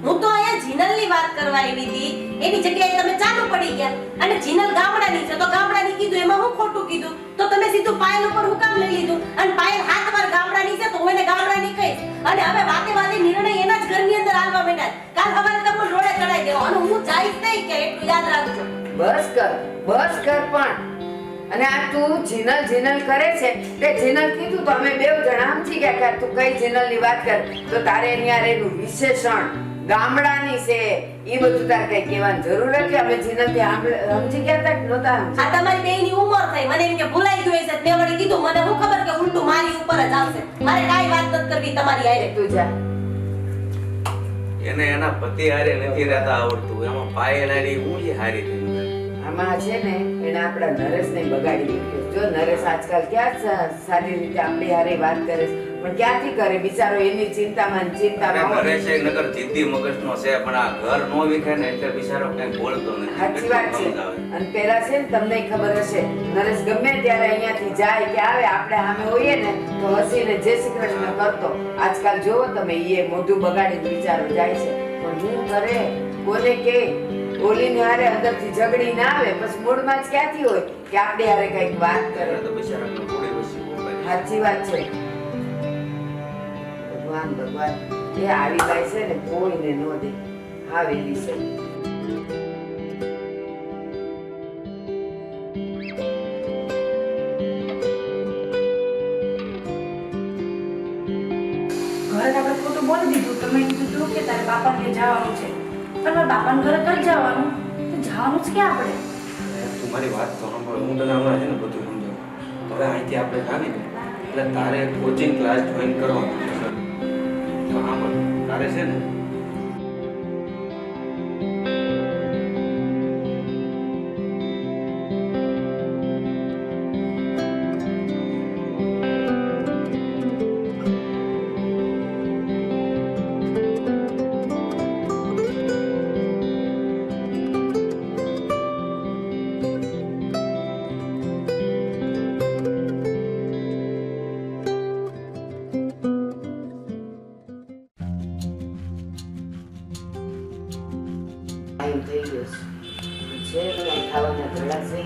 C: હું તો અહીંયા જીનલની વાત કરવા આવી હતી, એની જગ્યાએ તમે ચાલુ પડી ગયા. અને જીનલ ગામડાની છે તો ગામડાની કીધું, એમાં હું ખોટું કીધું? તો તમે સીધું પાયલ ઉપર હું કામ લઈ લીધું? અને પાયલ 7 વાર ગામડાની છે તો હું એને ગામડાની કહીશ. અને હવે વાતે વાતે નિર્ણય એના જ ઘરની અંદર આવવા માંડ્યા. કાલ સવારે તમને રોડે ચડાઈ દેવો અને હું જઈશ નહીં કે એટલું યાદ રાખજો.
A: બસ કર પણ. અને આ તું જીનલ કરે છે તે જીનલ કીધું તો અમે બેવ જણા સમજી ગયા કે તું કઈ જીનલની વાત કર, તો તારે એની હારે એનું વિશેષણ ગામડાની છે ઈ બધું તારે કઈ કહેવાની જરૂર હતી? અમે જીનલથી સમજી ગયા હતા કે નહોતા સમજી?
C: આ તમારી બેયની ઉંમર થઈ, મને એમ કે ભૂલાઈ ગયું હશે. મેં વળી કીધું, મને શું ખબર કે ઉલટું મારી ઉપર જ આવશે. મારે કાઈ વાત નથી કરવી તમારી હારે.
A: તું જા.
B: એને એના પતિ હારે નથી રહેતા આવડતું, એમાં પાયલ હારી હું જે હારી થઈ.
A: આમાં છે ને એને આપણા નરેશને બગાડી મૂક્યો. જો નરેશ આજકાલ ક્યાં સારી રીતે આપણી હારે વાત કરે છે, પણ ક્યાંથી કરે બિચારો, એની ચિંતામાં ને ચિંતામાં હોય.
B: નરેશ એ નકર જિદ્દી મગજનો છે, પણ આ ઘર નો વિખે ને એટલે બિચારો કઈ બોલતો નથી.
A: સાચી વાત છે.
B: કેટલું સમજાવે.
A: અને પેલા છે ને તમને ખબર હશે, નરેશ ગમે ત્યારે અહીંયાથી જાય કે આવે, આપણે સામે હોઈએ ને તો હસીને જય શ્રી કૃષ્ણ કરતો. આજકાલ જોવો તમે, એ મોઢું બગાડીને બિચારો જાય છે. પણ હું કરે કોને કે ઓલીને હારે અંદરથી ઝઘડી ના આવે, પછી મૂળમાં જ ક્યાંથી હોય કે આપણે હારે કઈક વાત કરે.
B: એટલે તો બિચારાને થોડી વસ્તી બોલાય.
A: સાચી વાત છે. ભગવાન એ આવી બાઈ છે ને કોઈને ન દે, આવેલી છે.
D: ઘરે આપણે ખોટું બોલી દીધું, તમે કીધું કે તારે બાપાને જવાનું છે, પણ મારા બાપાને ઘરે તો જવાનું, તો જવાનું જ ક્યાં આપણે?
G: તું મારી વાત તો સાંભળ, હું તને હમણાં છે ને બધું સમજાવું. હવે અહીંથી આપણે આવી ને એટલે તારે કોચિંગ ક્લાસ જોઈન કરવાનું છે. તો સાંભળ, તારે છે ને
A: ટાઈમ થઈ ગયો છે કઈ ખાવાના થોડા છે.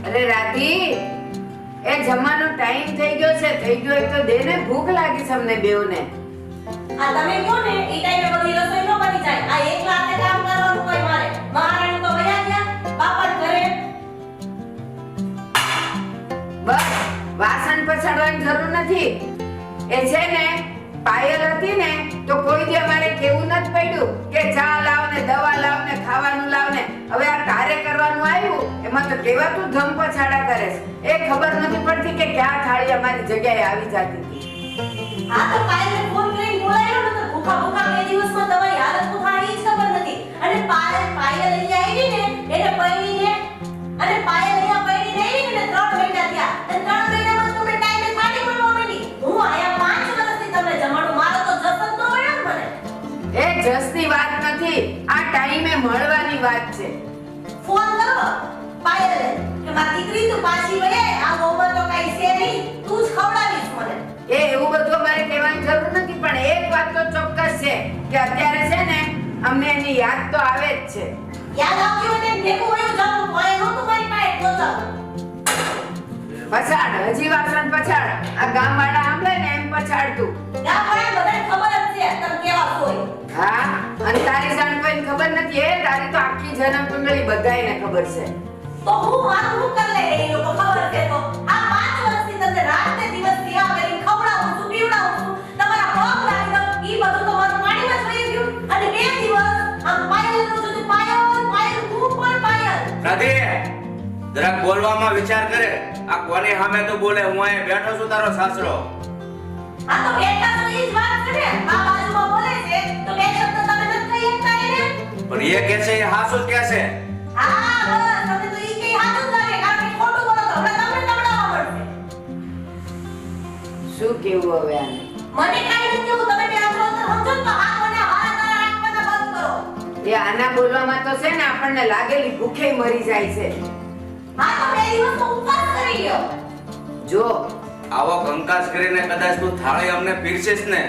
A: અરે રાધી, એ જમવાનો ટાઈમ થઈ ગયો છે. થઈ ગયો એક તો દે ને, ભૂખ લાગી છે અમને બેવને.
C: આ તમે કહો ને એ ટાઈમે બધી રસોઈ ન બની જાય. આ એકલા હાથે કામ કરવાનું કોઈ મારે. મહારાણી તો વયા ગયા બાપા ઘરે.
A: બસ વાસણ પછાડવાની જરૂર નથી. એ છે ને પાયલ હતી ને તો કોઈ દી અમારે કેવું નથી પડ્યું કે ચા લાવ ને દવા લાવ ને ખાવાનું લાવ ને. હવે આ કાર્ય કરવાનું આવ્યું એમાં તો કેવાતું ધમ પછાડા કરે છે. એ ખબર નથી પડતી કે ક્યાં થાળી અમારી જગ્યાએ આવી જતી હતી.
C: હા તો પાયલને ફોન કરીને બોલાવ્યો ને તો ભૂખા ભૂખા 2 દિવસમાં તમારી હાલત શું થાય એ જ ખબર નથી. અને પાયલ અહીંયા આવી ને એને પૈણીને અને પાયલ અહીંયા પૈણીને આવી ને 3 મહિના થયા. અને 3 મહિનામાં તમને ટાઈમે પાણી મળવા માંડી. હું આયા 5 વર્ષથી તમને જમાડું, મારો તો જસ જ ન મળ્યો ને મને.
A: એ જસની વાત નથી, આ ટાઈમે મળવાની વાત છે.
C: ફોન કરો પાયલને કે મારી દીકરી તું પાછી વળે, આ મોમાં તો કઈ છે નહીં, તું જ ખવડાવીશ મને.
A: એ એવું બધું અમારે કહેવાની જરૂર નથી, પણ એક વાત તો ચોક્કસ છે કે અત્યારે છે ને અમને એની યાદ તો આવે જ છે.
C: યાદ આવ્યું ને ભેગું વયું જાવું, કોઈ નહોતું મારી પાસે પહોંચાડું.
A: પછાડ, હજી વાસણ પછાડ. આ ગામવાળા સાંભળે ને એમ પછાડતું.
C: ગામવાળા બધાને ખબર જ છે તમે કેવા હોય.
A: હા, અને તારી જાણ કોઈને ખબર નથી. એ તારી તો આખી જન્મ કુંડળી બધાયને ખબર છે.
C: તો હું મારું કર લે એ લોકો ખબર છે તો આ 5 વર્ષથી તમને રાત ને દિવસ સેવા કરી ખવડાવું છું, પીવડાવું છું, તમારા પગ લાગી દઉં, ઈ બધું તો મારું પાણીમાં જ વહી ગયું. અને 2 દિવસ આમ પાયલનું જોતું પાયલ તું પણ પાયલ.
B: રાધે, જરાક બોલવામાં વિચાર કરે. આ કોની સામે તું બોલે? હું અહીંયા બેઠો છું, તારો સાસરો.
C: આ તો બેટા તો ઈ જ વાત છે ને, આ બાજુમાં બોલે છે તો બે શબ્દ તમે નથી કહી શકતા એને.
B: પણ એ કે છે એ હાસુ જ કે છે.
C: હા બસ તમે તો ઈ કઈ હાથ જ લાગે, કારણ કે ખોટું બોલો તો હમણાં તમને તવડાવવા પડશે.
A: શું કેવું હવે આને?
C: મને કાઈ નથી કેવું, તમે બે આટલો તો સમજો ને તો હાથ મને હારા તારા રાખવાના બંધ કરો.
A: એ આના બોલવામાં તો છે ને આપણને લાગેલી ભૂખે મરી જાય છે.
C: હા તો 2 દિવસનો ઉપવાસ કરી લ્યો.
B: જો આવો કંકાસ કરીને કદાચ તું થાળી અમને પીરસીસ ને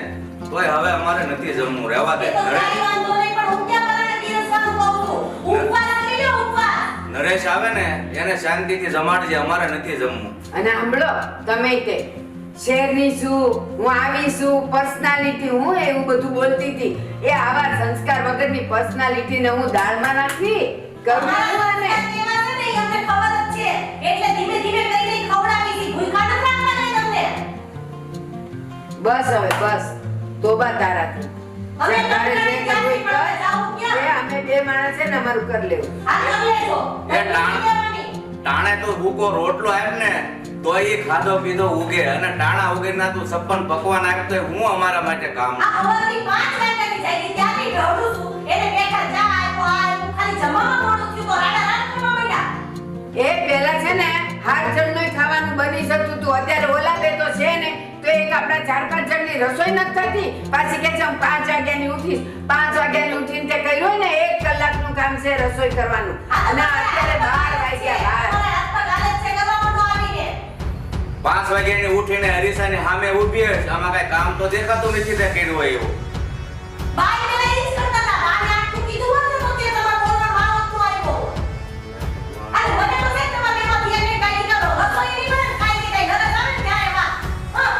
B: તોય હવે અમારે નથી જમવું, રહેવા દે.
C: એ તો કાઈ વાંધો નહીં, પણ હું ક્યાં બધાને પીરસવાનું કહું છું. ઉપવાસ કરી લ્યો, ઉપવાસ.
B: નરેશ આવે ને એને શાંતિથી જમાડજે, અમારે નથી જમવું.
A: અને સાંભળો તમે તે શેરની છું, હું આવી છું, પર્સનાલિટી હું એવું બધું બોલતી હતી. એ આવા સંસ્કાર વગરની પર્સનાલિટીને હું દાળમાં નાખવી કરું
C: અમારા
A: ને?
C: સંસ્કાર કેવા છે ને એ અમને ખબર જ છે. એટલે ધીમે ધીમે કરીને ખવડાવી છે, ભૂખ્યા નથી રાખવાના તમને.
A: બસ હવે બસ, તોબા તારાથી.
C: હવે
A: જે તારે જે કરવું એ કર.
C: જાઓ ક્યાં?
A: એ અમે 2 માણસ છે ને અમારું કરી લેવું.
C: આ કરી લેજો.
B: એ ટાણે તો ભૂકો રોટલો આપ ને તોય એ ખાધો પીધો ઉગે, અને ટાણા ઉગેના તું 56 પકવાન આપતો હું અમારા માટે કામ.
C: આ હવારની 5 વાગ્યાની જાય ત્યાંથી ઢળું છું. એને બેઠા ચા આપ્યો, આ આપ્યો, ખાલી જમવામાં મોડું થયું તો રાડા રાડ કરવા માંડ્યા.
A: એ પહેલા છે ને 8 જણનું ખાવાનું બની શકતું હતું. અત્યારે ઓલા બે તો છે ને તો એક આપણા 4-5 જણની રસોઈ નથી થતી. પાછી કે છે હું 5 વાગ્યાની ઉઠીશ. 5 વાગ્યાની ઉઠીને તે કર્યું હોય ને 1 કલાકનું કામ છે રસોઈ કરવાનું. અને અત્યારે 12 વાગ્યા.
C: તમારા હાથ પર હાલત છે કરવા માંડો આવીને.
B: 5 વાગ્યાની ઉઠીને હરીસાની સામે ઊભી હશે, આમાં કઈ કામ તો દેખાતું નથી તે કર્યું હોય એવું.
C: બાઈ ને લઈ જ કરતા હતા. બાને આટલું કીધું હોત ને તો તે તમારા બોલમાં માવતનું આવ્યો. અને મને તો છે તમારા બેમાંથી એને કાઈ કરો. રસોઈ નહીં બને, કાઈ નહીં, કાઈ ઘરે આવે ને ત્યારે વાત. હા.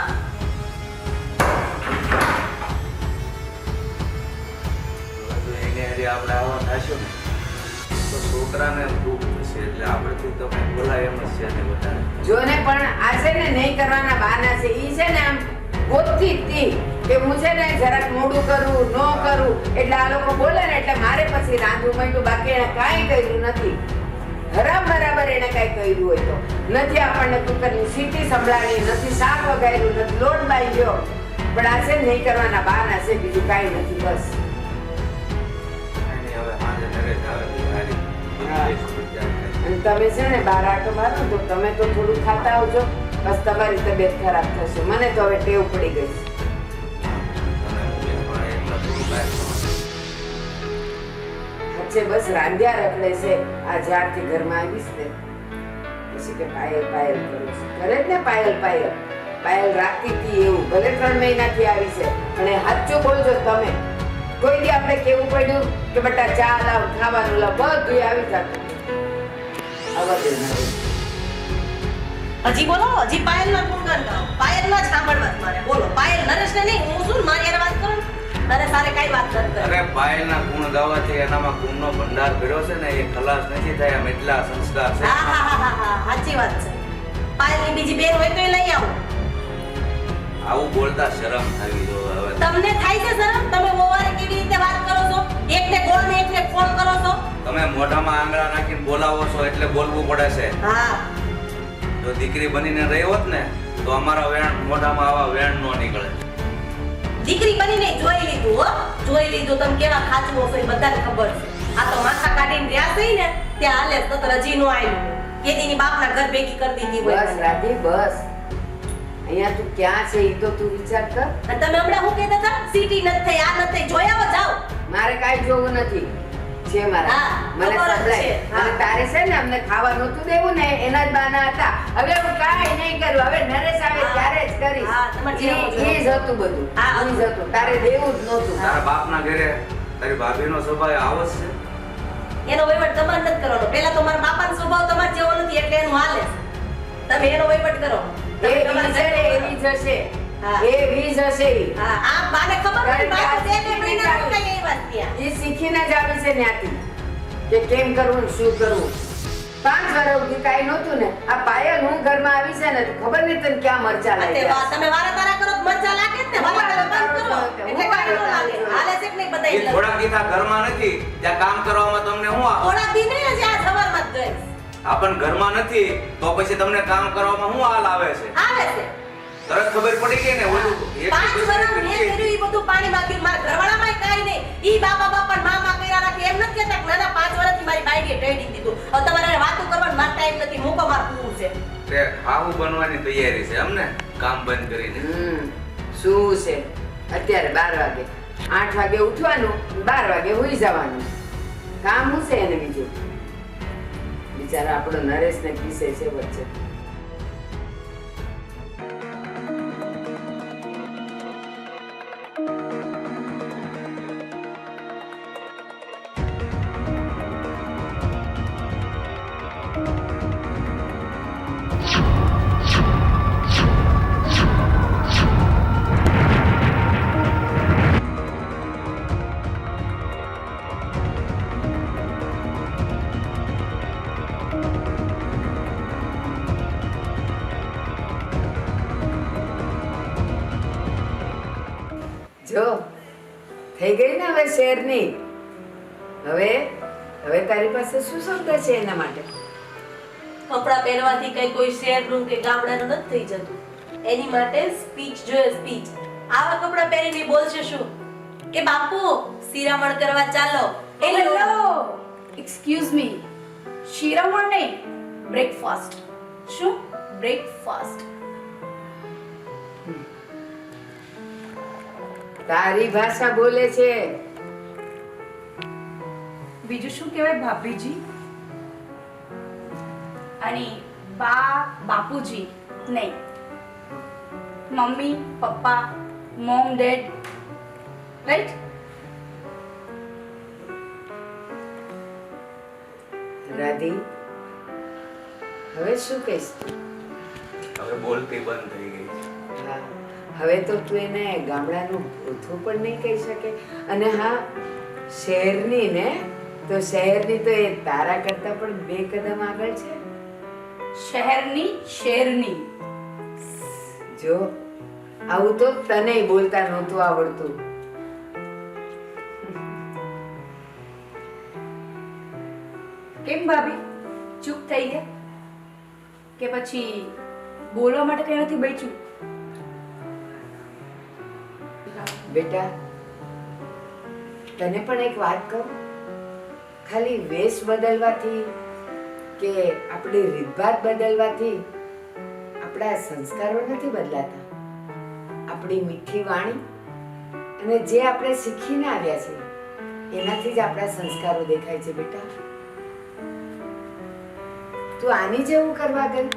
B: તો એને હારે આપણે આવા થાશું ને તો છોકરાને દુઃખ થશે, એટલે આપણેથી તો કંઈ બોલાય એમ જ છે ને બધાને.
A: જોને પણ આ છે ને નહીં કરવાના બહાના છે. ઈ છે ને આમ ગોતતી હતી કે હું છે ને જરાક મોડું કરું ન કરું એટલે આ લોકો બોલે ને એટલે મારે પછી રાંધવું માંડ્યું. બાકી એને કાંઈ કર્યું નથી. હરામ બરાબર એને કાંઈ કર્યું હોય તો નથી આપણને કુકરની સીટી સંભળાવી, નથી શાક વગાડ્યું, નથી લોટ બાંધ્યો. પણ આ છે ને નહીં કરવાના બહાના છે, બીજું કાંઈ નથી. બસ
B: કાંઈ નહીં, હવે સાંજે નરેશ આવે તો હારી.
A: અને તમે છે ને બહાર આટો મારો તો તમે તો થોડું ખાતા આવજો. બસ તમારી તબિયત ખરાબ થશે. મને તો હવે ટેવ પડી ગઈ છે. છે બસ રાંધ્યા રખડે છે. આ જ્યારથી ઘરમાં આવીશ ને પછી કે પાયલ પાયલ કરું છું. કરે જ ને પાયલ પાયલ પાયલ રાખતી હતી એવું. ભલે 3 મહિનાથી આવી છે પણ એ સાચું બોલજો તમે. કોઈ દી આપણે કેવું પડ્યું કે બટા ચા લાવ, ખાવાનું લાવ, બધું આવી જતું. આવા દે ના.
C: હજી બોલો, હજી પાયલના ગુણગાન ગાઓ. પાયલના જ સાંભળવા જ મારે. બોલો, પાયલ નરેશને નહીં, હું શું મારી હારે વાત કરું? નરેશ હારે કાંઈ વાત નથી કરવી.
B: અરે પાયલના ગુણ ગાવાથી એનામાં ગુણનો ભંડાર ભર્યો છે ને, એ ખલાસ નથી થાય એમ એટલા સંસ્કાર છે.
C: હા હા હા હા હા, સાચી વાત છે. પાયલની બીજી બેન હોય તો એ લઈ આવું.
B: આવું બોલતા શરમ આવી જો હવે પડે.
C: તમને થાય છે શરમ? તમે ઓવારે કેવી રીતે વાત કરો છો? એકને ગોળ ને એકને ફોન કરો છો?
B: તમે મોઢામાં આંગળા નાખીને બોલાવો છો એટલે બોલવું પડે છે.
C: હા
B: જો દીકરી બનીને રહી હોત ને તો અમારા વેણ મોઢામાં આવા વેણ નો નીકળે.
C: દીકરી બનીને જોઈ લીધું હો, જોઈ લીધું. તમે કેવા ખાચવો છો એ બધાને ખબર છે. આ તો માથા કાઢીને રહ્યા થઈ ને ત્યાં હાલે તો રજી નો આવ્યું. કેદીની બાપના ઘર ભેગી કરી દીધી હોય
A: બસ રાધી બસ. અહીંયા તું ક્યાં છે એ તો તું વિચાર કર.
C: અને તમે હમણાં શું કહેતા હતા? સિટી નથી થઈ, આ નથી થઈ, જોઈ આવો જાઓ.
A: મારે કાંઈ જોવું નથી છે મારા.
C: હા,
A: મને
C: ખબર જ
A: સંભળાય.
C: છે. હા.
A: અને તારે છે ને અમને ખાવા નહોતું દેવું ને એના જ બહાના હતા. હવે હું કાંઈ નહીં કરું. હવે નરેશ આવે
C: હા.
A: ત્યારે જ કરીશ.
C: હા, તમારે જે આવું
A: ઈ જ હતું બધું.
C: હા,
A: ઈ જ હતું. તારે દેવું જ નહોતું.
B: તારા બાપના ઘરે તારી ભાભીનો સ્વભાવ આવો જ છે.
C: એનો વહીવટ તમારે નથી કરવાનો. પહેલા તો મારા બાપાનો સ્વભાવ તમારે જેવો નથી એટલે એનું હાલે છે. તમે એનો વહીવટ કરો.
A: એ
C: તમે તમારા
A: વીજ
C: ઘરનો કરો.
A: એવી જ હશે.
C: હા.
A: એ વીજ હશે ઈ.
C: હા, આ બાને ખબર નથી,
A: કારણ કે
C: બાપા
A: આ
C: બે બે
A: શીખીને
C: મહિના
A: જ
C: રોકાઈ એ વાત ત્યાં.
A: એ શીખીને જ આવી છે ત્યાંથી કે કેમ કરવું ને શું કરવું. 5 વર્ષ સુધી કાંઈ નહોતું ને આ પાયલ હું ઘરમાં આવી છે ને તો ખબર નહીં તને ક્યાં મરચા
C: આ તે
A: લાગ્યા.
C: તમે વારા તારા કરો તો મજા લાગે જ ને. વારા તારા બંધ કરો એટલે કાંઈ ન લાગે. હાલે છે કે નહીં
B: એ
C: બધાય?
B: થોડાક દીધા ઘરમાં નથી ત્યાં કામ કરવામાં તમને શું આવે?
C: થોડા દી નહીં હજી આ સવારમાં જ ગઈશ.
B: આપણ ઘરમાં નથી તો પછી તમને કામ કરવામાં શું હાલ આવે છે?
C: આવે છે.
B: તરત ખબર પડી ગઈ ને ઓલું
C: 5 વર્ષ મેં કર્યું ઈ બધું પાણી માંગ્યું. મારા ઘરવાળામાંય કાંઈ નહીં. ઈ બાપા બાપા ને મામા કર્યા રાખે એમ નથી કહેતા કે ના ના 5 વર્ષથી મારી બાઈડીએ ટ્રેડિંગ દીધું. હવે તમારે વાતો કરવાનો મારો ટાઈમ નથી. મૂકો માર પૂરું છે.
B: તે આવું બનવાની તૈયારી છે એમને કામ બંધ કરીને.
A: શું છે અત્યારે 12 વાગે 8 વાગે ઉઠવાનું 12 વાગે હુઈ જવાનું. કામ શું છે એને બીજું? બિચારા આપણો નરેશને પીસે છે વચ્ચે. જો થઈ ગઈ ને હવે શેરની. હવે તારી પાસે શું શબ્દ છે એના માટે?
C: કપડાં પહેરવાથી કઈ કોઈ શહેરનું કે ગામડાનું નથી થઈ જતું. એની માટે સ્પીચ જોઈએ, સ્પીચ. આવા કપડાં પહેરીને બોલશે શું કે બાપુ શિરામણ કરવા ચાલો.
D: હેલો એક્સક્યુઝ મી, શિરામણ નહીં, બ્રેકફાસ્ટ. શું બ્રેકફાસ્ટ?
A: તારી ભાષા બોલે છે.
D: બીજું શું કહેવાય ભાભીજી? અને બા બાપુજી નહીં, mummy papa, mom dead, right?
A: Radhi હવે શું કહીશ તું?
B: હવે બોલતી બંધ થઈ ગઈ છે.
A: હા, હવે તો તું એને ગામડાનું ભૂથું પણ નહીં કહી શકે. અને હા, શહેરની ને તો શહેરની તો એ તારા કરતા પણ 2 કદમ આગળ છે.
D: શહેરની શેરની.
A: જો આવું તો તને બોલતા નહોતું આવડતું.
D: કેમ ભાભી ચૂપ થઈ ગયા? કે પછી બોલવા માટે કઈ નથી બચ્યું?
A: બેટા તને પણ એક વાત કહું. ખાલી વેશ બદલવાથી કે આપણી રીતભાત બદલવાથી આપણા સંસ્કારો નથી બદલાતા. આપણી મીઠી વાણી અને જે આપણે શીખીને આવ્યા છે એનાથી જ આપણા સંસ્કારો દેખાય છે. બેટા તું આની જેવું કરવા ગઈ?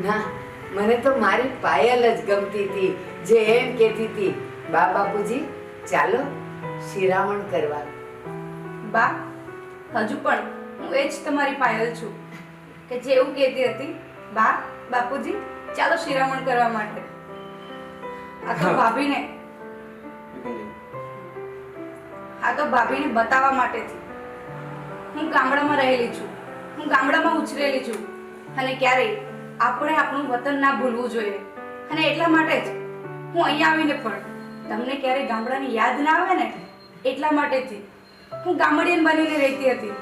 A: ના, મને તો મારી પાયલ જ ગમતી હતી જે એમ કહેતી હતી બા બાપુજી ચાલો શિરામણ કરવા.
D: બા હજુ પણ હું એ જ તમારી પાયલ છું કે જે એવું કહેતી હતી બા બાપુજી ચાલો શિરામણ કરવા માટે. આ તો ભાભીને બતાવવા માટેથી. હું ગામડામાં રહેલી છું, હું ગામડામાં ઉછરેલી છું અને ક્યારેય આપણે આપણું વતન ના ભૂલવું જોઈએ. અને એટલા માટે જ હું અહીંયા આવીને પણ તમને ક્યારે ગામડાની યાદ ના આવે ને એટલા માટેથી હું ગામડિયન બનીને રહેતી હતી.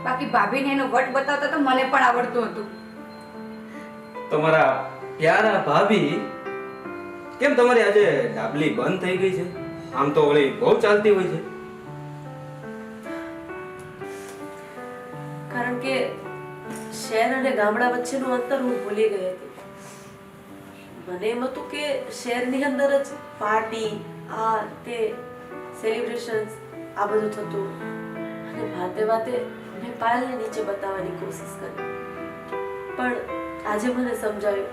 D: બાકી ભાભીને એનો વટ બતાવતા તો મને પણ આવડતું હતું.
G: તમારા પ્યારા ભાભી, કેમ તમારી આજે ડાબલી બંધ થઈ ગઈ છે? આમ તો ઓલી બહુ ચાલતી હોય છે.
C: કારણ કે શહેર અને ગામડા વચ્ચેનું અંતર હું ભૂલી ગઈ હતી. મને એમ હતું કે શહેરની અંદર જ પાર્ટી, આ તે સેલિબ્રેશન્સ આ બધું થતું, અને વાતે વાતે મેં પાયલને નીચે બતાવવાની કોશિશ કરી. પણ આજે મને સમજાયું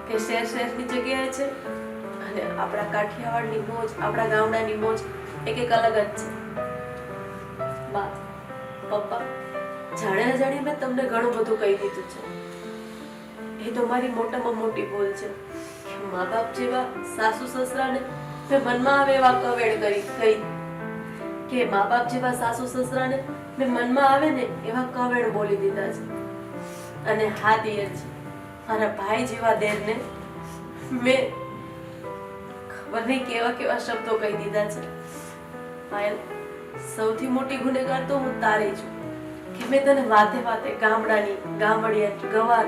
C: કે શહેરની જગ્યાએ છે અને આપણા કાઠિયાવાડની મોજ, આપણા ગામડાની મોજ એક અલગ જ છે. બા, પપ્પા, જાણે અજાણે મેં તમને ઘણું બધું કહી દીધું છે. એ તો મારી મોટામાં મોટી ભૂલ છે કે મા બાપ જેવા સાસુ સસરાને મેં મનમાં આવે એવા કવેડ કહી કે મા બાપ જેવા સાસુ સસરાને મેં મનમાં આવે ને એવા કવેડ બોલી દીધા છે. અને હા દિયરજી, મારા ભાઈ જેવા દેરને મેં ખબર નહીં કેવા કેવા શબ્દો કહી દીધા છે. પાયલ, સૌથી મોટી ગુનેગાર તો હું તારી છું કે મેં તને વાતે વાતે ગામડાની, ગામડિયા, ગવાર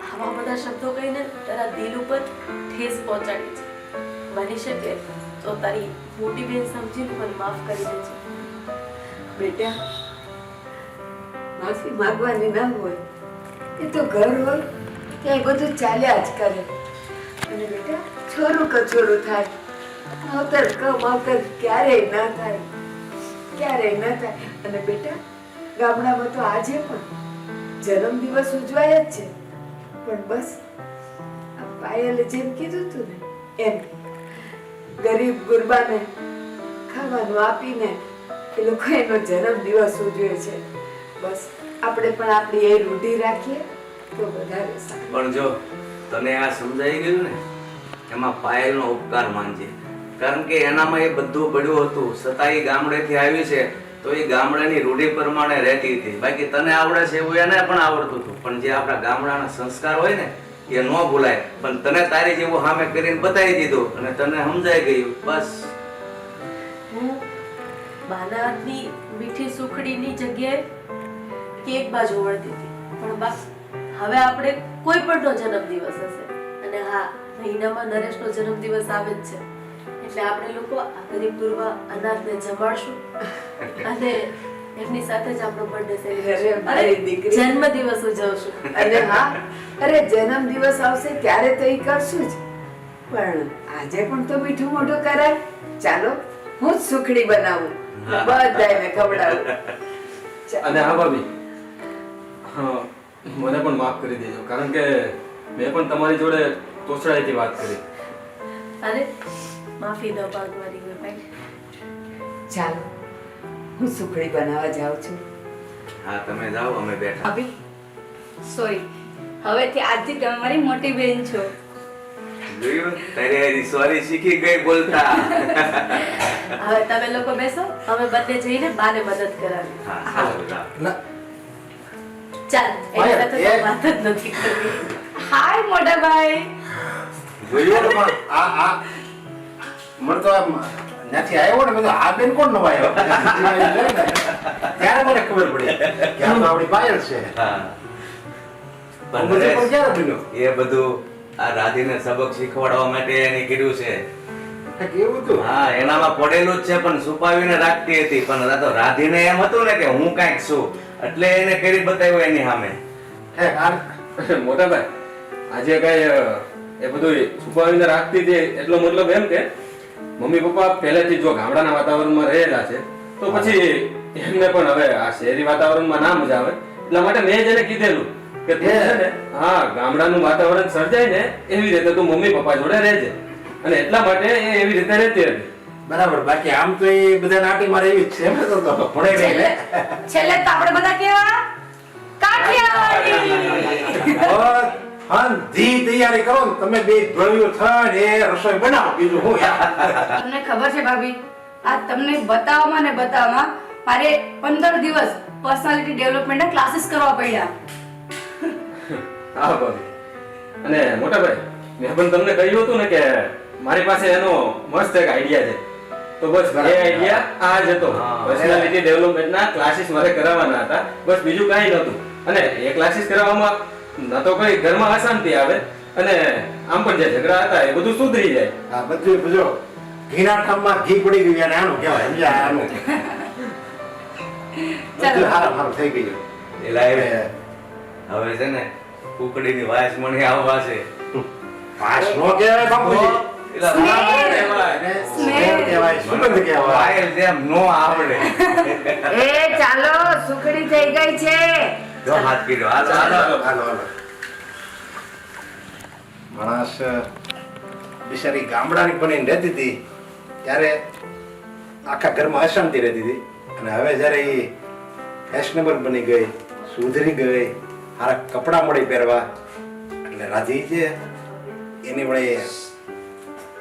C: આવા બધા શબ્દો કહીને તારા દિલ ઉપર ઠેસ પહોંચાડી છે. બની શકે તો તારી મોટી બેન સમજીને મને માફ કરી દેજે.
A: બેટા, માફી માંગવાની ના હોય, એ તો ઘર હોય ત્યાં એ બધું ચાલ્યા જ કરે. અને બેટા, છોરું કછોરું થાય, માવતર માવતર ક્યારેય ના થાય, ક્યારેય ના થાય. અને બેટા, ગામડામાં તો આજે પણ જન્મદિવસ ઉજવાય જ છે, પણ બસ આ પાયલે જેમ કીધું તું ને એમ ગરીબ ગુરબાને ખાવાનું આપીને એ લોકો એનો જન્મદિવસ ઉજવે છે. બસ આપણે પણ આપણી એ રૂઢી રાખીએ તો વધારે સારું.
B: પણ જો તને આ સમજાઈ ગયું ને, એમાં પાયલનો ઉપકાર માનજે. કારણ કે એનામાં એ બધું પડ્યું હતું, છતાં એ ગામડેથી આવી છે તો એ ગામડાની રૂઢિ પ્રમાણે રહેતી હતી. બાકી તને આવડે છે એવું એને પણ આવડતું હતું, પણ જે આપણા ગામડાના સંસ્કાર હોય ને એ ન ભૂલાય. પણ તને તારી જેવું સામે કરીને બતાવી દીધું અને તને સમજાઈ ગયું. બસ
C: હું બાના હાથની મીઠી સુખડીની જગ્યાએ કેક બાજુ વળતી હતી. પણ બા, હવે આપણે કોઈ પણનો જન્મદિવસ હશે, અને હા, મહિનામાં નરેશનો જન્મદિવસ આવે જ છે, એટલે આપણે લોકો આ ગરીબ ગુરબા અનાથને જમાડશું અને એમની સાથે જ આપણો બર્થડે સેલિબ્રેટ,
A: અરે મારી દીકરી,
C: જન્મદિવસ ઉજવશું.
A: અને હા, અરે જન્મદિવસ આવશે ત્યારે તો એ કરશું જ, પણ આજે પણ તો મીઠું મોઢું કરાય. ચાલો, હું જ સુખડી બનાવું, બધાને ખવડાવું.
G: અને હા ભાભી, હા, મને પણ માફ કરી દેજો, કારણ કે મેં પણ તમારી જોડે તોછડાઈથી વાત કરી.
C: અરે માફી ન માંગવાની હોય ભાઈ.
A: ચાલો, હું સુખડી બનાવવા જાઉં છું.
B: હા, તમે જાઓ, અમે બેઠા.
D: ભાભી, સોરી, હવેથી આજથી તમે મારી મોટી બેન છો.
B: જોયું, તારી સોરી શીખી ગઈ બોલતા.
C: હવે તમે લોકો બેસો, અમે બંને જઈને બાને મદદ કરાવી.
B: હા, ચાલો, જાઓ.
E: ના,
C: ચાલ, એની સાથે તો વાત જ નથી કરવી.
D: હાય મોટા ભાઈ.
B: જોયું?
E: પણ આ મને તો આમ ત્યાંથી આવ્યો ને બધું આ બેન કોણ નવા આવ્યો ત્યારે મને ખબર પડી કે આ તો આપણી પાયલ છે.
B: હા.
E: પણ બધું પણ ક્યારે બન્યું?
B: એ બધું આ રાધીને સબક શીખવાડવા માટે એને કર્યું છે.
E: કંઈક એવું હતું.
B: હા, એનામાં પડેલું જ છે, પણ છુપાવીને રાખતી હતી. પણ આ તો રાધીને એમ હતું ને કે હું કાંઈક છું, એટલે એને કરી બતાવ્યું એની સામે.
E: હે,
G: મોટા ભાઈ, આજે કઈ એ બધું છુપાવીને રાખતી હતી એટલો મતલબ એમ કે મમ્મી પપ્પા પહેલેથી જો ગામડાના વાતાવરણમાં રહેલા છે તો પછી એમને પણ હવે આ શહેરી વાતાવરણમાં ના મજા આવે, એટલા માટે મેં જ એને કીધેલું કે તું છે ને, હા, ગામડાનું વાતાવરણ સર્જાય ને એવી રીતે તું મમ્મી પપ્પા જોડે રહેજે, અને એટલા માટે એ એવી રીતે રહેતી હતી.
E: બરાબર. બાકી આમ તો એ બધા નાટી મારે એવી જ છે એમ તો ભણે નહીં ને.
D: છેલ્લે તો આપણે બધા કેવા કાઠિયાવાડી.
E: હા, ધી તૈયારી કરો ને તમે બે ભળ્યું થઈને એ રસોઈ બનાવો, બીજું હું યાર.
D: તમને ખબર છે ભાભી, આ તમને બતાવવામાં ને બતાવવામાં મારે 15 દિવસ પર્સનાલિટી ડેવલપમેન્ટના ક્લાસીસ કરવા પડ્યા.
G: હા ભાભી, અને મોટા ભાઈ, મેં પણ તમને કહ્યું હતું ને કે મારી પાસે એનો મસ્ત એક આઈડિયા છે. તો બસ એ આઈડિયા આ જ હતો.
B: હા.
G: પર્સનાલિટી ડેવલપમેન્ટના ક્લાસીસ મારે કરાવવાના હતા. બસ બીજું કાંઈ નહોતું. અને એ ક્લાસીસ કરાવવામાં ન તો કોઈ ઘરમાં અશાંતિ આવે અને આમ પણ જે ઝઘડા હતા એ બધું સુધરી જાય.
E: આ બધું বুঝો ઘીના ઠામમાં ઘી પડી ગયું અને આનું કહેવાય સમજ્યા આનું બધું હારું થઈ ગયું.
B: એલા હવે છે ને કુકડીની વાસ મને આવવા છે.
E: પાસ નો કહેવાય બાપુજી.
B: એલા
D: સ્નેહ.
B: બરાબર કહેવાય.
E: એને સ્નેહ કહેવાય, સુગંધ કહેવાય.
B: પાયલ જેમ નો આવડે.
A: એ ચાલો સુખડી થઈ ગઈ છે.
B: જો હાથ કીધો હાલો હાલો
E: હાલો હાલો. માણસ બિચારી ગામડાની બનીને રહેતી હતી ત્યારે આખા ઘરમાં અશાંતિ રહેતી હતી અને હવે જ્યારે એ ફેશનેબલ બની ગઈ, સુધરી ગઈ, સારા કપડાં મળી પહેરવા એટલે રાધી છે એની વળી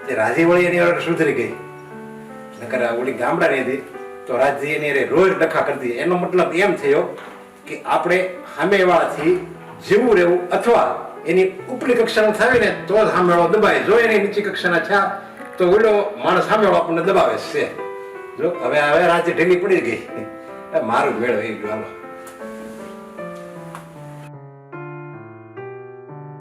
E: જે રાધી વળી એની વળી સુધરી ગઈ. નકર ઓલી ગામડાની હતી તો રાધી એની હારે રોજ ડખા કરતી. એનો મતલબ એમ થયો કે આપણે સામેવાળાથી જેવું રહેવું અથવા એની ઉપલી કક્ષાનો થાય ને તો જ સામેવાળો દબાય. જો એની નીચી કક્ષાના થયા તો ઓલો માણસ સામેવાળો આપણને દબાવે છે. જો હવે રાજી ઢીલી પડી ગઈ. મારું મેળ થઈ ગયું. હાલો